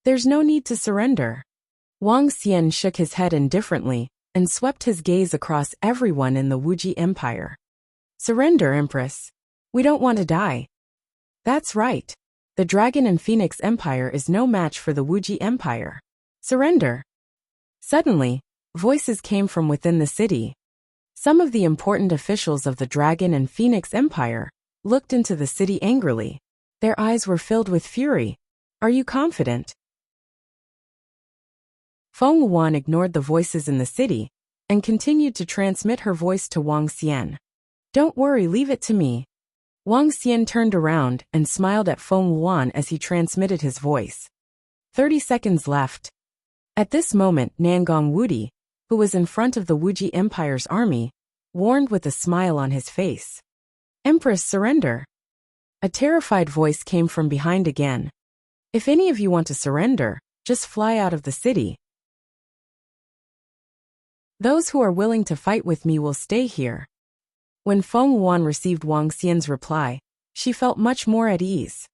There's no need to surrender. Wang Xian shook his head indifferently and swept his gaze across everyone in the Wuxia Empire. Surrender, Empress. We don't want to die. That's right. The Dragon and Phoenix Empire is no match for the Wuxia Empire. Surrender. Suddenly, voices came from within the city. Some of the important officials of the Dragon and Phoenix Empire looked into the city angrily. Their eyes were filled with fury. Are you confident? Feng Wuan ignored the voices in the city and continued to transmit her voice to Wang Xian. Don't worry, leave it to me. Wang Xian turned around and smiled at Feng Wuan as he transmitted his voice. 30 seconds left. At this moment, Nangong Wudi, who was in front of the Wuxia Empire's army, warned with a smile on his face. Empress, surrender. A terrified voice came from behind again. If any of you want to surrender, just fly out of the city. Those who are willing to fight with me will stay here. When Feng Wuan received Wang Xian's reply, she felt much more at ease.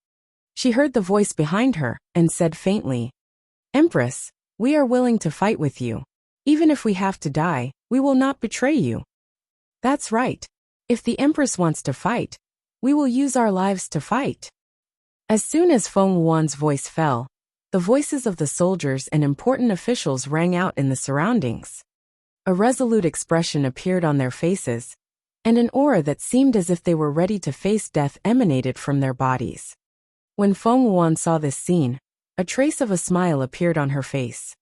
She heard the voice behind her and said faintly, Empress, we are willing to fight with you. Even if we have to die, we will not betray you. That's right. If the Empress wants to fight, we will use our lives to fight. As soon as Feng Wuan's voice fell, the voices of the soldiers and important officials rang out in the surroundings. A resolute expression appeared on their faces, and an aura that seemed as if they were ready to face death emanated from their bodies. When Feng Wuan saw this scene, a trace of a smile appeared on her face.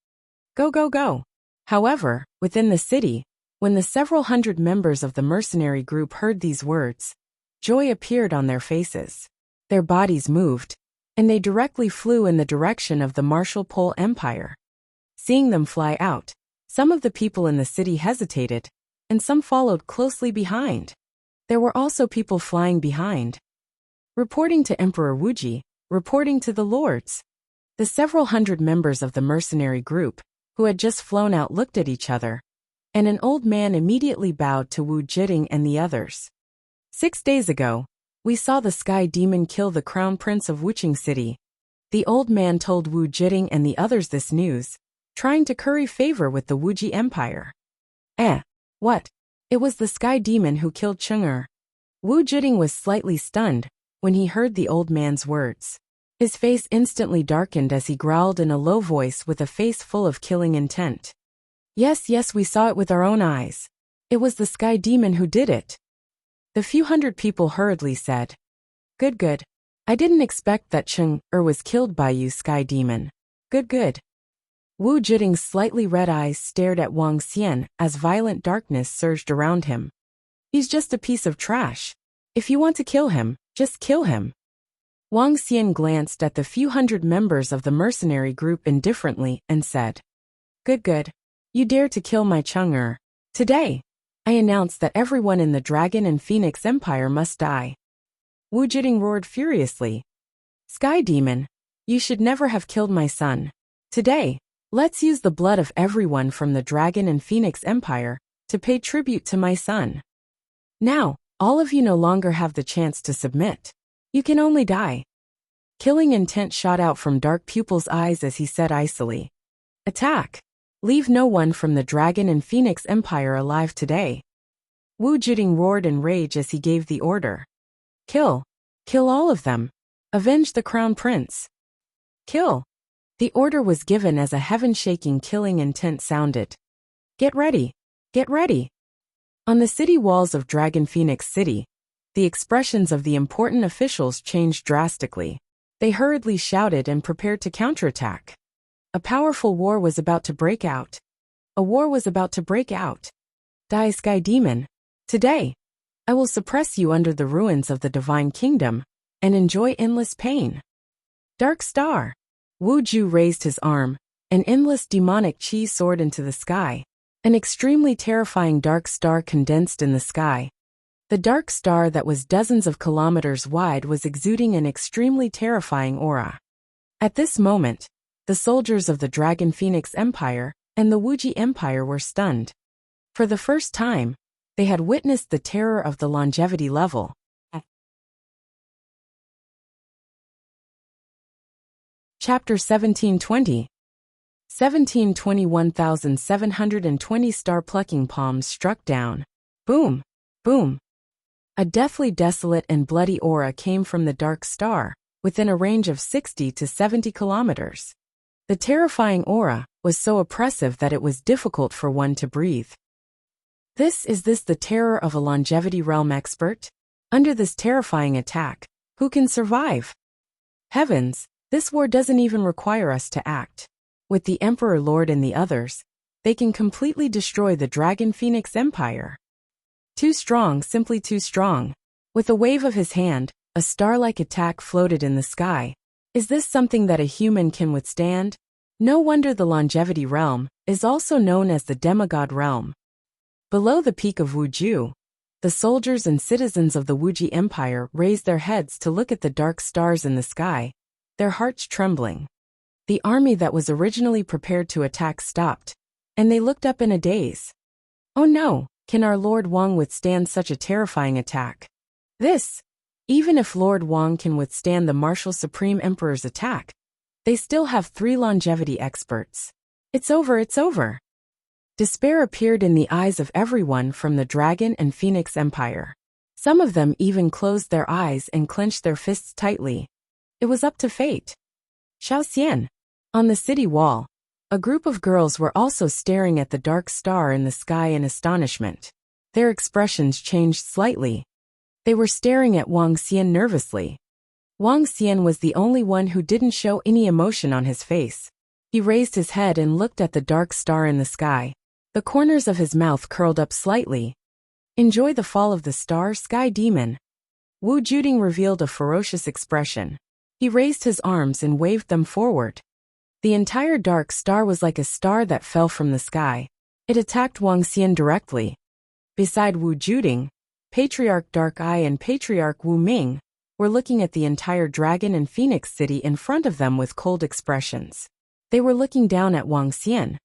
Go, go, go. However, within the city, when the several hundred members of the mercenary group heard these words, joy appeared on their faces. Their bodies moved, and they directly flew in the direction of the Martial Pole Empire. Seeing them fly out, some of the people in the city hesitated, and some followed closely behind. There were also people flying behind. Reporting to Emperor Wuji, reporting to the lords. The several hundred members of the mercenary group, who had just flown out, looked at each other, and an old man immediately bowed to Wu Jiding and the others. 6 days ago, we saw the sky demon kill the crown prince of Wuching City. The old man told Wu Jiding and the others this news, trying to curry favor with the Wuji Empire. What? It was the sky demon who killed Cheng'er. Wu Jiding was slightly stunned when he heard the old man's words. His face instantly darkened as he growled in a low voice with a face full of killing intent. Yes, we saw it with our own eyes. It was the sky demon who did it. The few hundred people hurriedly said. Good. I didn't expect that Cheng'er was killed by you, sky demon. Good. Wu Jiding's slightly red eyes stared at Wang Xian as violent darkness surged around him. He's just a piece of trash. If you want to kill him, just kill him. Wang Xian glanced at the few hundred members of the mercenary group indifferently and said, Good. You dare to kill my Cheng'er. Today, I announce that everyone in the Dragon and Phoenix Empire must die. Wu Jiding roared furiously. Sky Demon, you should never have killed my son. Today, let's use the blood of everyone from the Dragon and Phoenix Empire to pay tribute to my son. Now, all of you no longer have the chance to submit. You can only die. Killing intent shot out from dark pupils' eyes as he said icily. Attack! Leave no one from the Dragon and Phoenix Empire alive today. Wu Jiding roared in rage as he gave the order. Kill! Kill all of them! Avenge the crown prince! Kill! The order was given as a heaven-shaking killing intent sounded. Get ready! Get ready! On the city walls of Dragon Phoenix City, the expressions of the important officials changed drastically. They hurriedly shouted and prepared to counterattack. A powerful war was about to break out. A war was about to break out. Die, Sky Demon. Today, I will suppress you under the ruins of the Divine Kingdom and enjoy endless pain. Dark Star. Wu Ju raised his arm. An endless demonic chi soared into the sky. An extremely terrifying dark star condensed in the sky. The dark star that was dozens of kilometers wide was exuding an extremely terrifying aura. At this moment, the soldiers of the Dragon Phoenix Empire and the Wuji Empire were stunned. For the first time, they had witnessed the terror of the longevity level. Chapter 1720. 1721,720 star-plucking palms struck down. Boom! Boom! A deathly desolate and bloody aura came from the dark star, within a range of 60 to 70 kilometers. The terrifying aura was so oppressive that it was difficult for one to breathe. Is this the terror of a longevity realm expert? Under this terrifying attack, who can survive? Heavens, this war doesn't even require us to act. With the Emperor Lord and the others, they can completely destroy the Dragon Phoenix Empire. Too strong, simply too strong. With a wave of his hand, a star-like attack floated in the sky. Is this something that a human can withstand? No wonder the longevity realm is also known as the demigod realm. Below the peak of Wuju, the soldiers and citizens of the Wuji Empire raised their heads to look at the dark stars in the sky, their hearts trembling. The army that was originally prepared to attack stopped, and they looked up in a daze. Oh no, can our Lord Wang withstand such a terrifying attack? Even if Lord Wang can withstand the Martial Supreme Emperor's attack, they still have 3 longevity experts. It's over. Despair appeared in the eyes of everyone from the Dragon and Phoenix Empire. Some of them even closed their eyes and clenched their fists tightly. It was up to fate. Shaoxian. On the city wall, a group of girls were also staring at the dark star in the sky in astonishment. Their expressions changed slightly. They were staring at Wang Xian nervously. Wang Xian was the only one who didn't show any emotion on his face. He raised his head and looked at the dark star in the sky. The corners of his mouth curled up slightly. Enjoy the fall of the star, Sky Demon. Wu Juding revealed a ferocious expression. He raised his arms and waved them forward. The entire dark star was like a star that fell from the sky. It attacked Wang Xian directly. Beside Wu Juding, Patriarch Dark Eye and Patriarch Wu Ming were looking at the entire dragon and phoenix city in front of them with cold expressions. They were looking down at Wang Xian.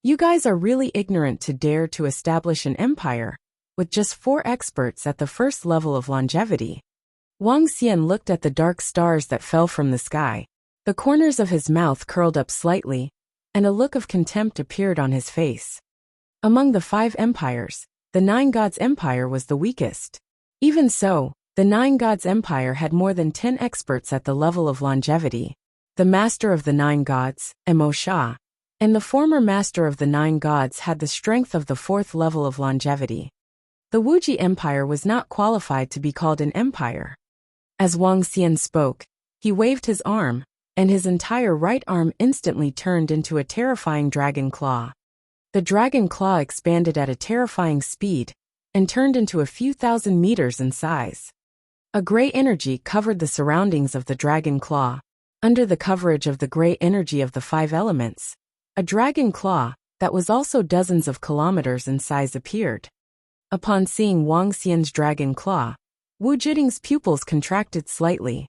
You guys are really ignorant to dare to establish an empire with just 4 experts at the first level of longevity. Wang Xian looked at the dark stars that fell from the sky. The corners of his mouth curled up slightly, and a look of contempt appeared on his face. Among the 5 empires, the 9 Gods' Empire was the weakest. Even so, the 9 Gods' Empire had more than 10 experts at the level of longevity. The Master of the 9 Gods, Mo Sha, and the former Master of the 9 Gods had the strength of the 4th level of longevity. The Wuji Empire was not qualified to be called an empire. As Wang Xian spoke, he waved his arm, and his entire right arm instantly turned into a terrifying dragon claw. The dragon claw expanded at a terrifying speed and turned into a few thousand meters in size. A gray energy covered the surroundings of the dragon claw. Under the coverage of the gray energy of the 5 elements, a dragon claw that was also dozens of kilometers in size appeared. Upon seeing Wang Xian's dragon claw, Wu Juding's pupils contracted slightly.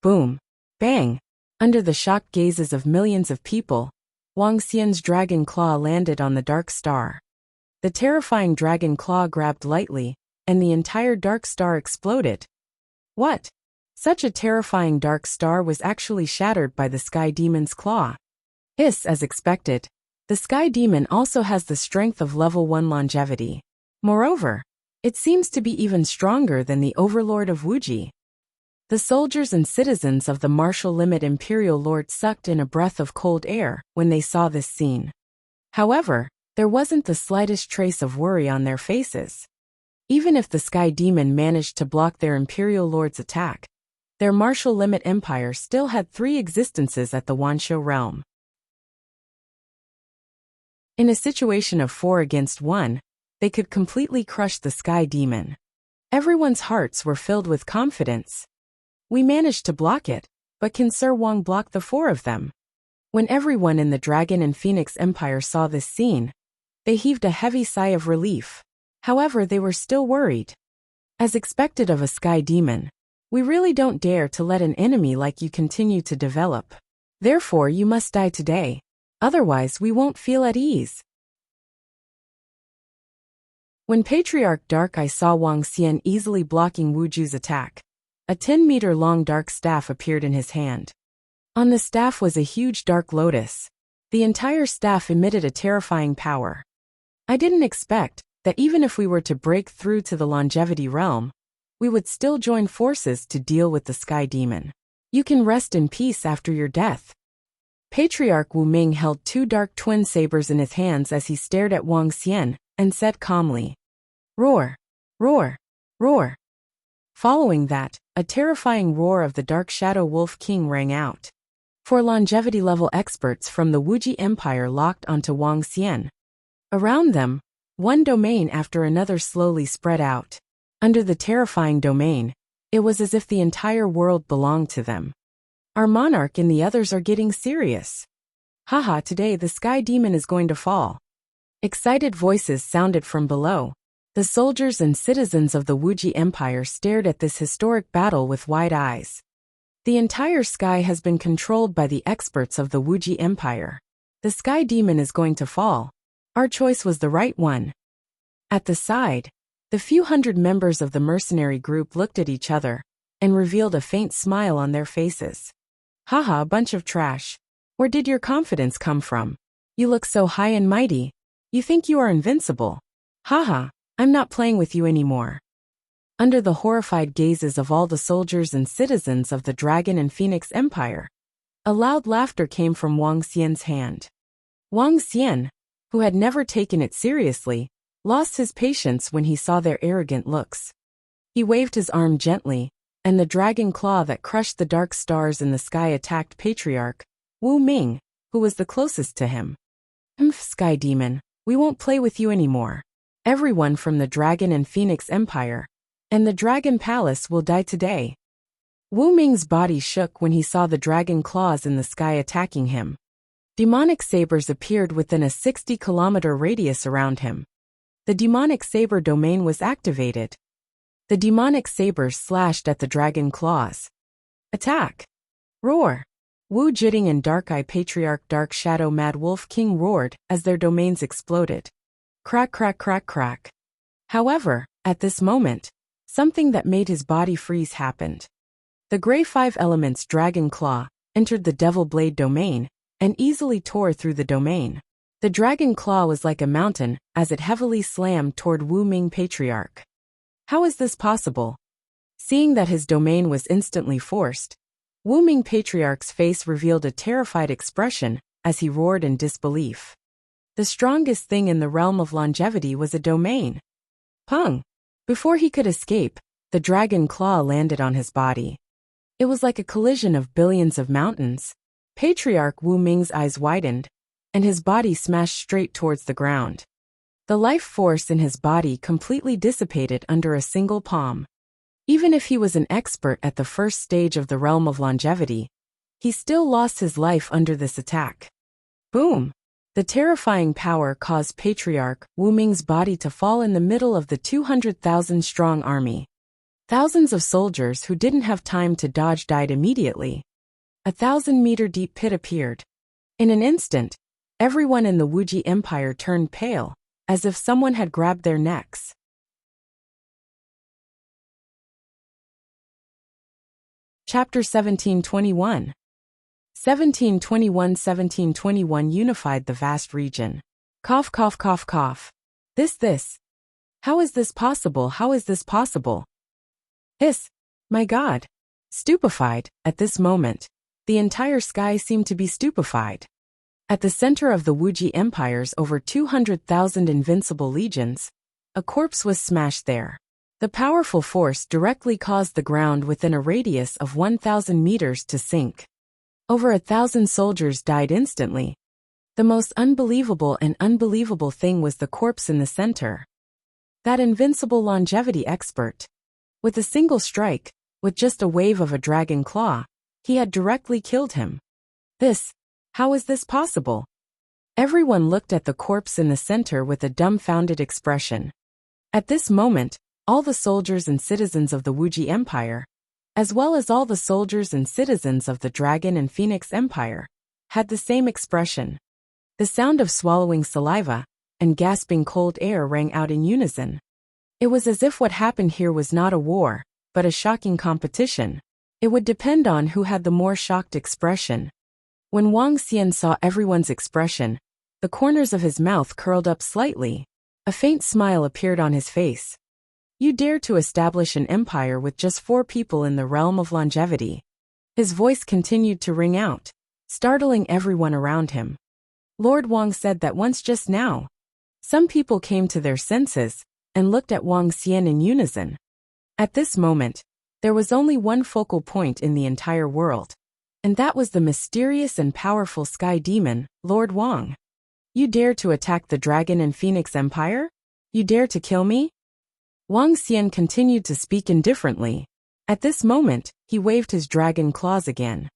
Boom! Bang! Under the shocked gazes of millions of people, Wang Xian's dragon claw landed on the dark star. The terrifying dragon claw grabbed lightly, and the entire dark star exploded. What? Such a terrifying dark star was actually shattered by the Sky Demon's claw. As expected, the Sky Demon also has the strength of level 1 longevity. Moreover, it seems to be even stronger than the Overlord of Wuji. The soldiers and citizens of the Martial Limit Imperial Lord sucked in a breath of cold air when they saw this scene. However, there wasn't the slightest trace of worry on their faces. Even if the Sky Demon managed to block their Imperial Lord's attack, their Martial Limit Empire still had 3 existences at the Wanshou realm. In a situation of 4 against 1, they could completely crush the Sky Demon. Everyone's hearts were filled with confidence. We managed to block it, but can Sir Wang block the 4 of them? When everyone in the Dragon and Phoenix Empire saw this scene, they heaved a heavy sigh of relief. However, they were still worried. As expected of a Sky Demon, we really don't dare to let an enemy like you continue to develop. Therefore, you must die today. Otherwise, we won't feel at ease. When Patriarch Dark Eye saw Wang Xian easily blocking Wuju's attack, a 10-meter-long dark staff appeared in his hand. On the staff was a huge dark lotus. The entire staff emitted a terrifying power. I didn't expect that even if we were to break through to the longevity realm, we would still join forces to deal with the Sky Demon. You can rest in peace after your death. Patriarch Wu Ming held 2 dark twin sabers in his hands as he stared at Wang Xian and said calmly, "Roar! Roar! Roar!" Following that, a terrifying roar of the Dark Shadow Wolf King rang out. 4 longevity-level experts from the Wuji Empire locked onto Wang Xian. Around them, one domain after another slowly spread out. Under the terrifying domain, it was as if the entire world belonged to them. Our monarch and the others are getting serious. Haha, today the Sky Demon is going to fall. Excited voices sounded from below. The soldiers and citizens of the Wuji Empire stared at this historic battle with wide eyes. The entire sky has been controlled by the experts of the Wuji Empire. The Sky Demon is going to fall. Our choice was the right one. At the side, the few hundred members of the mercenary group looked at each other and revealed a faint smile on their faces. Haha, bunch of trash. Where did your confidence come from? You look so high and mighty. You think you are invincible. Haha, I'm not playing with you anymore. Under the horrified gazes of all the soldiers and citizens of the Dragon and Phoenix Empire, a loud laughter came from Wang Xian's hand. Wang Xian, who had never taken it seriously, lost his patience when he saw their arrogant looks. He waved his arm gently, and the dragon claw that crushed the dark stars in the sky attacked Patriarch Wu Ming, who was the closest to him. Sky Demon, we won't play with you anymore. Everyone from the Dragon and Phoenix Empire and the Dragon Palace will die today. Wu Ming's body shook when he saw the dragon claws in the sky attacking him. Demonic sabers appeared within a 60-kilometer radius around him. The demonic saber domain was activated. The demonic sabers slashed at the dragon claws. Attack! Roar! Wu Jiding and Dark Eye Patriarch Dark Shadow Mad Wolf King roared as their domains exploded. Crack, crack, crack, crack. However, at this moment, something that made his body freeze happened. The Grey Five Elements Dragon Claw entered the Devil Blade domain and easily tore through the domain. The dragon claw was like a mountain as it heavily slammed toward Wu Ming Patriarch. How is this possible? Seeing that his domain was instantly forced, Wu Ming Patriarch's face revealed a terrified expression as he roared in disbelief. The strongest thing in the realm of longevity was a domain. Pung! Before he could escape, the dragon claw landed on his body. It was like a collision of billions of mountains. Patriarch Wu Ming's eyes widened, and his body smashed straight towards the ground. The life force in his body completely dissipated under a single palm. Even if he was an expert at the first stage of the realm of longevity, he still lost his life under this attack. Boom! The terrifying power caused Patriarch Wu Ming's body to fall in the middle of the 200,000-strong army. Thousands of soldiers who didn't have time to dodge died immediately. A 1,000-meter-deep pit appeared. In an instant, everyone in the Wuji Empire turned pale, as if someone had grabbed their necks. Chapter 1721. 1721 unified the vast region. Cough, cough, cough, cough. This. How is this possible? How is this possible? Hiss. My God. Stupefied, at this moment, the entire sky seemed to be stupefied. At the center of the Wuji Empire's over 200,000 invincible legions, a corpse was smashed there. The powerful force directly caused the ground within a radius of 1,000 meters to sink. Over 1,000 soldiers died instantly. The most unbelievable thing was the corpse in the center. That invincible longevity expert. With a single strike, with just a wave of a dragon claw, he had directly killed him. How is this possible? Everyone looked at the corpse in the center with a dumbfounded expression. At this moment, all the soldiers and citizens of the Wuji Empire, as well as all the soldiers and citizens of the Dragon and Phoenix Empire, had the same expression. The sound of swallowing saliva and gasping cold air rang out in unison. It was as if what happened here was not a war, but a shocking competition. It would depend on who had the more shocked expression. When Wang Xian saw everyone's expression, the corners of his mouth curled up slightly. A faint smile appeared on his face. You dare to establish an empire with just 4 people in the realm of longevity. His voice continued to ring out, startling everyone around him. Lord Wang said that once just now. Some people came to their senses and looked at Wang Xian in unison. At this moment, there was only one focal point in the entire world, and that was the mysterious and powerful sky demon, Lord Wang. You dare to attack the Dragon and Phoenix Empire? You dare to kill me? Wang Xian continued to speak indifferently. At this moment, he waved his dragon claws again.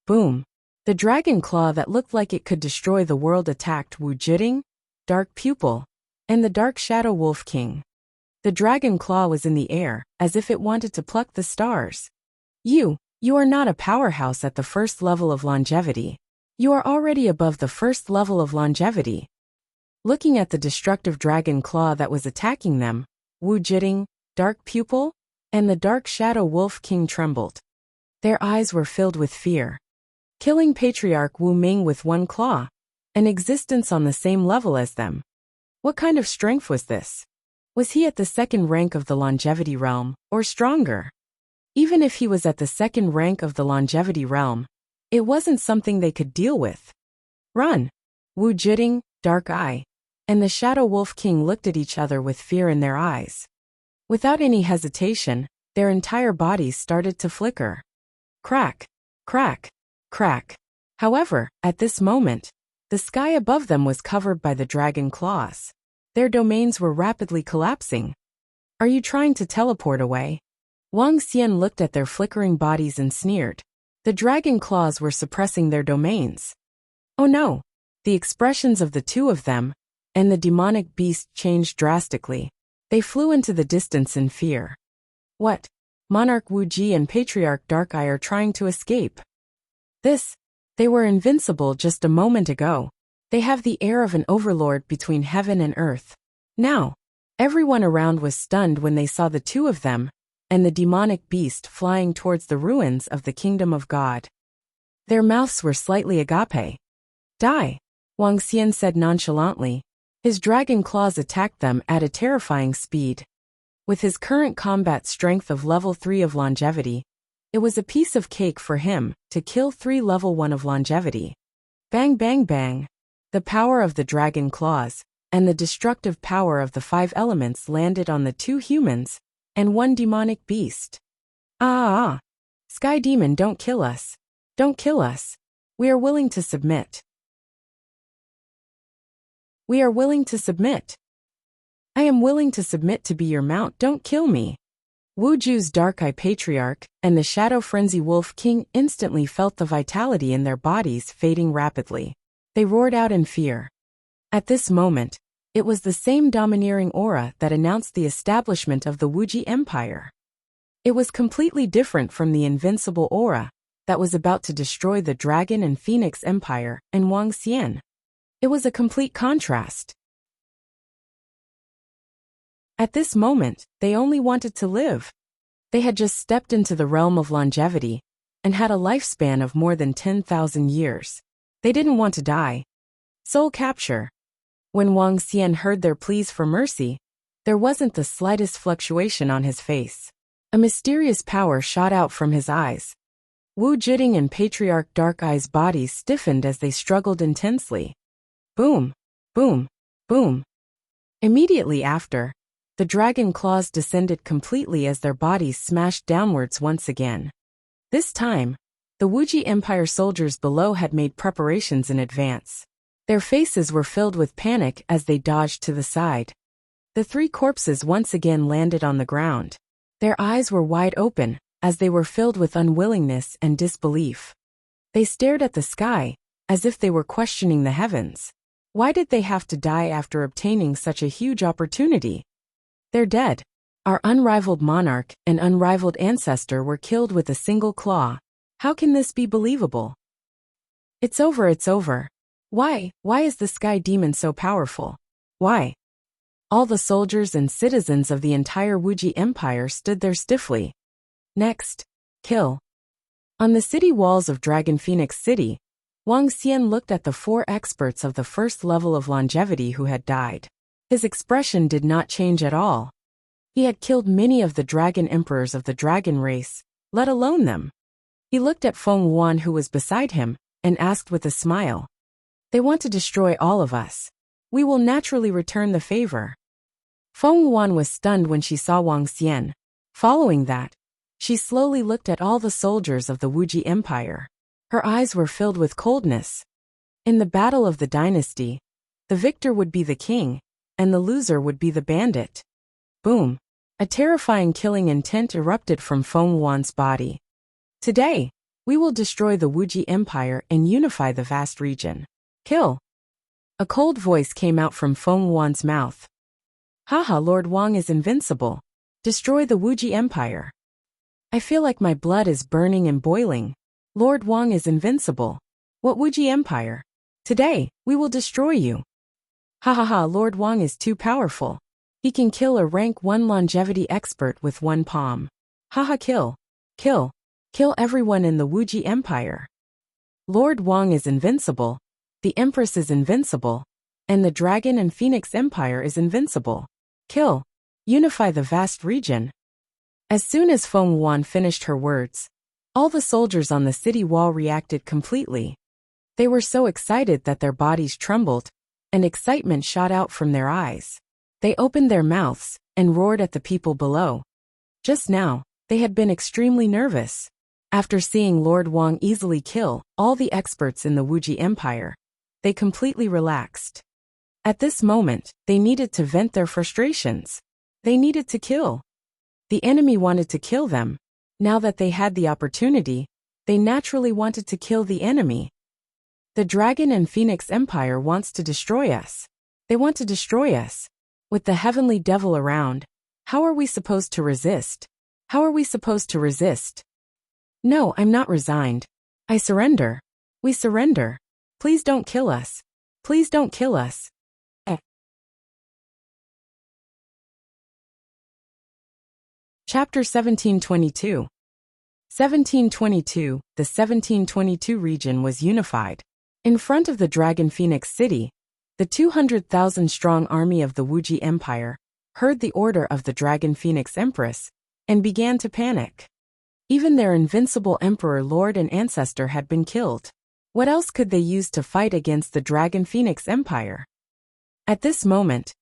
Boom! The dragon claw that looked like it could destroy the world attacked Wu Jiding, Dark Pupil, and the Dark Shadow Wolf King. The dragon claw was in the air, as if it wanted to pluck the stars. You are not a powerhouse at the first level of longevity. You are already above the first level of longevity. Looking at the destructive dragon claw that was attacking them, Wu Jiding, Dark Pupil, and the Dark Shadow Wolf King trembled. Their eyes were filled with fear. Killing Patriarch Wu Ming with one claw, an existence on the same level as them. What kind of strength was this? Was he at the second rank of the longevity realm, or stronger? Even if he was at the second rank of the longevity realm, it wasn't something they could deal with. Run! Wu Jiding, Dark Eye, and the Shadow Wolf King looked at each other with fear in their eyes. Without any hesitation, their entire bodies started to flicker. Crack, crack, crack. However, at this moment, the sky above them was covered by the dragon claws. Their domains were rapidly collapsing. Are you trying to teleport away? Wang Xian looked at their flickering bodies and sneered. The dragon claws were suppressing their domains. Oh no! The expressions of the two of them and the demonic beast changed drastically. They flew into the distance in fear. What? Monarch Wu Ji and Patriarch Dark Eye are trying to escape. They were invincible just a moment ago. They have the air of an overlord between heaven and earth. Now, everyone around was stunned when they saw the two of them and the demonic beast flying towards the ruins of the kingdom of God. Their mouths were slightly agape. Die, Wang Xian said nonchalantly. His dragon claws attacked them at a terrifying speed. With his current combat strength of level 3 of longevity, it was a piece of cake for him to kill 3 level 1 of longevity. Bang bang bang. The power of the dragon claws and the destructive power of the 5 elements landed on the 2 humans and 1 demonic beast. Sky Demon, don't kill us. Don't kill us. We are willing to submit. We are willing to submit. I am willing to submit to be your mount, don't kill me. Wu Ju's Dark Eye Patriarch and the Shadow Frenzy Wolf King instantly felt the vitality in their bodies fading rapidly. They roared out in fear. At this moment, it was the same domineering aura that announced the establishment of the Wuji Empire. It was completely different from the invincible aura that was about to destroy the Dragon and Phoenix Empire and Wang Xian. It was a complete contrast. At this moment, they only wanted to live. They had just stepped into the realm of longevity and had a lifespan of more than 10,000 years. They didn't want to die. Soul capture. When Wang Xian heard their pleas for mercy, there wasn't the slightest fluctuation on his face. A mysterious power shot out from his eyes. Wu Jiding and Patriarch Dark Eye's bodies stiffened as they struggled intensely. Boom, boom, boom. Immediately after, the dragon claws descended completely as their bodies smashed downwards once again. This time, the Wuji Empire soldiers below had made preparations in advance. Their faces were filled with panic as they dodged to the side. The 3 corpses once again landed on the ground. Their eyes were wide open as they were filled with unwillingness and disbelief. They stared at the sky as if they were questioning the heavens. Why did they have to die after obtaining such a huge opportunity? They're dead. Our unrivaled monarch and unrivaled ancestor were killed with a single claw. How can this be believable? It's over, it's over. Why is the Sky Demon so powerful? Why? All the soldiers and citizens of the entire Wuji Empire stood there stiffly. Next, kill. On the city walls of Dragon Phoenix City, Wang Xian looked at the 4 experts of the first level of longevity who had died. His expression did not change at all. He had killed many of the dragon emperors of the dragon race, let alone them. He looked at Feng Wan who was beside him, and asked with a smile. They want to destroy all of us. We will naturally return the favor. Feng Wan was stunned when she saw Wang Xian. Following that, she slowly looked at all the soldiers of the Wuji Empire. Her eyes were filled with coldness. In the battle of the dynasty, the victor would be the king, and the loser would be the bandit. Boom! A terrifying killing intent erupted from Feng Wan's body. Today, we will destroy the Wuji Empire and unify the vast region. Kill! A cold voice came out from Feng Wan's mouth. Haha, Lord Wang is invincible. Destroy the Wuji Empire. I feel like my blood is burning and boiling. Lord Wang is invincible. What Wuji Empire? Today, we will destroy you. Ha ha ha, Lord Wang is too powerful. He can kill a rank 1 longevity expert with 1 palm. Haha, kill. Kill. Kill everyone in the Wuji Empire. Lord Wang is invincible. The Empress is invincible. And the Dragon and Phoenix Empire is invincible. Kill. Unify the vast region. As soon as Feng Wan finished her words, all the soldiers on the city wall reacted completely. They were so excited that their bodies trembled, and excitement shot out from their eyes. They opened their mouths and roared at the people below. Just now, They had been extremely nervous. After seeing Lord Wang easily kill all the experts in the Wuxia Empire, they completely relaxed. At this moment, they needed to vent their frustrations. They needed to kill. The enemy wanted to kill them. Now that they had the opportunity, they naturally wanted to kill the enemy. The Dragon and Phoenix Empire wants to destroy us. They want to destroy us. With the heavenly devil around, how are we supposed to resist? How are we supposed to resist? No, I'm not resigned. I surrender. We surrender. Please don't kill us. Please don't kill us. Chapter 1722. 1722. The 1722 region was unified. In front of the Dragon Phoenix City, the 200,000-strong army of the Wuxia Empire heard the order of the Dragon Phoenix Empress and began to panic. Even their invincible Emperor Lord and Ancestor had been killed. What else could they use to fight against the Dragon Phoenix Empire? At this moment,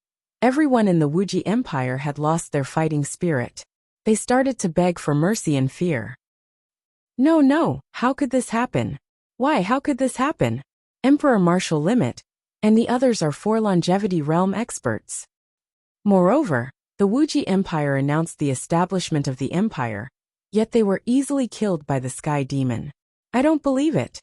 everyone in the Wuxia Empire had lost their fighting spirit. They started to beg for mercy and fear. No, how could this happen? Why, how could this happen? Emperor Martial Limit, and the others are 4 longevity realm experts. Moreover, the Wuxia Empire announced the establishment of the empire, yet they were easily killed by the Sky Demon. I don't believe it.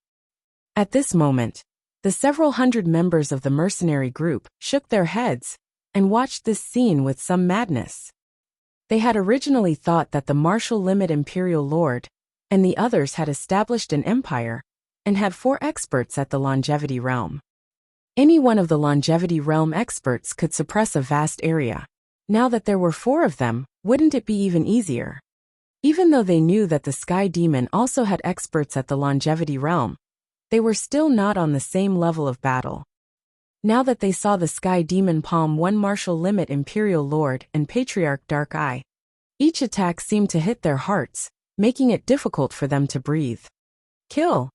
At this moment, the several hundred members of the mercenary group shook their heads and watched this scene with some madness. They had originally thought that the Martial Limit Imperial Lord and the others had established an empire and had 4 experts at the longevity realm. Any one of the longevity realm experts could suppress a vast area. Now that there were 4 of them, wouldn't it be even easier? Even though they knew that the Sky Demon also had experts at the longevity realm, they were still not on the same level of battle. Now that they saw the Sky Demon palm 1 Martial Limit Imperial Lord and Patriarch Dark Eye, each attack seemed to hit their hearts, making it difficult for them to breathe. Kill!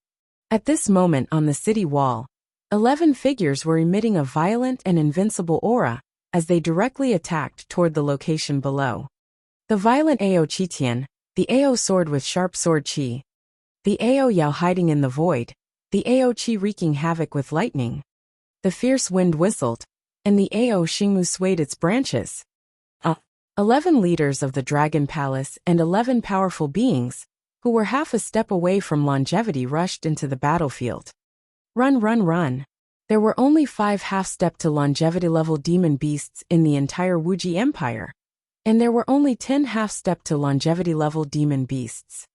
At this moment on the city wall, 11 figures were emitting a violent and invincible aura as they directly attacked toward the location below. The violent Ao Qitian, the Ao sword with sharp sword chi, the Ao Yao hiding in the void, the Ao Qi wreaking havoc with lightning. The fierce wind whistled, and the Ao Xingmu swayed its branches. 11 leaders of the Dragon Palace and 11 powerful beings, who were half a step away from longevity, rushed into the battlefield. Run. There were only 5 half-step to longevity-level demon beasts in the entire Wuxia Empire, and there were only 10 half-step to longevity-level demon beasts.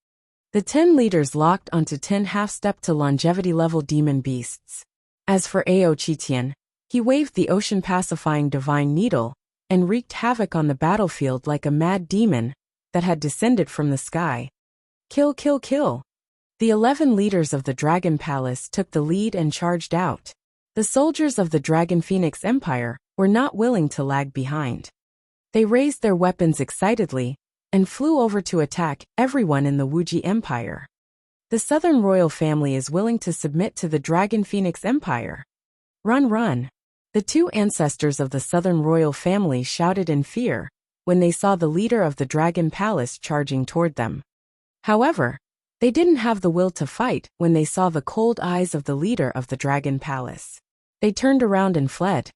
The 10 leaders locked onto 10 half-step to longevity-level demon beasts. As for Ao Qitian, he waved the ocean-pacifying divine needle and wreaked havoc on the battlefield like a mad demon that had descended from the sky. Kill! The 11 leaders of the Dragon Palace took the lead and charged out. The soldiers of the Dragon Phoenix Empire were not willing to lag behind. They raised their weapons excitedly and flew over to attack everyone in the Wuxia Empire. The Southern Royal Family is willing to submit to the Dragon Phoenix Empire. Run! The 2 ancestors of the Southern Royal Family shouted in fear when they saw the leader of the Dragon Palace charging toward them. However, they didn't have the will to fight when they saw the cold eyes of the leader of the Dragon Palace. They turned around and fled.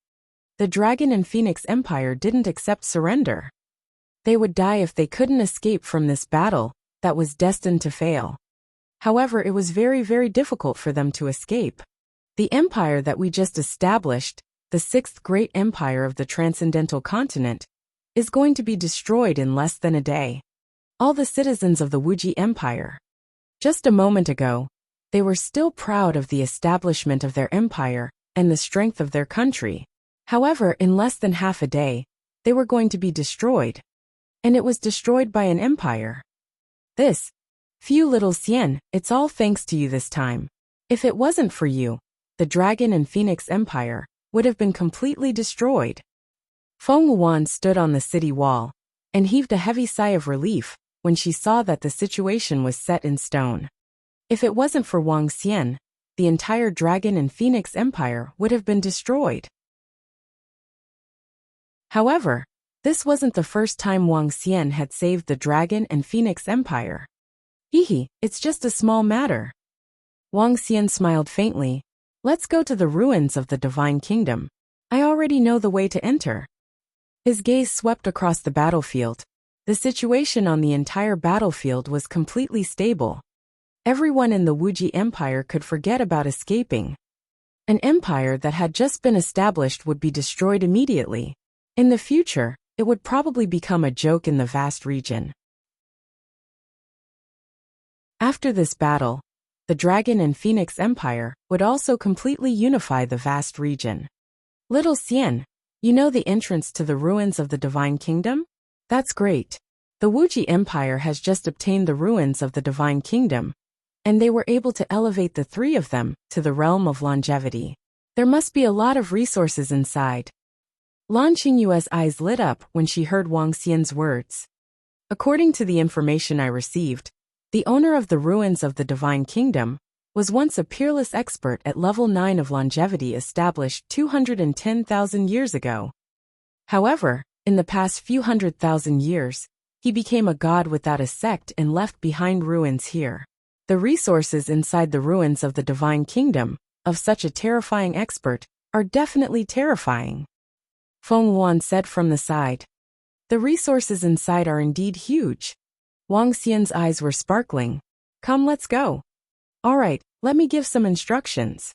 The Dragon and Phoenix Empire didn't accept surrender. They would die if they couldn't escape from this battle that was destined to fail. However, it was very, very difficult for them to escape. The empire that we just established, the 6th great empire of the transcendental continent, is going to be destroyed in less than a day. All the citizens of the Wuxia Empire. Just a moment ago, they were still proud of the establishment of their empire and the strength of their country. However, in less than half a day, they were going to be destroyed. And it was destroyed by an empire. This, few little Xian, it's all thanks to you this time. If it wasn't for you, the Dragon and Phoenix Empire would have been completely destroyed. Feng Wuan stood on the city wall and heaved a heavy sigh of relief when she saw that the situation was set in stone. If it wasn't for Wang Xian, the entire Dragon and Phoenix Empire would have been destroyed. However, This wasn't the first time Wang Xian had saved the Dragon and Phoenix Empire. Hehe, it's just a small matter. Wang Xian smiled faintly. Let's go to the ruins of the Divine Kingdom. I already know the way to enter. His gaze swept across the battlefield. The situation on the entire battlefield was completely stable. Everyone in the Wuxia Empire could forget about escaping. An empire that had just been established would be destroyed immediately. In the future, it would probably become a joke in the vast region. After this battle, the Dragon and Phoenix Empire would also completely unify the vast region. Little Xian, you know the entrance to the ruins of the Divine Kingdom? That's great. The Wuxia Empire has just obtained the ruins of the Divine Kingdom, and they were able to elevate the three of them to the realm of longevity. There must be a lot of resources inside. Lan Qingyue's eyes lit up when she heard Wang Xian's words. According to the information I received, the owner of the ruins of the Divine Kingdom was once a peerless expert at level 9 of longevity established 210,000 years ago. However, in the past few 100,000 years, he became a god without a sect and left behind ruins here. The resources inside the ruins of the Divine Kingdom, of such a terrifying expert, are definitely terrifying. Feng Wan said from the side. The resources inside are indeed huge. Wang Xian's eyes were sparkling. Come, let's go. All right, let me give some instructions.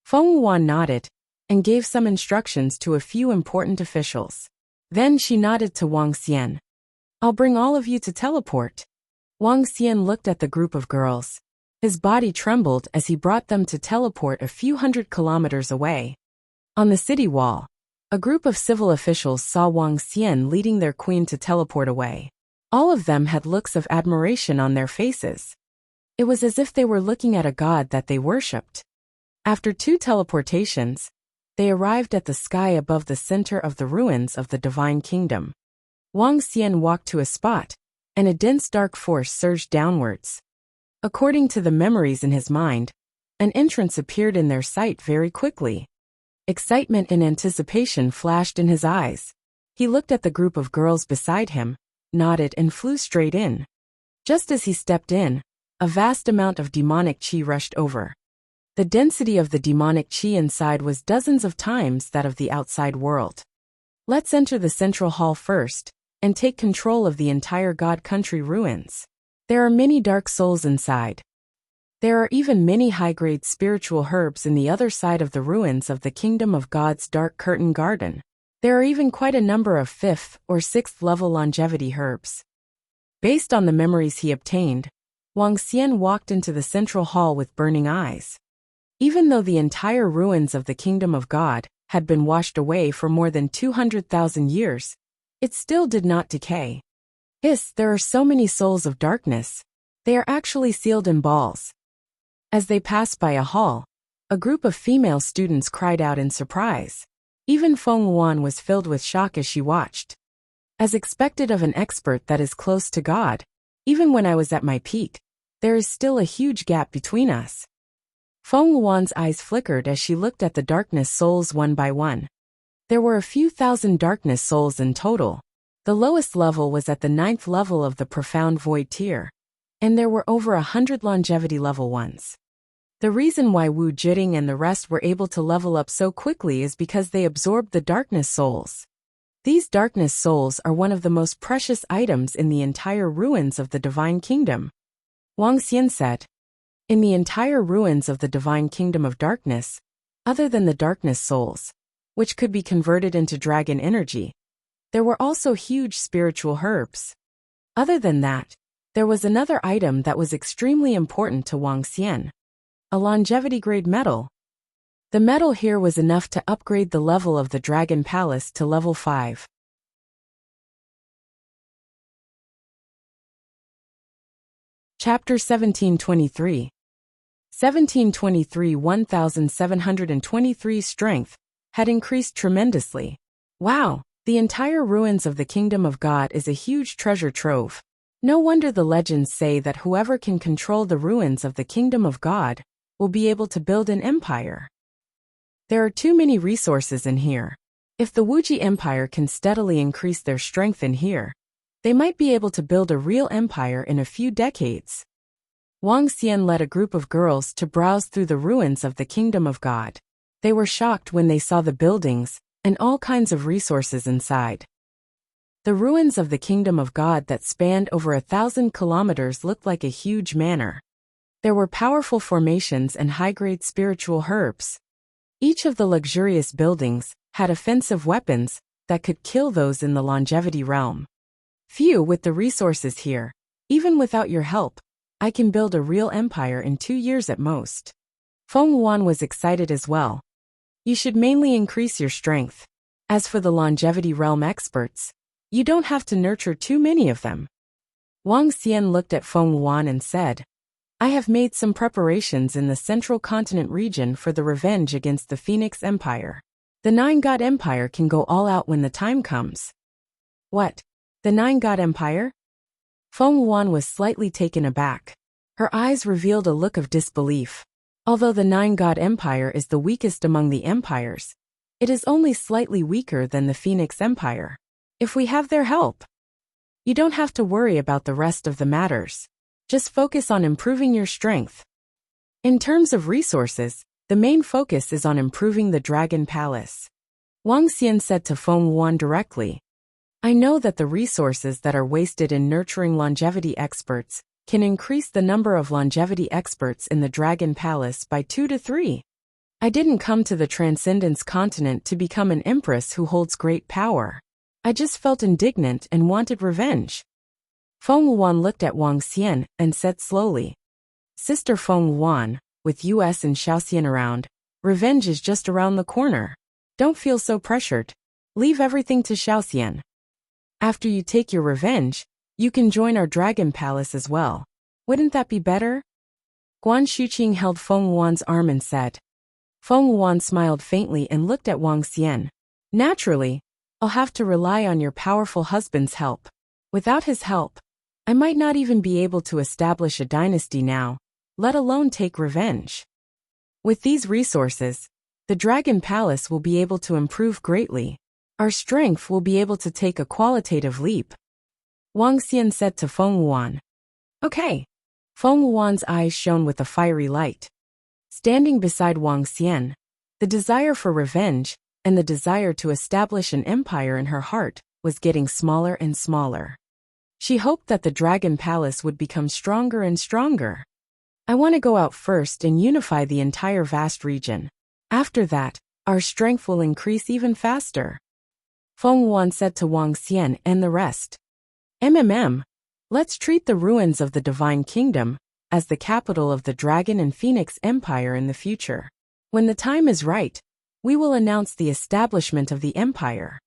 Feng Wan nodded and gave some instructions to a few important officials. Then she nodded to Wang Xian. I'll bring all of you to teleport. Wang Xian looked at the group of girls. His body trembled as he brought them to teleport a few 100 kilometers away. On the city wall, a group of civil officials saw Wang Xian leading their queen to teleport away. All of them had looks of admiration on their faces. It was as if they were looking at a god that they worshipped. After 2 teleportations, they arrived at the sky above the center of the ruins of the Divine Kingdom. Wang Xian walked to a spot, and a dense dark force surged downwards. According to the memories in his mind, an entrance appeared in their sight very quickly. Excitement and anticipation flashed in his eyes. He looked at the group of girls beside him, nodded and flew straight in. Just as he stepped in, a vast amount of demonic qi rushed over. The density of the demonic qi inside was dozens of times that of the outside world. Let's enter the central hall first, and take control of the entire God Country ruins. There are many dark souls inside. There are even many high-grade spiritual herbs in the other side of the ruins of the Kingdom of God's Dark Curtain Garden. There are even quite a number of 5th or 6th level longevity herbs. Based on the memories he obtained, Wang Xian walked into the central hall with burning eyes. Even though the entire ruins of the Kingdom of God had been washed away for more than 200,000 years, it still did not decay. There are so many souls of darkness. They are actually sealed in balls. As they passed by a hall, a group of female students cried out in surprise. Even Feng Wan was filled with shock as she watched. As expected of an expert that is close to God, even when I was at my peak, there is still a huge gap between us. Feng Wan's eyes flickered as she looked at the darkness souls one by one. There were a few thousand darkness souls in total. The lowest level was at the 9th level of the Profound Void tier, and there were over 100 longevity level ones. The reason why Wu Jiting and the rest were able to level up so quickly is because they absorbed the darkness souls. These darkness souls are one of the most precious items in the entire ruins of the Divine Kingdom. Wang Xian said, in the entire ruins of the Divine Kingdom of Darkness, other than the darkness souls, which could be converted into dragon energy, there were also huge spiritual herbs. Other than that, there was another item that was extremely important to Wang Xian. A longevity-grade metal. The metal here was enough to upgrade the level of the Dragon Palace to level 5. Chapter 1723. 1723 strength had increased tremendously. Wow, the entire ruins of the Kingdom of God is a huge treasure trove. No wonder the legends say that whoever can control the ruins of the Kingdom of God will be able to build an empire. There are too many resources in here. If the Wuxia Empire can steadily increase their strength in here, they might be able to build a real empire in a few decades. Wang Xian led a group of girls to browse through the ruins of the Kingdom of God. They were shocked when they saw the buildings and all kinds of resources inside. The ruins of the Kingdom of God that spanned over 1,000 kilometers looked like a huge manor. There were powerful formations and high-grade spiritual herbs. Each of the luxurious buildings had offensive weapons that could kill those in the longevity realm. Phew, with the resources here, even without your help, I can build a real empire in 2 years at most. Feng Yuan was excited as well. You should mainly increase your strength. As for the longevity realm experts, you don't have to nurture too many of them. Wang Xian looked at Feng Yuan and said, I have made some preparations in the central continent region for the revenge against the Phoenix Empire. The Nine-God Empire can go all out when the time comes. What? The Nine-God Empire? Feng Yuan was slightly taken aback. Her eyes revealed a look of disbelief. Although the Nine-God Empire is the weakest among the empires, it is only slightly weaker than the Phoenix Empire. If we have their help, you don't have to worry about the rest of the matters. Just focus on improving your strength. In terms of resources, the main focus is on improving the Dragon Palace. Wang Xian said to Feng Yuan directly, I know that the resources that are wasted in nurturing longevity experts can increase the number of longevity experts in the Dragon Palace by 2 to 3. I didn't come to the Transcendence continent to become an empress who holds great power. I just felt indignant and wanted revenge. Feng Yuan looked at Wang Xian and said slowly, Sister Feng Yuan, with US and Shaoxian around, revenge is just around the corner. Don't feel so pressured. Leave everything to Shaoxian. After you take your revenge, you can join our Dragon Palace as well. Wouldn't that be better? Guan Shuqing held Feng Yuan's arm and said. Feng Yuan smiled faintly and looked at Wang Xian. Naturally, I'll have to rely on your powerful husband's help. Without his help, I might not even be able to establish a dynasty now, let alone take revenge. With these resources, the Dragon Palace will be able to improve greatly. Our strength will be able to take a qualitative leap. Wang Xian said to Feng Yuan. Okay. Feng Yuan's eyes shone with a fiery light. Standing beside Wang Xian, the desire for revenge and the desire to establish an empire in her heart was getting smaller and smaller. She hoped that the Dragon Palace would become stronger and stronger. I want to go out first and unify the entire vast region. After that, our strength will increase even faster. Feng Yuan said to Wang Xian and the rest. Let's treat the ruins of the Divine Kingdom as the capital of the Dragon and Phoenix Empire in the future. When the time is right, we will announce the establishment of the empire.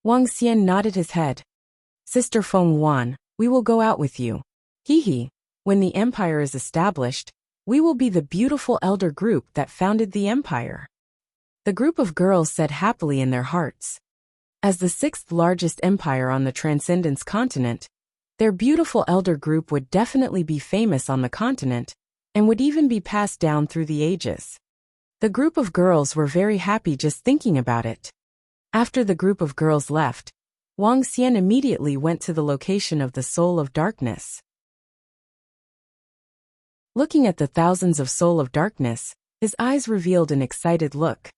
Wang Xian nodded his head. Sister Feng Yuan, we will go out with you. Hehe, when the empire is established, we will be the beautiful elder group that founded the empire. The group of girls said happily in their hearts. As the sixth largest empire on the Transcendence continent, their beautiful elder group would definitely be famous on the continent and would even be passed down through the ages. The group of girls were very happy just thinking about it. After the group of girls left, Wang Xian immediately went to the location of the Soul of Darkness. Looking at the thousands of Soul of Darkness, his eyes revealed an excited look.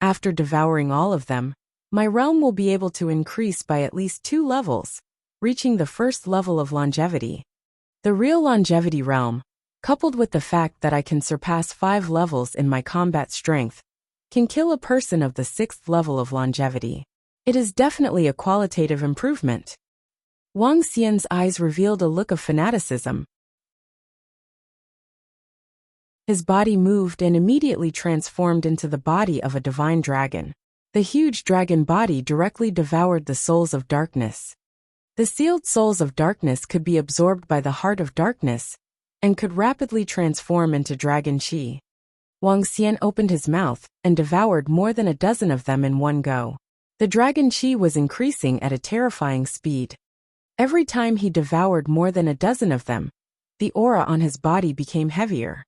After devouring all of them, my realm will be able to increase by at least 2 levels, reaching the first level of longevity. The real longevity realm, coupled with the fact that I can surpass 5 levels in my combat strength, can kill a person of the 6th level of longevity. It is definitely a qualitative improvement. Wang Xian's eyes revealed a look of fanaticism. His body moved and immediately transformed into the body of a divine dragon. The huge dragon body directly devoured the souls of darkness. The sealed souls of darkness could be absorbed by the heart of darkness and could rapidly transform into dragon qi. Wang Xian opened his mouth and devoured more than a dozen of them in one go. The dragon qi was increasing at a terrifying speed. Every time he devoured more than a dozen of them, the aura on his body became heavier.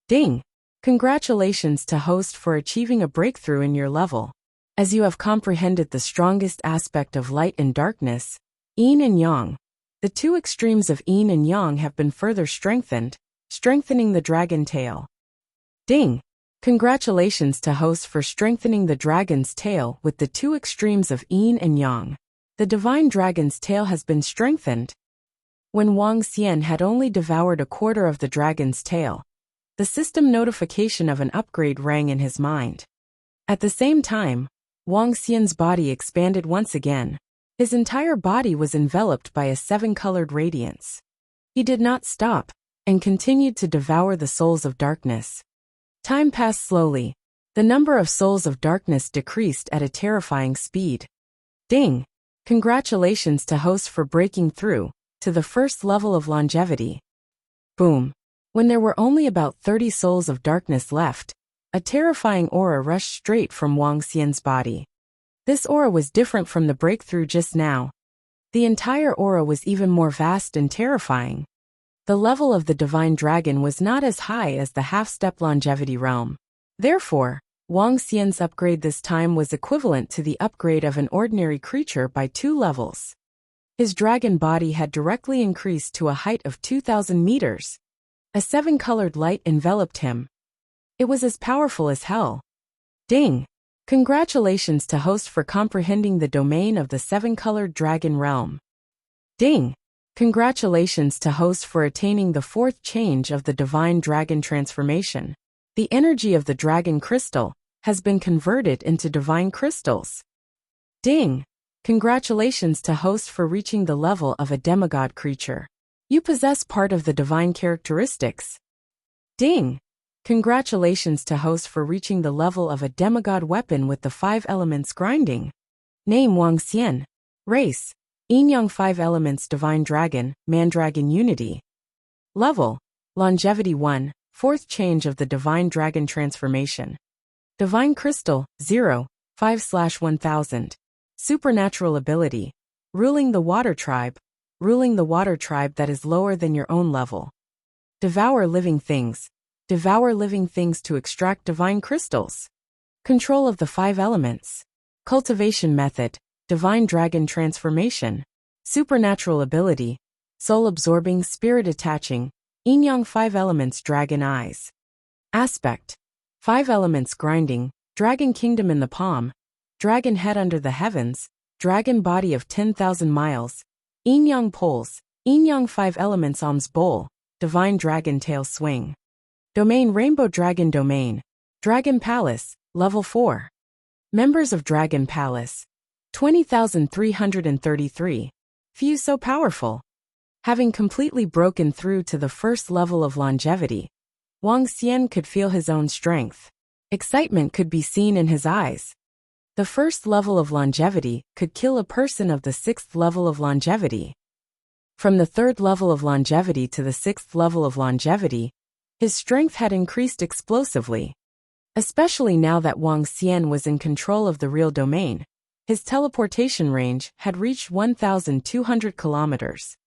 Ding! Congratulations to host for achieving a breakthrough in your level. As you have comprehended the strongest aspect of light and darkness, yin and yang, the two extremes of yin and yang have been further strengthened, strengthening the dragon tail. Ding! Congratulations to host for strengthening the dragon's tail with the two extremes of yin and yang. The divine dragon's tail has been strengthened. When Wang Xian had only devoured a quarter of the dragon's tail, the system notification of an upgrade rang in his mind. At the same time, Wang Xian's body expanded once again. His entire body was enveloped by a seven-colored radiance. He did not stop, and continued to devour the souls of darkness. Time passed slowly. The number of souls of darkness decreased at a terrifying speed. Ding! Congratulations to host for breaking through to the first level of longevity. Boom! When there were only about 30 souls of darkness left, a terrifying aura rushed straight from Wang Xian's body. This aura was different from the breakthrough just now. The entire aura was even more vast and terrifying. The level of the divine dragon was not as high as the half-step longevity realm. Therefore, Wang Xian's upgrade this time was equivalent to the upgrade of an ordinary creature by 2 levels. His dragon body had directly increased to a height of 2,000 meters. A 7-colored light enveloped him. It was as powerful as hell. Ding! Congratulations to host for comprehending the domain of the 7-colored dragon realm. Ding! Congratulations to host for attaining the 4th change of the divine dragon transformation. The energy of the dragon crystal has been converted into divine crystals. Ding! Congratulations to host for reaching the level of a demigod creature. You possess part of the divine characteristics. Ding! Congratulations to host for reaching the level of a demigod weapon with the 5 elements grinding. Name Wang Xian. Race: Yin-Yang 5 elements divine dragon, man-dragon unity. Level: longevity 1, 4th change of the divine dragon transformation. Divine crystal 0, 5/1000. Supernatural ability: ruling the water tribe that is lower than your own level. Devour living things to extract divine crystals. Control of the 5 elements. Cultivation method: divine dragon transformation. Supernatural ability: soul absorbing, spirit attaching, yin-yang 5 elements dragon eyes. Aspect: 5 elements grinding, dragon kingdom in the palm, dragon head under the heavens, dragon body of 10,000 miles, yin-yang poles, yin-yang 5 elements alms bowl, divine dragon tail swing. Domain: rainbow dragon domain. Dragon palace, level 4. Members of Dragon Palace: 20,333. Few so powerful. Having completely broken through to the first level of longevity, Wang Xian could feel his own strength. Excitement could be seen in his eyes. The first level of longevity could kill a person of the 6th level of longevity. From the 3rd level of longevity to the 6th level of longevity, his strength had increased explosively. Especially now that Wang Xian was in control of the real domain, his teleportation range had reached 1,200 kilometers.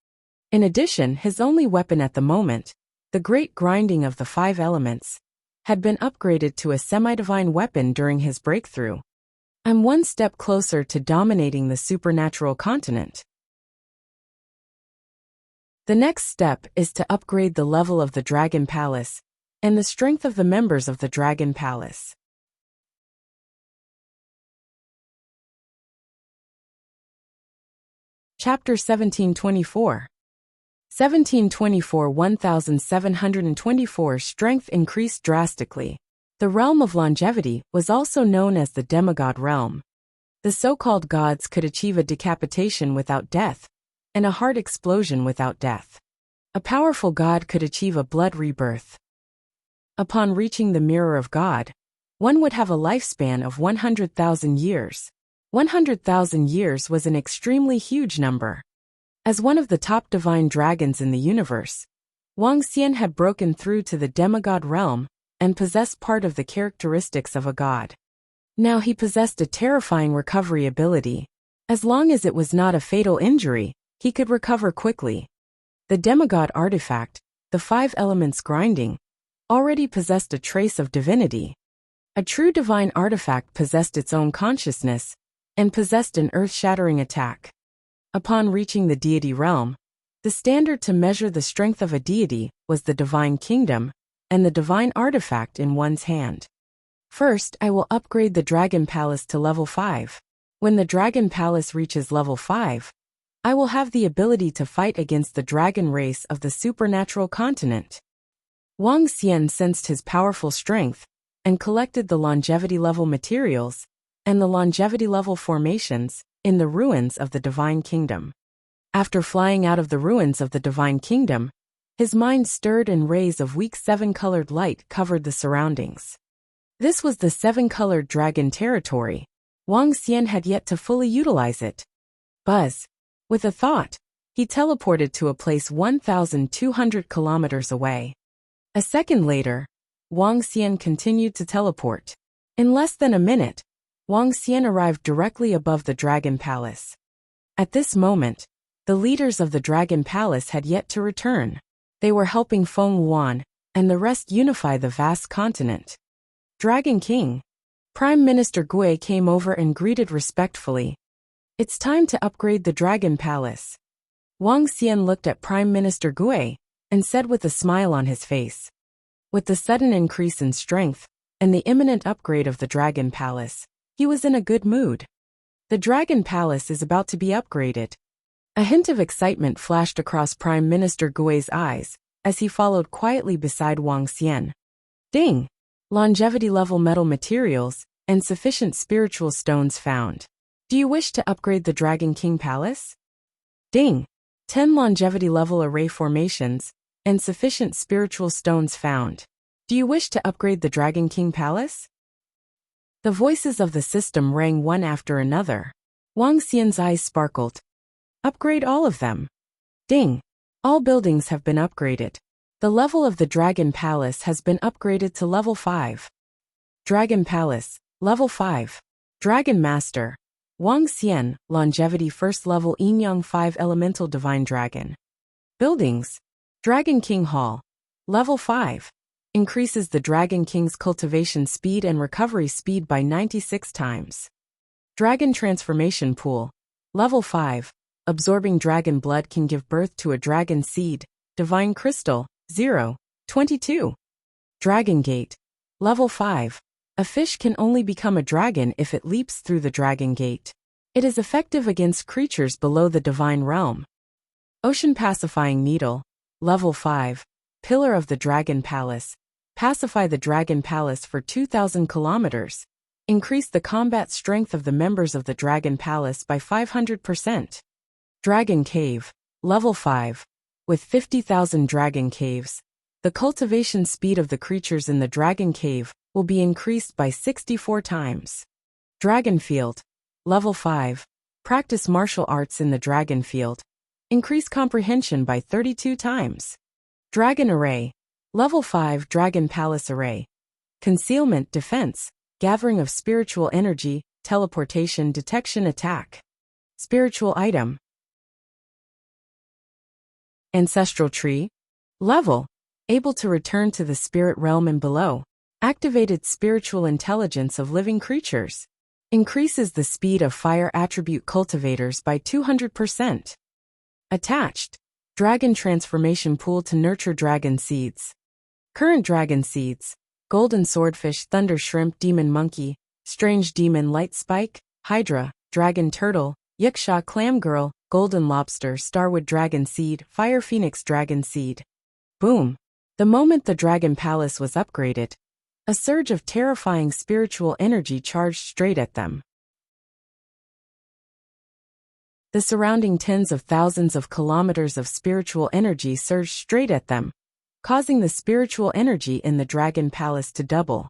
In addition, his only weapon at the moment, the great grinding of the 5 elements, had been upgraded to a semi-divine weapon during his breakthrough. I'm one step closer to dominating the supernatural continent. The next step is to upgrade the level of the Dragon Palace and the strength of the members of the Dragon Palace. Chapter 1724. 1724 1724 Strength increased drastically. The realm of longevity was also known as the demigod realm. The so-called gods could achieve a decapitation without death, and a heart explosion without death. A powerful god could achieve a blood rebirth. Upon reaching the mirror of God, one would have a lifespan of 100,000 years. 100,000 years was an extremely huge number. As one of the top divine dragons in the universe, Wang Xian had broken through to the demigod realm and possessed part of the characteristics of a god. Now he possessed a terrifying recovery ability. As long as it was not a fatal injury, he could recover quickly. The demigod artifact, the 5 elements grinding, already possessed a trace of divinity. A true divine artifact possessed its own consciousness and possessed an earth-shattering attack. Upon reaching the deity realm, the standard to measure the strength of a deity was the divine kingdom and the divine artifact in one's hand. First, I will upgrade the Dragon Palace to level 5. When the Dragon Palace reaches level 5, I will have the ability to fight against the dragon race of the supernatural continent. Wang Xian sensed his powerful strength and collected the longevity level materials and the longevity level formations in the ruins of the Divine Kingdom. After flying out of the ruins of the Divine Kingdom, his mind stirred and rays of weak 7-colored light covered the surroundings. This was the 7-colored dragon territory. Wang Xian had yet to fully utilize it. Buzz. With a thought, he teleported to a place 1,200 kilometers away. A second later, Wang Xian continued to teleport. In less than a minute, Wang Xian arrived directly above the Dragon Palace. At this moment, the leaders of the Dragon Palace had yet to return. They were helping Feng Yuan and the rest unify the vast continent. Dragon King. Prime Minister Gui came over and greeted respectfully. It's time to upgrade the Dragon Palace. Wang Xian looked at Prime Minister Gui and said with a smile on his face. With the sudden increase in strength and the imminent upgrade of the Dragon Palace, he was in a good mood. The Dragon Palace is about to be upgraded. A hint of excitement flashed across Prime Minister Gui's eyes as he followed quietly beside Wang Xian. Ding! Longevity level metal materials and sufficient spiritual stones found. Do you wish to upgrade the Dragon King Palace? Ding! 10 longevity level array formations and sufficient spiritual stones found. Do you wish to upgrade the Dragon King Palace? The voices of the system rang one after another. Wang Xian's eyes sparkled. Upgrade all of them. Ding! All buildings have been upgraded. The level of the Dragon Palace has been upgraded to level 5. Dragon Palace, level 5. Dragon Master. Wang Xian, longevity first level Yin-Yang 5 elemental divine dragon. Buildings. Dragon King Hall. Level 5. Increases the Dragon King's cultivation speed and recovery speed by 96 times. Dragon Transformation Pool. Level 5. Absorbing dragon blood can give birth to a dragon seed. Divine Crystal. 0. 22. Dragon Gate. Level 5. A fish can only become a dragon if it leaps through the Dragon Gate. It is effective against creatures below the Divine Realm. Ocean Pacifying Needle. Level 5. Pillar of the Dragon Palace. Pacify the Dragon Palace for 2,000 kilometers. Increase the combat strength of the members of the Dragon Palace by 500%. Dragon Cave. Level 5. With 50,000 dragon caves, the cultivation speed of the creatures in the Dragon Cave will be increased by 64 times. Dragon Field. Level 5. Practice martial arts in the Dragon Field. Increase comprehension by 32 times. Dragon Array. Level 5 Dragon Palace Array. Concealment, defense, gathering of spiritual energy, teleportation, detection, attack. Spiritual item. Ancestral Tree. Level. Able to return to the spirit realm and below. Activated spiritual intelligence of living creatures. Increases the speed of fire attribute cultivators by 200%. Attached. Dragon Transformation Pool to nurture dragon seeds. Current dragon seeds. Golden Swordfish, Thunder Shrimp, Demon Monkey, Strange Demon, Light Spike, Hydra, Dragon Turtle, Yuksha Clam Girl, Golden Lobster, Starwood Dragon Seed, Fire Phoenix Dragon Seed. Boom! The moment the Dragon Palace was upgraded, a surge of terrifying spiritual energy charged straight at them. The surrounding tens of thousands of kilometers of spiritual energy surged straight at them, causing the spiritual energy in the Dragon Palace to double.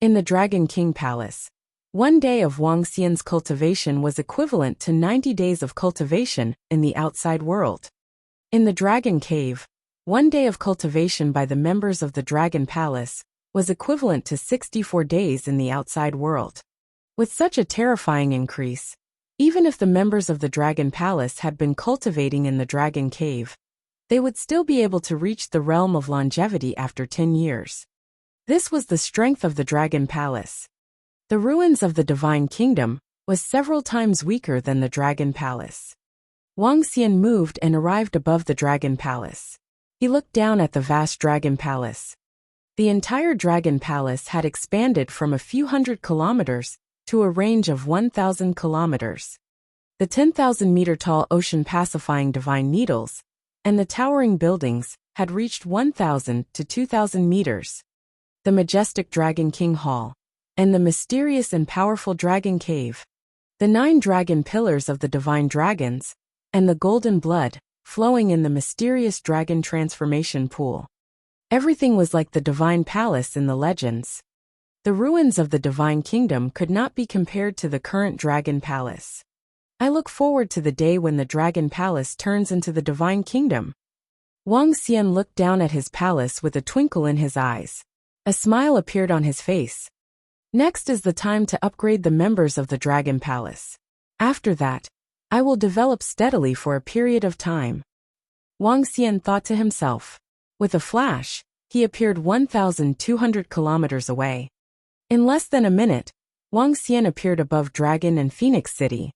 In the Dragon King Palace, 1 day of Wang Xian's cultivation was equivalent to 90 days of cultivation in the outside world. In the Dragon Cave, 1 day of cultivation by the members of the Dragon Palace was equivalent to 64 days in the outside world. With such a terrifying increase, even if the members of the Dragon Palace had been cultivating in the Dragon Cave, they would still be able to reach the realm of longevity after 10 years. This was the strength of the Dragon Palace. The ruins of the Divine Kingdom was several times weaker than the Dragon Palace. Wang Xian moved and arrived above the Dragon Palace. He looked down at the vast Dragon Palace. The entire Dragon Palace had expanded from a few hundred kilometers to a range of 1,000 kilometers. The 10,000-meter-tall ocean-pacifying divine needles and the towering buildings had reached 1,000 to 2,000 meters. The majestic Dragon King Hall and the mysterious and powerful Dragon Cave, the 9 dragon pillars of the divine dragons, and the golden blood flowing in the mysterious dragon transformation pool. Everything was like the divine palace in the legends. The ruins of the divine kingdom could not be compared to the current dragon palace. I look forward to the day when the dragon palace turns into the divine kingdom. Wang Xian looked down at his palace with a twinkle in his eyes. A smile appeared on his face. Next is the time to upgrade the members of the dragon palace. After that, I will develop steadily for a period of time. Wang Xian thought to himself. With a flash, he appeared 1,200 kilometers away. In less than a minute, Wang Xian appeared above Dragon and Phoenix City.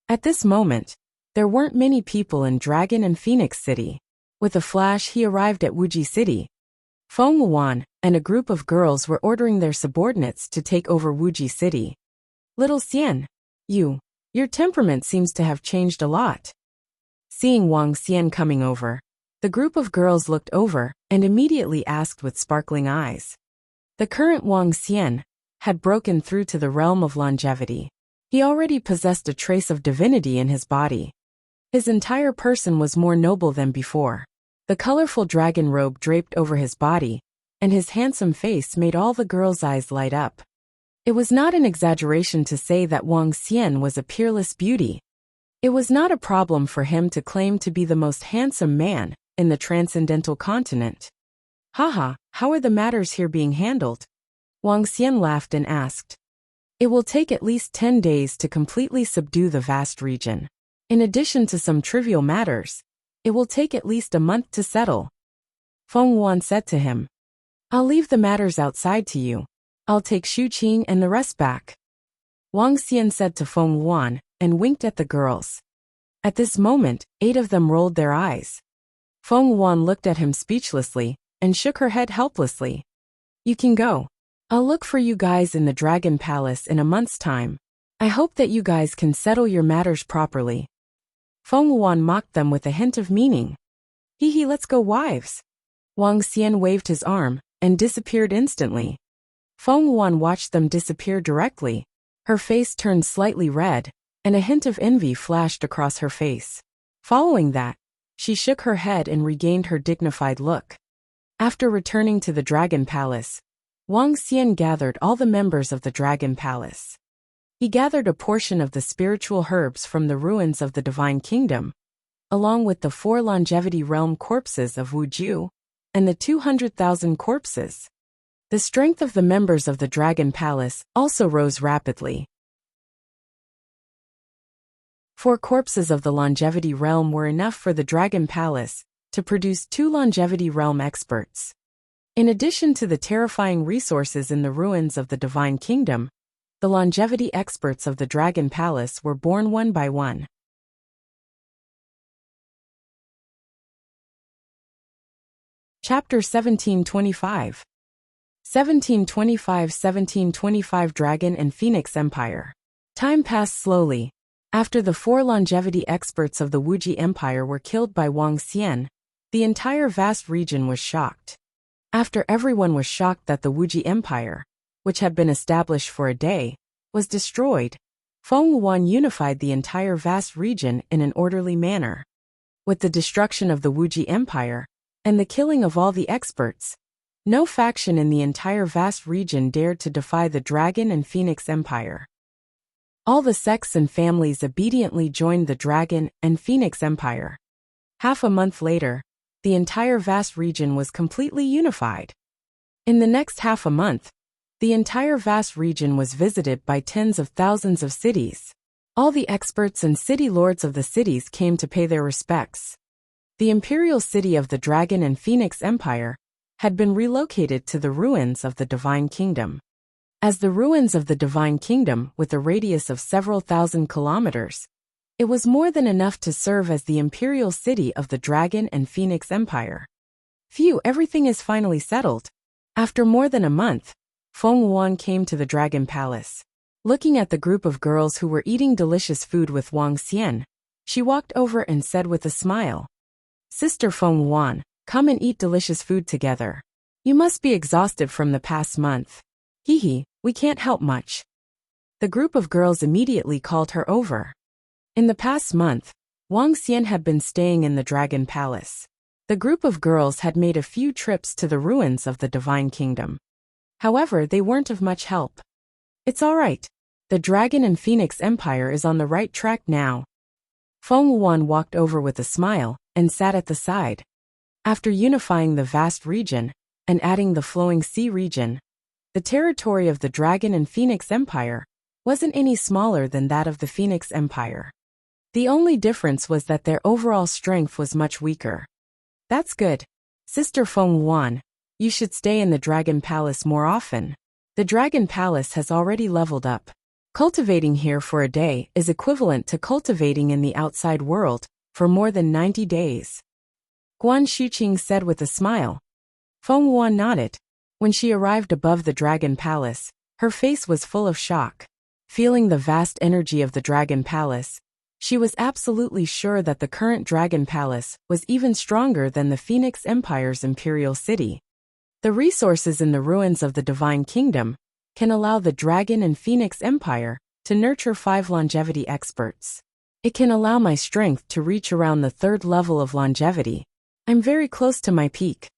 At this moment, there weren't many people in Dragon and Phoenix City. With a flash, he arrived at Wuxia City. Feng Wuan and a group of girls were ordering their subordinates to take over Wuxia City. Little Xian, your temperament seems to have changed a lot. Seeing Wang Xian coming over, the group of girls looked over and immediately asked with sparkling eyes. The current Wang Xian had broken through to the realm of longevity. He already possessed a trace of divinity in his body. His entire person was more noble than before. The colorful dragon robe draped over his body, and his handsome face made all the girls' eyes light up. It was not an exaggeration to say that Wang Xian was a peerless beauty. It was not a problem for him to claim to be the most handsome man in the transcendental continent. Haha, how are the matters here being handled? Wang Xian laughed and asked. It will take at least 10 days to completely subdue the vast region. In addition to some trivial matters, it will take at least a month to settle. Feng Wuan said to him. I'll leave the matters outside to you. I'll take Xu Qing and the rest back. Wang Xian said to Feng Wuan and winked at the girls. At this moment, 8 of them rolled their eyes. Feng Wuan looked at him speechlessly and shook her head helplessly. You can go. I'll look for you guys in the Dragon Palace in a month's time. I hope that you guys can settle your matters properly. Feng Wuan mocked them with a hint of meaning. Hee, let's go, wives. Wang Xian waved his arm and disappeared instantly. Feng Wuan watched them disappear directly. Her face turned slightly red, and a hint of envy flashed across her face. Following that, she shook her head and regained her dignified look. After returning to the Dragon Palace, Wang Xian gathered all the members of the Dragon Palace. He gathered a portion of the spiritual herbs from the ruins of the Divine Kingdom, along with the 4 longevity realm corpses of Wuxia and the 200,000 corpses. The strength of the members of the Dragon Palace also rose rapidly. 4 corpses of the longevity realm were enough for the Dragon Palace to produce 2 longevity realm experts. In addition to the terrifying resources in the ruins of the Divine Kingdom, the longevity experts of the Dragon Palace were born one by one. Chapter 1725. 1725 Dragon and Phoenix Empire. Time passed slowly. After the 4 longevity experts of the Wuxia Empire were killed by Wang Xian, the entire vast region was shocked. After everyone was shocked that the Wuxia Empire, which had been established for a day, was destroyed, Feng Wuan unified the entire vast region in an orderly manner. With the destruction of the Wuxia Empire and the killing of all the experts, no faction in the entire vast region dared to defy the Dragon and Phoenix Empire. All the sects and families obediently joined the Dragon and Phoenix Empire. Half a month later, the entire vast region was completely unified. In the next half a month, the entire vast region was visited by tens of thousands of cities. All the experts and city lords of the cities came to pay their respects. The imperial city of the Dragon and Phoenix Empire had been relocated to the ruins of the Divine Kingdom. As the ruins of the Divine Kingdom, with a radius of several thousand kilometers, it was more than enough to serve as the imperial city of the Dragon and Phoenix Empire. Phew, everything is finally settled. After more than a month, Feng Wan came to the Dragon Palace. Looking at the group of girls who were eating delicious food with Wang Xian, she walked over and said with a smile, "Sister Feng Wan, come and eat delicious food together. You must be exhausted from the past month. Hee, we can't help much." The group of girls immediately called her over. In the past month, Wang Xian had been staying in the Dragon Palace. The group of girls had made a few trips to the ruins of the Divine Kingdom. However, they weren't of much help. "It's all right. The Dragon and Phoenix Empire is on the right track now." Feng Wan walked over with a smile and sat at the side. After unifying the vast region and adding the flowing sea region, the territory of the Dragon and Phoenix Empire wasn't any smaller than that of the Phoenix Empire. The only difference was that their overall strength was much weaker. "That's good. Sister Feng Wan, you should stay in the Dragon Palace more often. The Dragon Palace has already leveled up. Cultivating here for a day is equivalent to cultivating in the outside world for more than 90 days. Guan Shuqing said with a smile. Feng Wan nodded. When she arrived above the Dragon Palace, her face was full of shock. Feeling the vast energy of the Dragon Palace, she was absolutely sure that the current Dragon Palace was even stronger than the Phoenix Empire's imperial city. The resources in the ruins of the Divine Kingdom can allow the Dragon and Phoenix Empire to nurture 5 longevity experts. It can allow my strength to reach around the 3rd level of longevity. I'm very close to my peak.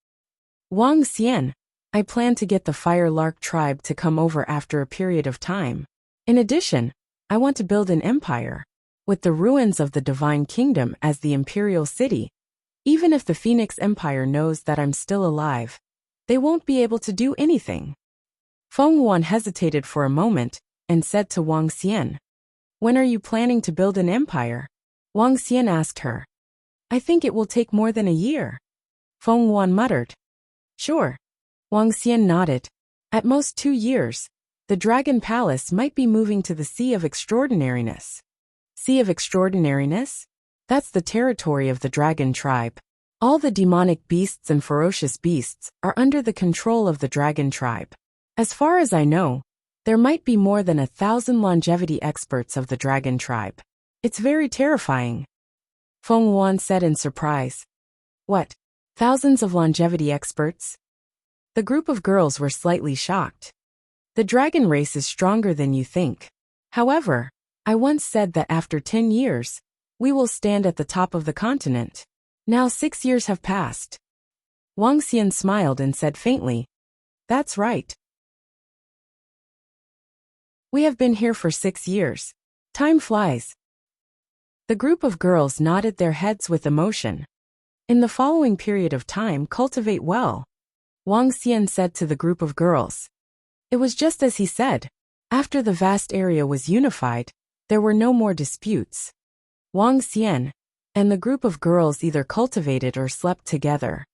Wang Xian, I plan to get the Fire Lark tribe to come over after a period of time. In addition, I want to build an empire. With the ruins of the Divine Kingdom as the imperial city, even if the Phoenix Empire knows that I'm still alive, they won't be able to do anything. Feng Wan hesitated for a moment and said to Wang Xian, "When are you planning to build an empire?" Wang Xian asked her. "I think it will take more than a year." Feng Wan muttered. "Sure." Wang Xian nodded. "At most 2 years, the Dragon Palace might be moving to the Sea of Extraordinariness." Sea of Extraordinariness? That's the territory of the Dragon tribe. All the demonic beasts and ferocious beasts are under the control of the Dragon tribe. As far as I know, there might be more than 1,000 longevity experts of the Dragon tribe. It's very terrifying. Feng Wan said in surprise. What? Thousands of longevity experts? The group of girls were slightly shocked. The dragon race is stronger than you think. However, I once said that after 10 years, we will stand at the top of the continent. Now 6 years have passed. Wang Xian smiled and said faintly, "That's right. We have been here for 6 years. Time flies." The group of girls nodded their heads with emotion. In the following period of time, cultivate well, Wang Xian said to the group of girls. It was just as he said. After the vast area was unified, there were no more disputes. Wang Xian and the group of girls either cultivated or slept together.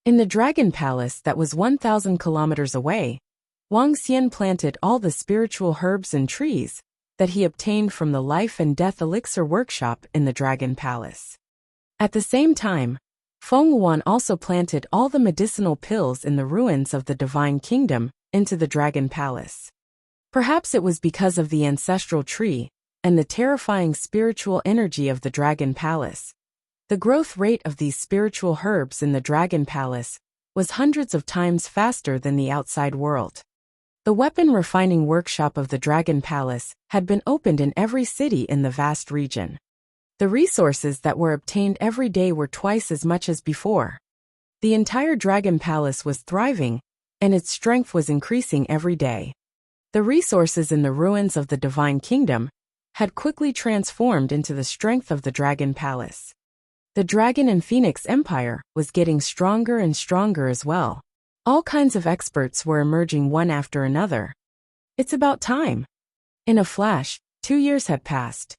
In the Dragon Palace that was 1,000 kilometers away, Wang Xian planted all the spiritual herbs and trees that he obtained from the Life and Death Elixir workshop in the Dragon Palace. At the same time, Feng Wan also planted all the medicinal pills in the ruins of the Divine Kingdom into the Dragon Palace. Perhaps it was because of the ancestral tree and the terrifying spiritual energy of the Dragon Palace. The growth rate of these spiritual herbs in the Dragon Palace was hundreds of times faster than the outside world. The weapon refining workshop of the Dragon Palace had been opened in every city in the vast region. The resources that were obtained every day were twice as much as before. The entire Dragon Palace was thriving, and its strength was increasing every day. The resources in the ruins of the Divine Kingdom had quickly transformed into the strength of the Dragon Palace. The Dragon and Phoenix Empire was getting stronger and stronger as well. All kinds of experts were emerging one after another. It's about time. In a flash, 2 years had passed.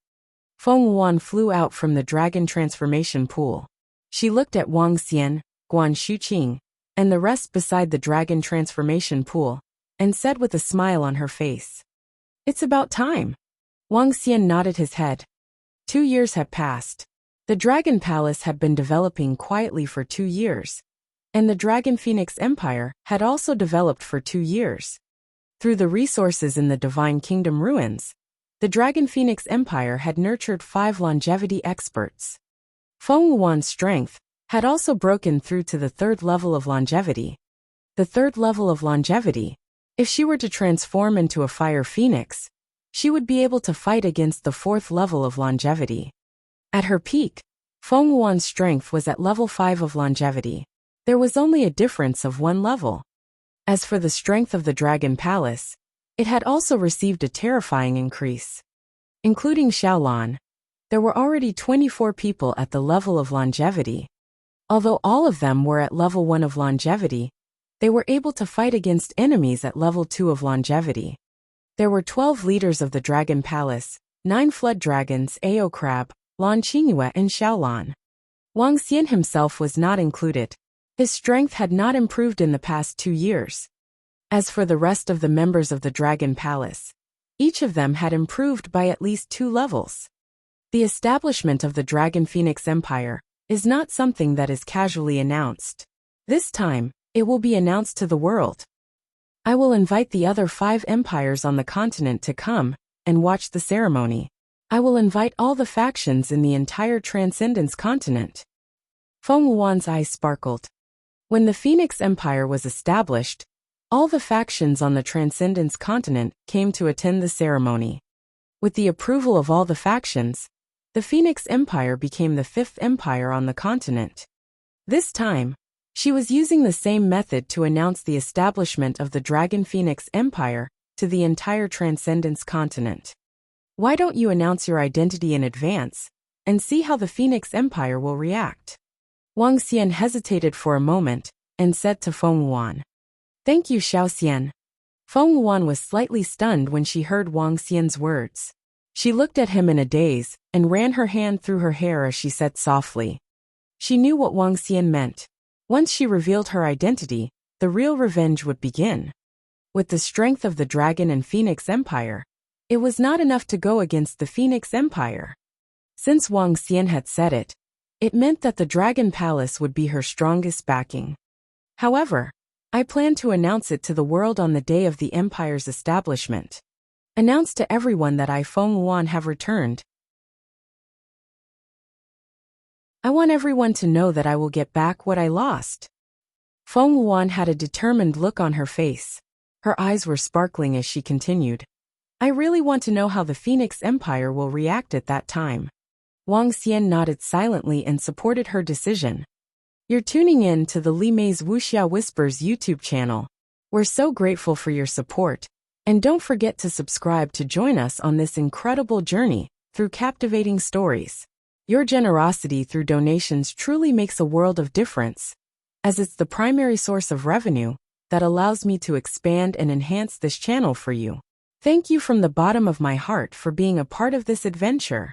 Feng Wan flew out from the dragon transformation pool. She looked at Wang Xian, Guan Shuqing, and the rest beside the dragon transformation pool, and said with a smile on her face, "It's about time." Wang Xian nodded his head. 2 years had passed. The Dragon Palace had been developing quietly for 2 years, and the Dragon Phoenix Empire had also developed for 2 years. Through the resources in the Divine Kingdom ruins, the Dragon Phoenix Empire had nurtured 5 longevity experts. Feng Wuwan's strength had also broken through to the 3rd level of longevity. The 3rd level of longevity, if she were to transform into a fire phoenix, she would be able to fight against the 4th level of longevity. At her peak, Feng Wuwan's strength was at level 5 of longevity. There was only a difference of 1 level. As for the strength of the Dragon Palace, it had also received a terrifying increase. Including Xiaolan, there were already 24 people at the level of longevity. Although all of them were at level 1 of longevity, they were able to fight against enemies at level 2 of longevity. There were 12 leaders of the Dragon Palace, 9 flood dragons, Ao Crab, Lan Qingyue and Xiaolan. Wang Xian himself was not included. His strength had not improved in the past 2 years. As for the rest of the members of the Dragon Palace, each of them had improved by at least 2 levels. The establishment of the Dragon Phoenix Empire is not something that is casually announced. This time, it will be announced to the world. I will invite the other 5 empires on the continent to come and watch the ceremony. I will invite all the factions in the entire Transcendence continent. Feng Wuwan's eyes sparkled. When the Phoenix Empire was established, all the factions on the Transcendence continent came to attend the ceremony. With the approval of all the factions, the Phoenix Empire became the 5th empire on the continent. This time, she was using the same method to announce the establishment of the Dragon Phoenix Empire to the entire Transcendence continent. Why don't you announce your identity in advance and see how the Phoenix Empire will react? Wang Xian hesitated for a moment and said to Feng Wuwan, "Thank you, Xiao Xian." Feng Wuwan was slightly stunned when she heard Wang Xian's words. She looked at him in a daze and ran her hand through her hair as she said softly. She knew what Wang Xian meant. Once she revealed her identity, the real revenge would begin. With the strength of the Dragon and Phoenix Empire, it was not enough to go against the Phoenix Empire. Since Wang Xian had said it, it meant that the Dragon Palace would be her strongest backing. However, I plan to announce it to the world on the day of the Empire's establishment. Announce to everyone that I, Feng Wuwan, have returned. I want everyone to know that I will get back what I lost. Feng Wuwan had a determined look on her face. Her eyes were sparkling as she continued. I really want to know how the Phoenix Empire will react at that time. Wang Xian nodded silently and supported her decision. You're tuning in to the Li Mei's Wuxia Whispers YouTube channel. We're so grateful for your support. And don't forget to subscribe to join us on this incredible journey through captivating stories. Your generosity through donations truly makes a world of difference, as it's the primary source of revenue that allows me to expand and enhance this channel for you. Thank you from the bottom of my heart for being a part of this adventure.